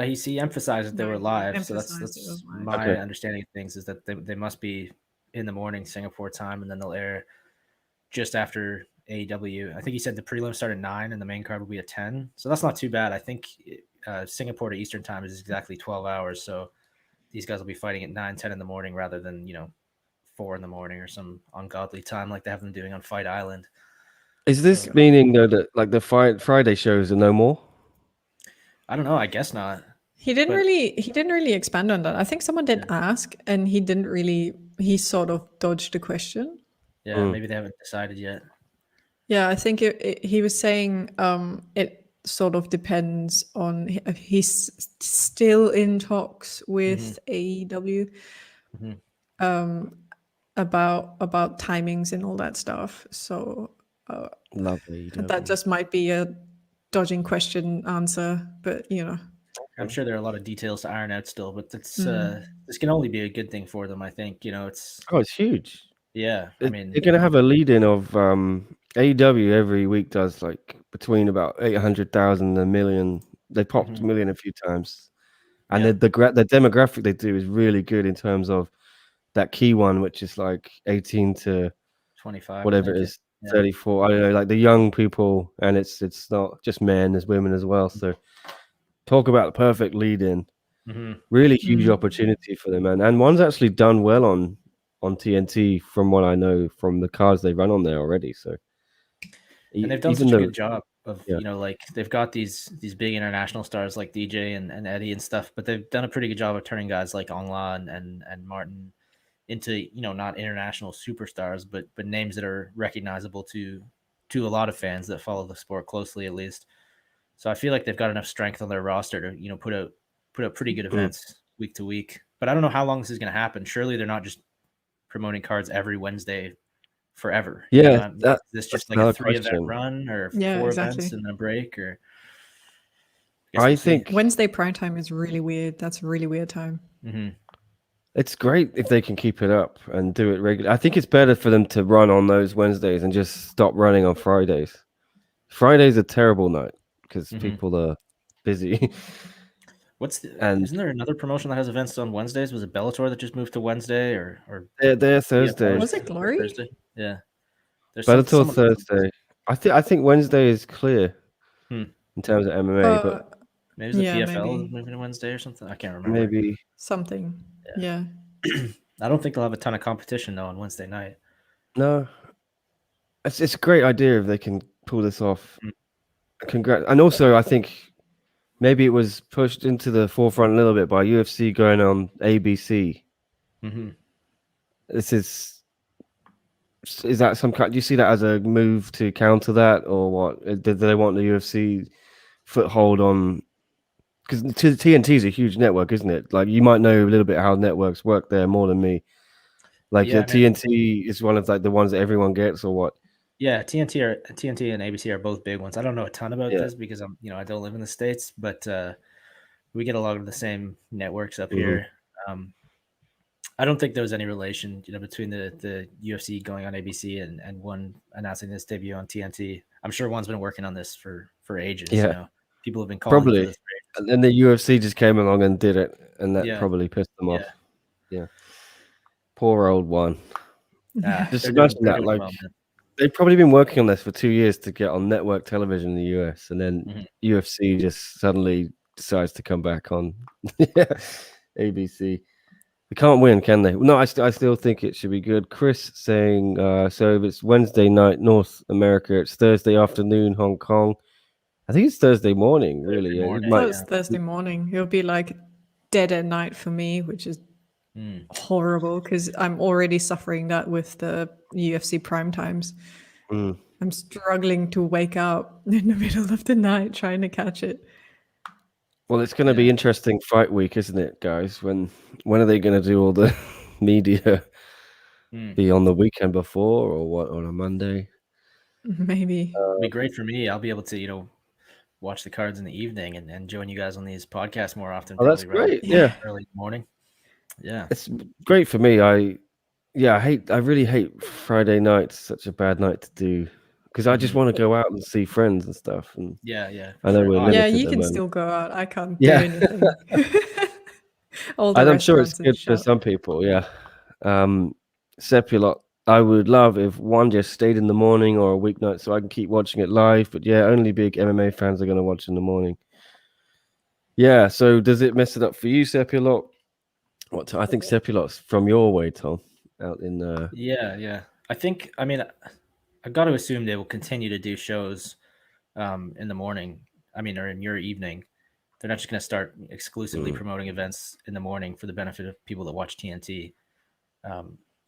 He emphasized that they No, were he live, so emphasized that's it was live. my Okay. understanding of things is that they must be in the morning Singapore time, and then they'll air just after AEW. I think he said the prelims start at 9 and the main card will be at 10, so that's not too bad. I think Singapore to Eastern time is exactly 12 hours, so these guys will be fighting at 9, 10 in the morning rather than 4 in the morning or some ungodly time like they have them doing on Fight Island. Is this meaning though that like the Friday shows are no more? I don't know. I guess not. He didn't But- really expand on that. I think someone did ask, and he sort of dodged the question. Yeah, maybe they haven't decided yet. Yeah, I think he was saying it sort of depends on he's still in talks with AEW about timings and all that stuff. So Lovely. that just might be a dodging question answer, but I'm sure there are a lot of details to iron out still, but this can only be a good thing for them. I think it's it's huge. Yeah, I mean, they're gonna have a lead-in of AEW every week does like between about 800,000 and 1 million. They popped 1 million a few times, and the demographic they do is really good in terms of that key one, which is like 18 to 25, whatever it is, 34. I don't know, like the young people, and it's not just men, there's women as well. So talk about the perfect lead-in. Really huge opportunity for them, and one's actually done well on TNT from what I know from the cards they run on there already. So and they've done such a good job you know, like they've got these big international stars like DJ and Eddie and stuff, but they've done a pretty good job of turning guys like Ongla and Martin into, you know, not international superstars, but names that are recognizable to a lot of fans that follow the sport closely, at least. So I feel like they've got enough strength on their roster to, you know, put out pretty good events week to week. But I don't know how long this is going to happen. Surely they're not just promoting cards every Wednesday forever. Yeah, Is this just like a 3-event run or 4 events and then a break? Or I think Wednesday prime time is really weird. That's a really weird time. Mm-hmm. It's great if they can keep it up and do it regularly. I think it's better for them to run on those Wednesdays and just stop running on Fridays. Friday's a terrible night because people are busy. Isn't there another promotion that has events on Wednesdays? Was it Bellator that just moved to Wednesday or they're Thursdays? Was it Glory? Thursday? Yeah. There's Bellator Thursday. I think Wednesday is clear in terms of MMA, but maybe the yeah, PFL is maybe. moving to Wednesday or something. I can't remember. Maybe something. Yeah. I don't think they'll have a ton of competition though on Wednesday night. No, it's a great idea if they can pull this off. Congrats! And also, I think maybe it was pushed into the forefront a little bit by UFC going on ABC. Mm-hmm. This is that some kind? Do you see that as a move to counter that, or what? Did they want the UFC foothold on? Because TNT is a huge network, isn't it? Like you might know a little bit how networks work there more than me. Like TNT is one of like the ones that everyone gets, or what? Yeah, TNT and ABC are both big ones. I don't know a ton about this because I don't live in the States, but we get a lot of the same networks up here. I don't think there was any relation, between the UFC going on ABC and one announcing this debut on TNT. I'm sure one's been working on this for ages. Yeah. People have been calling for this. And then the UFC just came along and did it, and that probably pissed them off. Yeah. Poor old one. Just imagine that. Like they've probably been working on this for 2 years to get on network television in the US, and then UFC just suddenly decides to come back on ABC. They can't win, can they? No, I still think it should be good. Chris saying, so if it's Wednesday night North America, it's Thursday afternoon Hong Kong. I think it's Thursday morning, really. It's Thursday morning. It'll be like dead at night for me, which is horrible because I'm already suffering that with the UFC prime times. I'm struggling to wake up in the middle of the night trying to catch it. Well, it's going to be interesting fight week, isn't it, guys? When are they going to do all the media? Be on the weekend before, or what? On a Monday? Maybe. It'll be great for me. I'll be able to, watch the cards in the evening and join you guys on these podcasts more often. Oh, that's great. Yeah. Early morning. Yeah. It's great for me. I really hate Friday nights. Such a bad night to do because I just want to go out and see friends and stuff. And yeah. I know we're limited. You can still go out. I can't do anything. I'm sure it's good for some people. Yeah. Sepulot, I would love if one just stayed in the morning or a weeknight so I can keep watching it live. But yeah, only big MMA fans are going to watch in the morning. Yeah. So does it mess it up for you, Sepulot? I think Sepulot's from your way, Tom, out in Yeah. I've got to assume they will continue to do shows in the morning. Or in your evening. They're not just going to start exclusively promoting events in the morning for the benefit of people that watch TNT.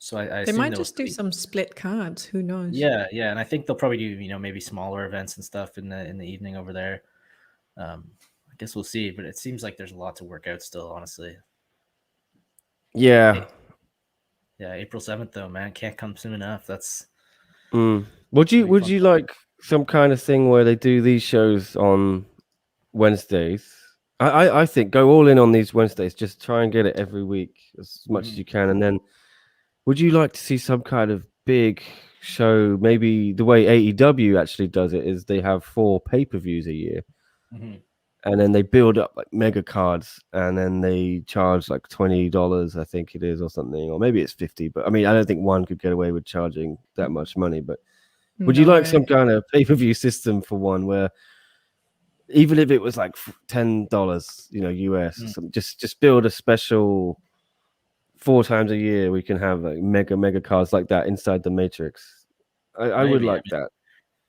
So I they might just do some split cards. Who knows? Yeah, and I think they'll probably do maybe smaller events and stuff in the evening over there. I guess we'll see, but it seems like there's a lot to work out still, honestly. Yeah. Yeah, April 7th though, man, can't come soon enough. That's. Would you like some kind of thing where they do these shows on Wednesdays? I think go all in on these Wednesdays. Just try and get it every week as much as you can, and then. Would you like to see some kind of big show? Maybe the way AEW actually does it is they have 4 pay-per-views a year, and then they build up like mega cards, and then they charge like $20, I think it is, or something, or maybe it's $50. But I don't think one could get away with charging that much money. But would you like some kind of pay-per-view system for one where, even if it was like $10, US, just build a special. 4 times a year we can have like mega cards like that inside the Matrix. I would like that.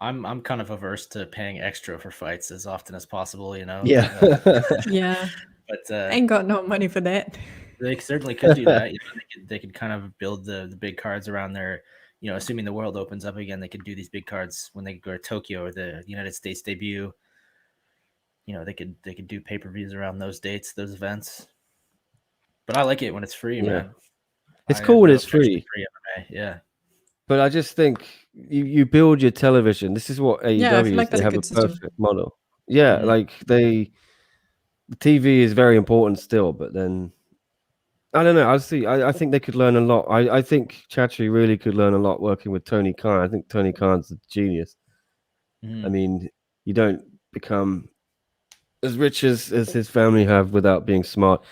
I'm kind of averse to paying extra for fights as often as possible, you know. Yeah. Yeah. But Ain't got no money for that. they certainly could do that. You know, they could kind of build the big cards around their, you know, assuming the world opens up again, they could do these big cards when they go to Tokyo or the United States debut. You know, they could do pay-per-views around those dates, those events. But I like it when it's free, Yeah. man. It's I cool have when no it's objection to free. free MMA. Yeah. But I just think you build your television. This is what AEW Yeah, I feel is. like They that's a have a good system. perfect model. Yeah, like the TV is very important still, but then I don't know. I think they could learn a lot. I think Chatri really could learn a lot working with Tony Khan. I think Tony Khan's a genius. I mean, you don't become as rich as his family have without being smart.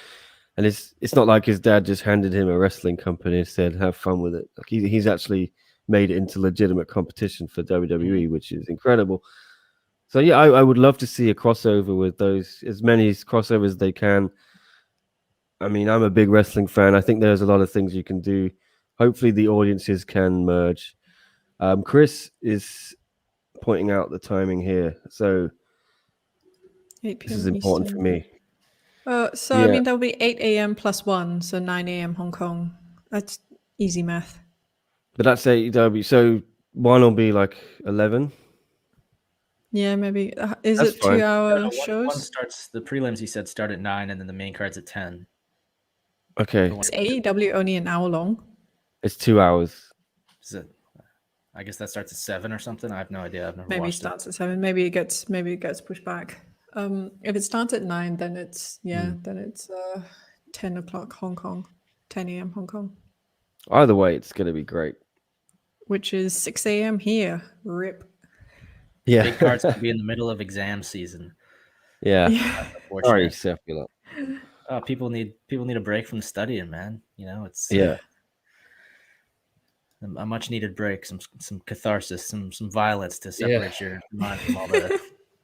And it's not like his dad just handed him a wrestling company and said, have fun with it. Like he's actually made it into legitimate competition for WWE, which is incredible. So yeah, I would love to see a crossover with those, as many crossovers as they can. I mean, I'm a big wrestling fan. I think there's a lot of things you can do. Hopefully the audiences can merge. Chris is pointing out the timing here. So 8 this is p.m. important for Eastern. me. So I mean, that'll be 8 a.m. plus 1, so 9 a.m. Hong Kong. That's easy math. But that's AEW. So one will be like 11. Yeah, maybe. Is That's it fine. 2-hour shows? One starts, the prelims, he said, start at 9, and then the main card's at 10. Okay. Is AEW only an hour long? It's 2 hours. Is it? I guess that starts at 7 or something. I have no idea. I've never Maybe it watched starts at 7. Maybe it gets pushed back. If it starts at 9, then it's 10 o'clock Hong Kong, 10 a.m. Hong Kong, Either way, it's going to be great. which is 6 a.m. here. Rip. Yeah. Big cards could be in the middle of exam season. Yeah. That's Sorry, unfortunate. Sepula. People need a break from studying, man. You know, it's Yeah. A much needed break, some catharsis, some violence to separate your mind from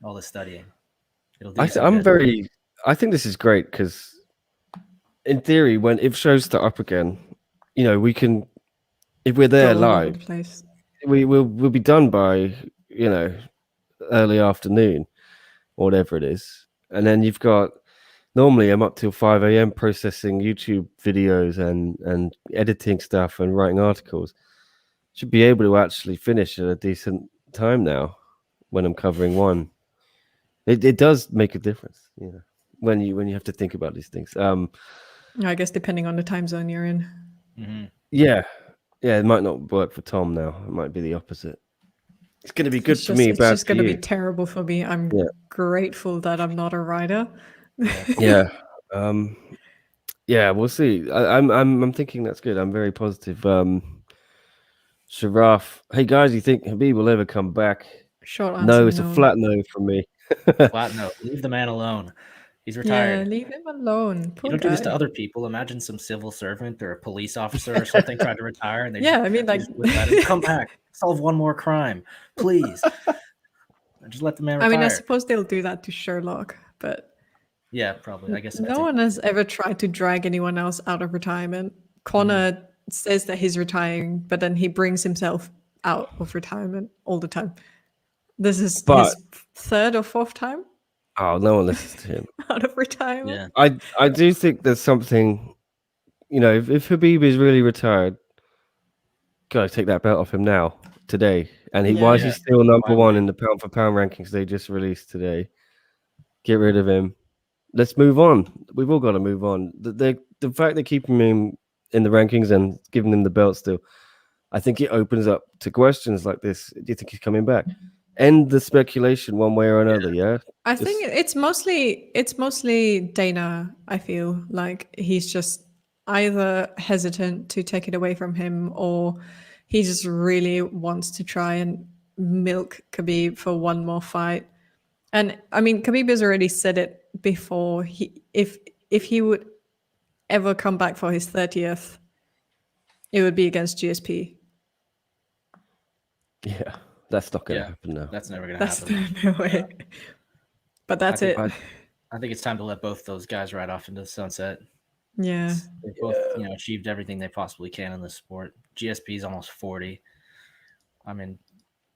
all the studying. It'll do you some good. I think this is great because in theory, if shows start up again, you know, we can, if we're there Go all over live, the place. we'll be done by, you know, early afternoon or whatever it is. And then you've got, normally I'm up till 5 a.m. processing YouTube videos and editing stuff and writing articles. Should be able to actually finish at a decent time now when I'm covering one. It does make a difference, you know, when you have to think about these things. I guess depending on the time zone you're in. Yeah, it might not work for Tom now. It might be the opposite. It's going to be good for me, It's bad just for going to you. be terrible for me. I'm grateful that I'm not a writer. Yeah, yeah, we'll see. I'm thinking that's good. I'm very positive. Sharaf, hey guys, you think Habib will ever come back? Short answer, No, it's a no. flat no from me. Flat no. Leave the man alone. He's retired. Yeah, leave him alone. Poor You don't guy. do this to other people. Imagine some civil servant or a police officer or something trying to retire, and they Yeah, I mean, like, come back, solve one more crime, please. Just let the man retire. I mean, I suppose they'll do that to Sherlock, but yeah, probably. I guess no one has ever tried to drag anyone else out of retirement. Connor says that he's retiring, but then he brings himself out of retirement all the time. This is his third or fourth time Oh, no one listens to him. out of retirement. Yeah. I do think there's something, you know, if Habib is really retired, gotta take that belt off him now, today. And why is he still number one in the pound for pound rankings they just released today? Get rid of him. Let's move on. We've all got to move on. The fact they keep him in the rankings and giving him the belt still, I think it opens up to questions like this. Do you think he's coming back? End the speculation one way or another. Yeah. I think it's mostly Dana. I feel like he's just either hesitant to take it away from him, or he just really wants to try and milk Khabib for one more fight. And I mean, Khabib has already said it before. If he would ever come back for his 30th, it would be against GSP. Yeah, that's not going to happen now. That's never going to That's happen. no way. But that's it. I think it's time to let both those guys ride off into the sunset. Yeah. They've both, achieved everything they possibly can in this sport. GSP is almost 40. I mean,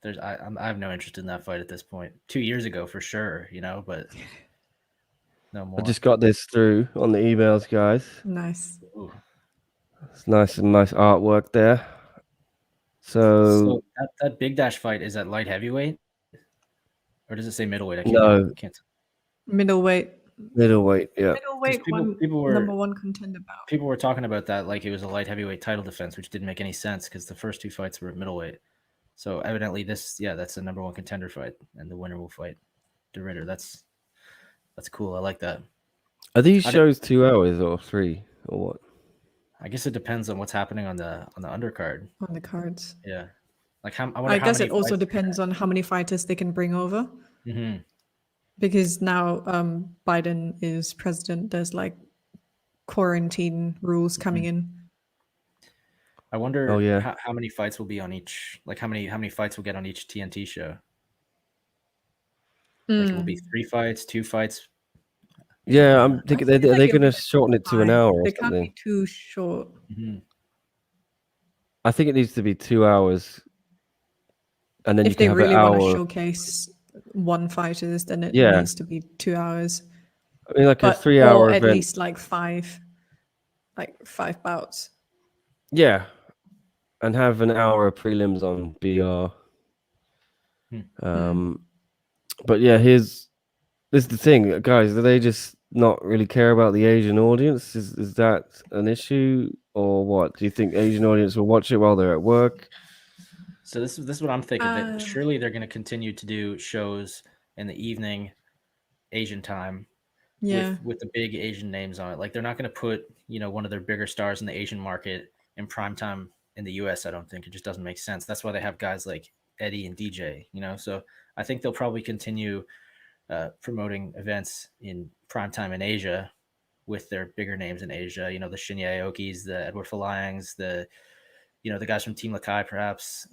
I have no interest in that fight at this point. 2 years ago for sure, but no more. I just got this through on the emails, guys. Nice. Ooh. It's nice artwork there. So that Big Dash fight is at light heavyweight, or does it say middleweight? I can't. No. Can't. Middleweight. Middleweight, yeah. Middleweight, people were number one contender bout. People were talking about that like it was a light heavyweight title defense, which didn't make any sense because the first 2 fights were at middleweight. So evidently that's the number one contender fight, and the winner will fight De Ridder. That's cool. I like that. Are these shows 2 hours or 3 or what? I guess it depends on what's happening on the undercard. On the cards. Yeah. Like I guess it also depends on how many fighters they can bring over. Mm-hmm. Because now Biden is president, there's like quarantine rules coming in. I wonder Oh, yeah. how many fights will be on each, like how many fights we'll get on each TNT show. Like it will be 3 fights, 2 fights. Yeah, I'm thinking they're going to shorten it to an hour or They can't something. be too short. Mm-hmm. I think it needs to be 2 hours, and then you If can they have really an want hour. to showcase one fighters, then it Yeah. needs to be 2 hours. I mean, like a But 3-hour or at event. least like five bouts. Yeah, and have an hour of prelims on BR. But yeah, this is the thing, guys. Do they just not really care about the Asian audience? Is that an issue, or what? Do you think Asian audience will watch it while they're at work? So this is what I'm thinking. That surely they're going to continue to do shows in the evening, Asian time, Yeah. with the big Asian names on it. Like they're not going to put one of their bigger stars in the Asian market in primetime in the US. I don't think it just doesn't make sense. That's why they have guys like Eddie and DJ. So I think they'll probably continue promoting events in primetime in Asia with their bigger names in Asia. The Shinya Aokis, the Edward Falayangs, the guys from Team Lakai, perhaps.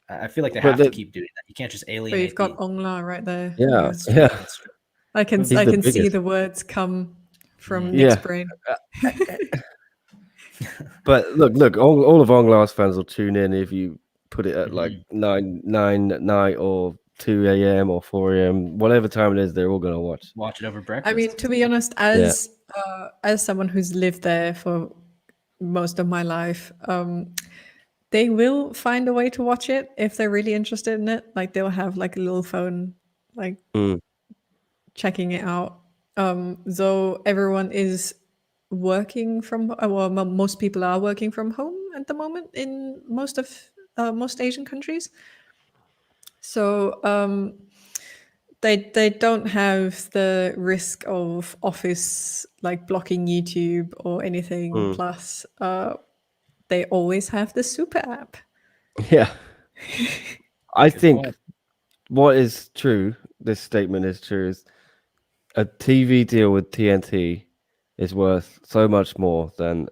I feel like they have to keep doing that. You can't just alienate. But you've got Ongla right there. Yeah, Yes. yeah. I can He's the see biggest. the words come from Nick's brain. But look, all of Ongla's fans will tune in if you put it at like 9 at night or 2 a.m. or 4 a.m. Whatever time it is, they're all gonna watch. Watch it over breakfast. I mean, to be honest, as someone who's lived there for most of my life, they will find a way to watch it if they're really interested in it. Like they'll have like a little phone, like checking it out. Though everyone is working from, well, most people are working from home at the moment in most Asian countries. So they don't have the risk of office like blocking YouTube or anything. Plus, they always have the super app. Yeah. I think what is true, this statement is true, is a TV deal with TNT is worth so much more than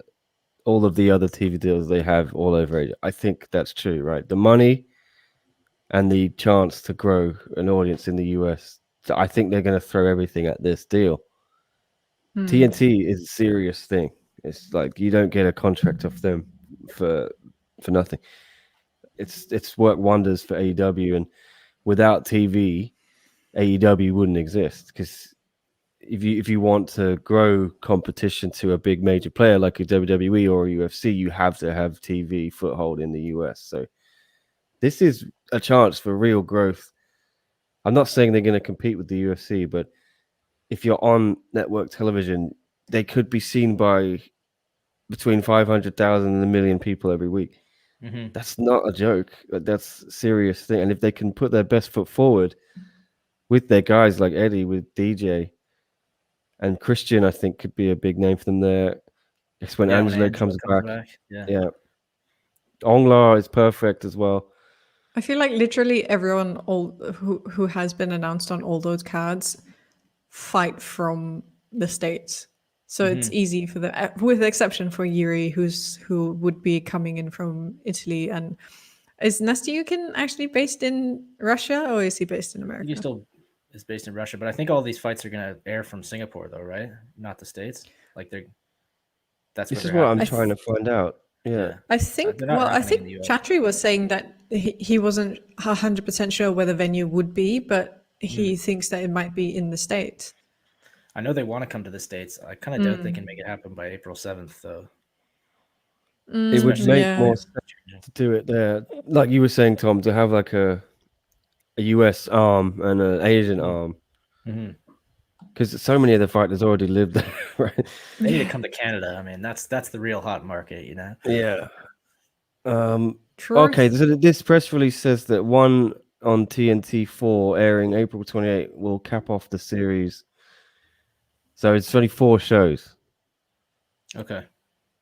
all of the other TV deals they have all over Asia. I think that's true, right? The money and the chance to grow an audience in the US, I think they're going to throw everything at this deal. TNT is a serious thing. It's like you don't get a contract off them for nothing. It's worked wonders for AEW, and without TV, AEW wouldn't exist, because if you want to grow competition to a big major player like a WWE or a UFC, you have to have TV foothold in the US. So this is a chance for real growth. I'm not saying they're going to compete with the UFC, but if you're on network television, they could be seen by between 500,000 and 1 million people every week. That's not a joke. That's a serious thing. And if they can put their best foot forward with their guys like Eddie, with DJ, and Christian, I think could be a big name for them there. It's when Angelo comes back. Yeah. Ongla is perfect as well. I feel like literally everyone who has been announced on all those cards fight from the States. So it's easy for them, with the exception for Iuri, who would be coming in from Italy. And is Nastya actually based in Russia, or is he based in America? He still is based in Russia, but I think all these fights are going to air from Singapore, though, right? Not the States. Like This is what I'm trying to find out. Yeah. I think Chatri was saying that he wasn't 100% sure where the venue would be, but he thinks that it might be in the States. I know they want to come to the States. I kind of doubt they can make it happen by April 7th, though. It would Especially make yeah. more sense to do it there, like you were saying, Tom, to have like a US arm and an Asian arm, because so many of the fighters already live there, right? They need to come to Canada. I mean, that's the real hot market, you know. Yeah. Truth. Okay, so this press release says that one on TNT4 airing April 28 will cap off the series. So it's 24 shows. Okay.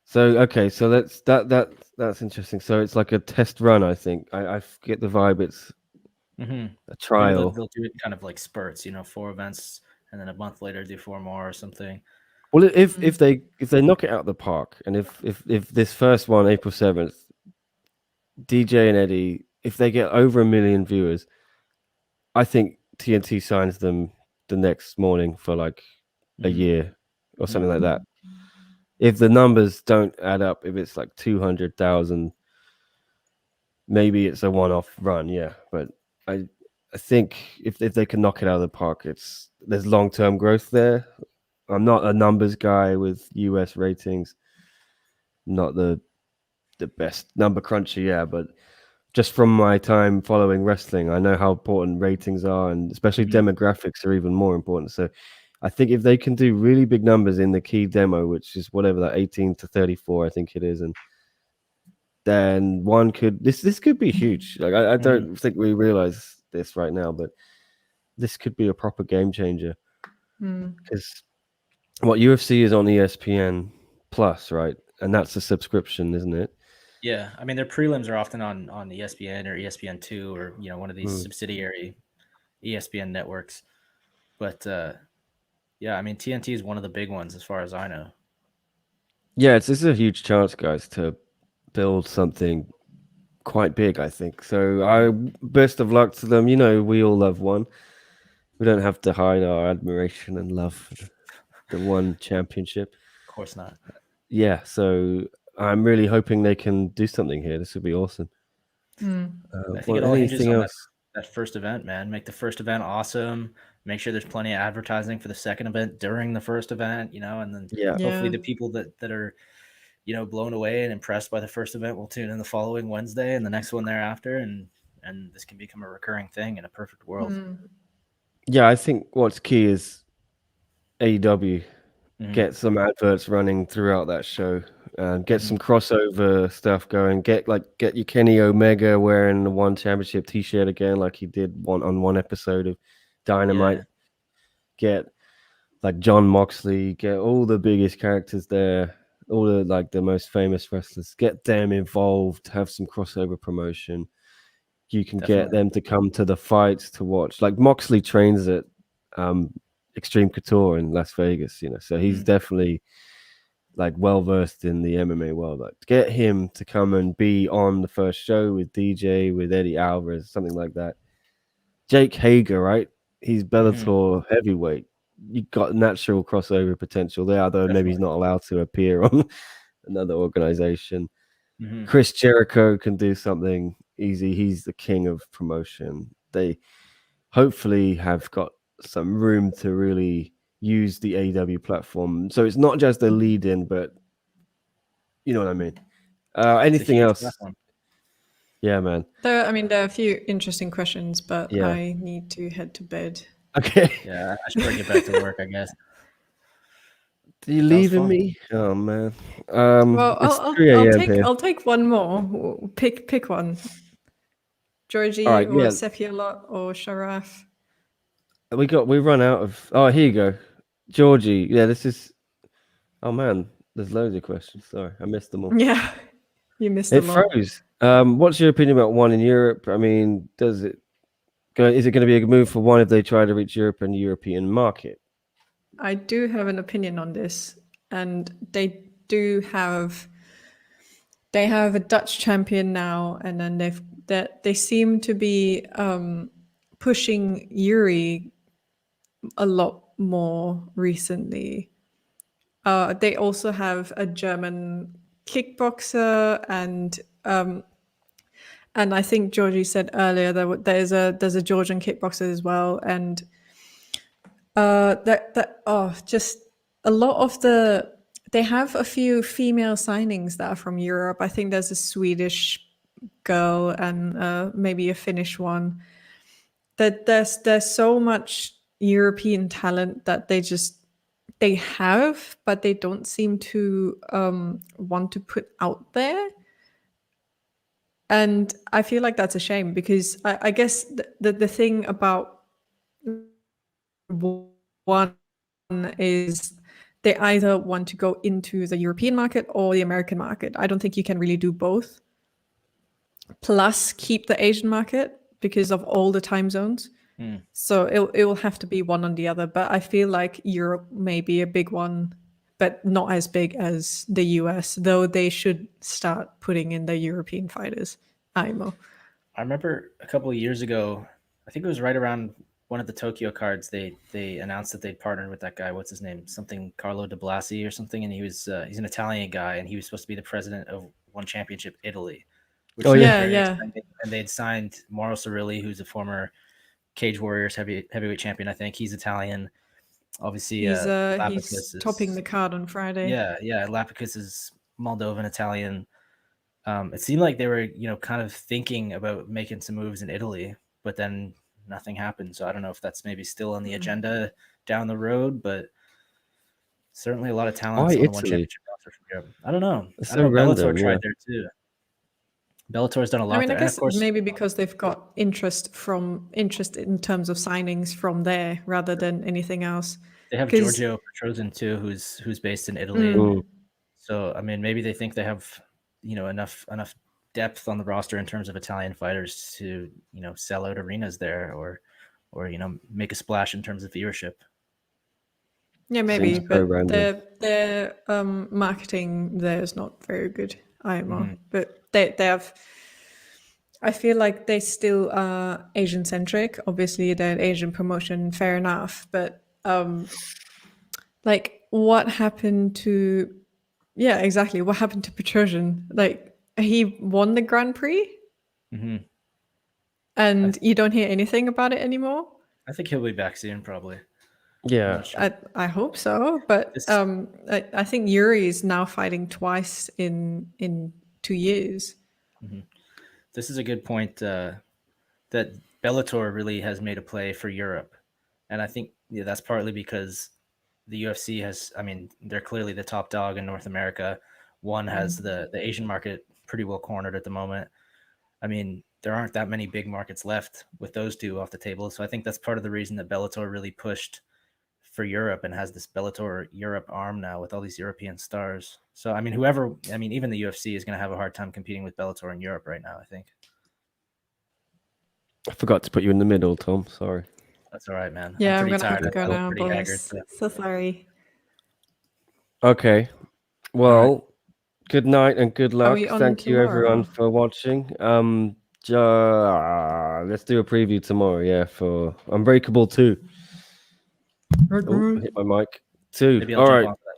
So that's interesting. So it's like a test run, I think. I get the vibe. It's a Maybe trial. they'll do it kind of like spurts, 4 events, and then a month later do 4 more or something. Well, if they knock it out of the park, and if this first one, April 7th, DJ and Eddie, if they get over 1 million viewers, I think TNT signs them the next morning for like a year or something like that. If the numbers don't add up, if it's like 200,000, maybe it's a one-off run, yeah. But I think if they can knock it out of the park, there's long-term growth there. I'm not a numbers guy with US ratings, not the best number cruncher, yeah, but just from my time following wrestling, I know how important ratings are, and especially demographics are even more important. So I think if they can do really big numbers in the key demo, which is whatever that 18 to 34, I think it is, and then one could this could be huge. Like I don't think we realize this right now, but this could be a proper game changer. Because what UFC is on ESPN Plus, right? And that's a subscription, isn't it? Yeah, I mean their prelims are often on ESPN or ESPN2 or one of these subsidiary ESPN networks. But yeah, I mean TNT is one of the big ones as far as I know. Yeah, this is a huge chance, guys, to build something quite big, I think. So best of luck to them. We all love one. We don't have to hide our admiration and love for the one championship. Of course not. Yeah, so I'm really hoping they can do something here. This would be awesome. I think it all hinges on that first event, man. Make the first event awesome. Make sure there's plenty of advertising for the second event during the first event, and then hopefully the people that are, blown away and impressed by the first event will tune in the following Wednesday and the next one thereafter, and this can become a recurring thing in a perfect world. Yeah, I think what's key is AEW get some adverts running throughout that show, get some crossover stuff going. Get your Kenny Omega wearing the One Championship T-shirt again, like he did on one episode of Dynamite. Get like John Moxley. Get all the biggest characters there, all the most famous wrestlers. Get them involved. Have some crossover promotion. You can get them to come to the fights to watch. Like Moxley trains at Extreme Couture in Las Vegas, so he's definitely like well versed in the MMA world. Like get him to come and be on the first show with DJ, with Eddie Alvarez, something like that. Jake Hager, right? He's Bellator heavyweight. You got natural crossover potential there, although maybe he's not allowed to appear on another organization. Chris Jericho can do something easy. He's the king of promotion. They hopefully have got some room to really use the AEW platform. So it's not just a lead in, but you know what I mean. Anything else? Platform. Yeah, man. There are a few interesting questions, but I need to head to bed. Okay. Yeah, I should get back to work, I guess. Are you leaving me? Oh man. Well, it's 3 a.m. here. I'll take one more. Pick one. Georgie All right, or Sefiolot or Sharaf. We run out of. Oh, here you go, Georgie. Yeah, this is. Oh man, there's loads of questions. Sorry, I missed them all. Yeah, you missed it a lot. froze. What's your opinion about one in Europe? I mean, is it going to be a move for one if they try to reach Europe and European market? I do have an opinion on this, and they have a Dutch champion now, and then they seem to be pushing Iuri a lot more recently. They also have a German kickboxer, and And I think Georgie said earlier that there's a Georgian kickboxer as well, and just a lot of they have a few female signings that are from Europe. I think there's a Swedish girl and maybe a Finnish one. That there's so much European talent that they have, but they don't seem to want to put out there. And I feel like that's a shame, because I guess the thing about one is they either want to go into the European market or the American market. I don't think you can really do both. Plus keep the Asian market because of all the time zones. So it will have to be one or the other. But I feel like Europe may be a big one, but not as big as the US, though they should start putting in the European fighters. IMO. I remember a couple of years ago, I think it was right around one of the Tokyo cards, they announced that they'd partnered with that guy. What's his name? Something Carlo de Blasi or something. And he was he's an Italian guy, and he was supposed to be the president of One Championship Italy. Which yeah. And they'd signed Mauro Cirilli, who's a former Cage Warriors heavyweight champion. I think he's Italian. Obviously, he's topping the card on Friday. Yeah. Lapicus is Moldovan Italian. It seemed like they were, kind of thinking about making some moves in Italy, but then nothing happened. So I don't know if that's maybe still on the agenda down the road, but certainly a lot of talent on the One Championship roster from Europe. I don't know. I know Bellator tried there too. Bellator's done a lot there. I guess maybe because they've got interest in terms of signings from there rather than anything else. They have Giorgio Petrosian too, who's based in Italy. So I mean, maybe they think they have enough depth on the roster in terms of Italian fighters to sell out arenas there, or make a splash in terms of viewership. Yeah, maybe, but their marketing there is not very good. But they have. I feel like they still are Asian centric. Obviously, they're an Asian promotion, fair enough. But like, what happened to? Yeah, exactly. What happened to Petrosian? Like, he won the Grand Prix, and you don't hear anything about it anymore. I think he'll be back soon, probably. Yeah, I hope so. But I think Iuri is now fighting twice in 2 years. This is a good point that Bellator really has made a play for Europe, and I think that's partly because the UFC has, they're clearly the top dog in North America. One has the Asian market pretty well cornered at the moment. There aren't that many big markets left with those two off the table. So I think that's part of the reason that Bellator really pushed for Europe and has this Bellator Europe arm now with all these European stars. So, even the UFC is going to have a hard time competing with Bellator in Europe right now, I think. I forgot to put you in the middle, Tom. Sorry. That's all right, man. Yeah, I'm going to have to go now, boys. So sorry. Okay. Well, good night and good luck. Thank you, tomorrow? everyone, for watching. Let's do a preview tomorrow, yeah, for Unbreakable 2. Hit my mic. 2. Maybe I'll all jump right. off that.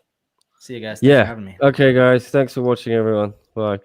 See you guys. Thanks for having me. Okay, guys. Thanks for watching, everyone. Bye.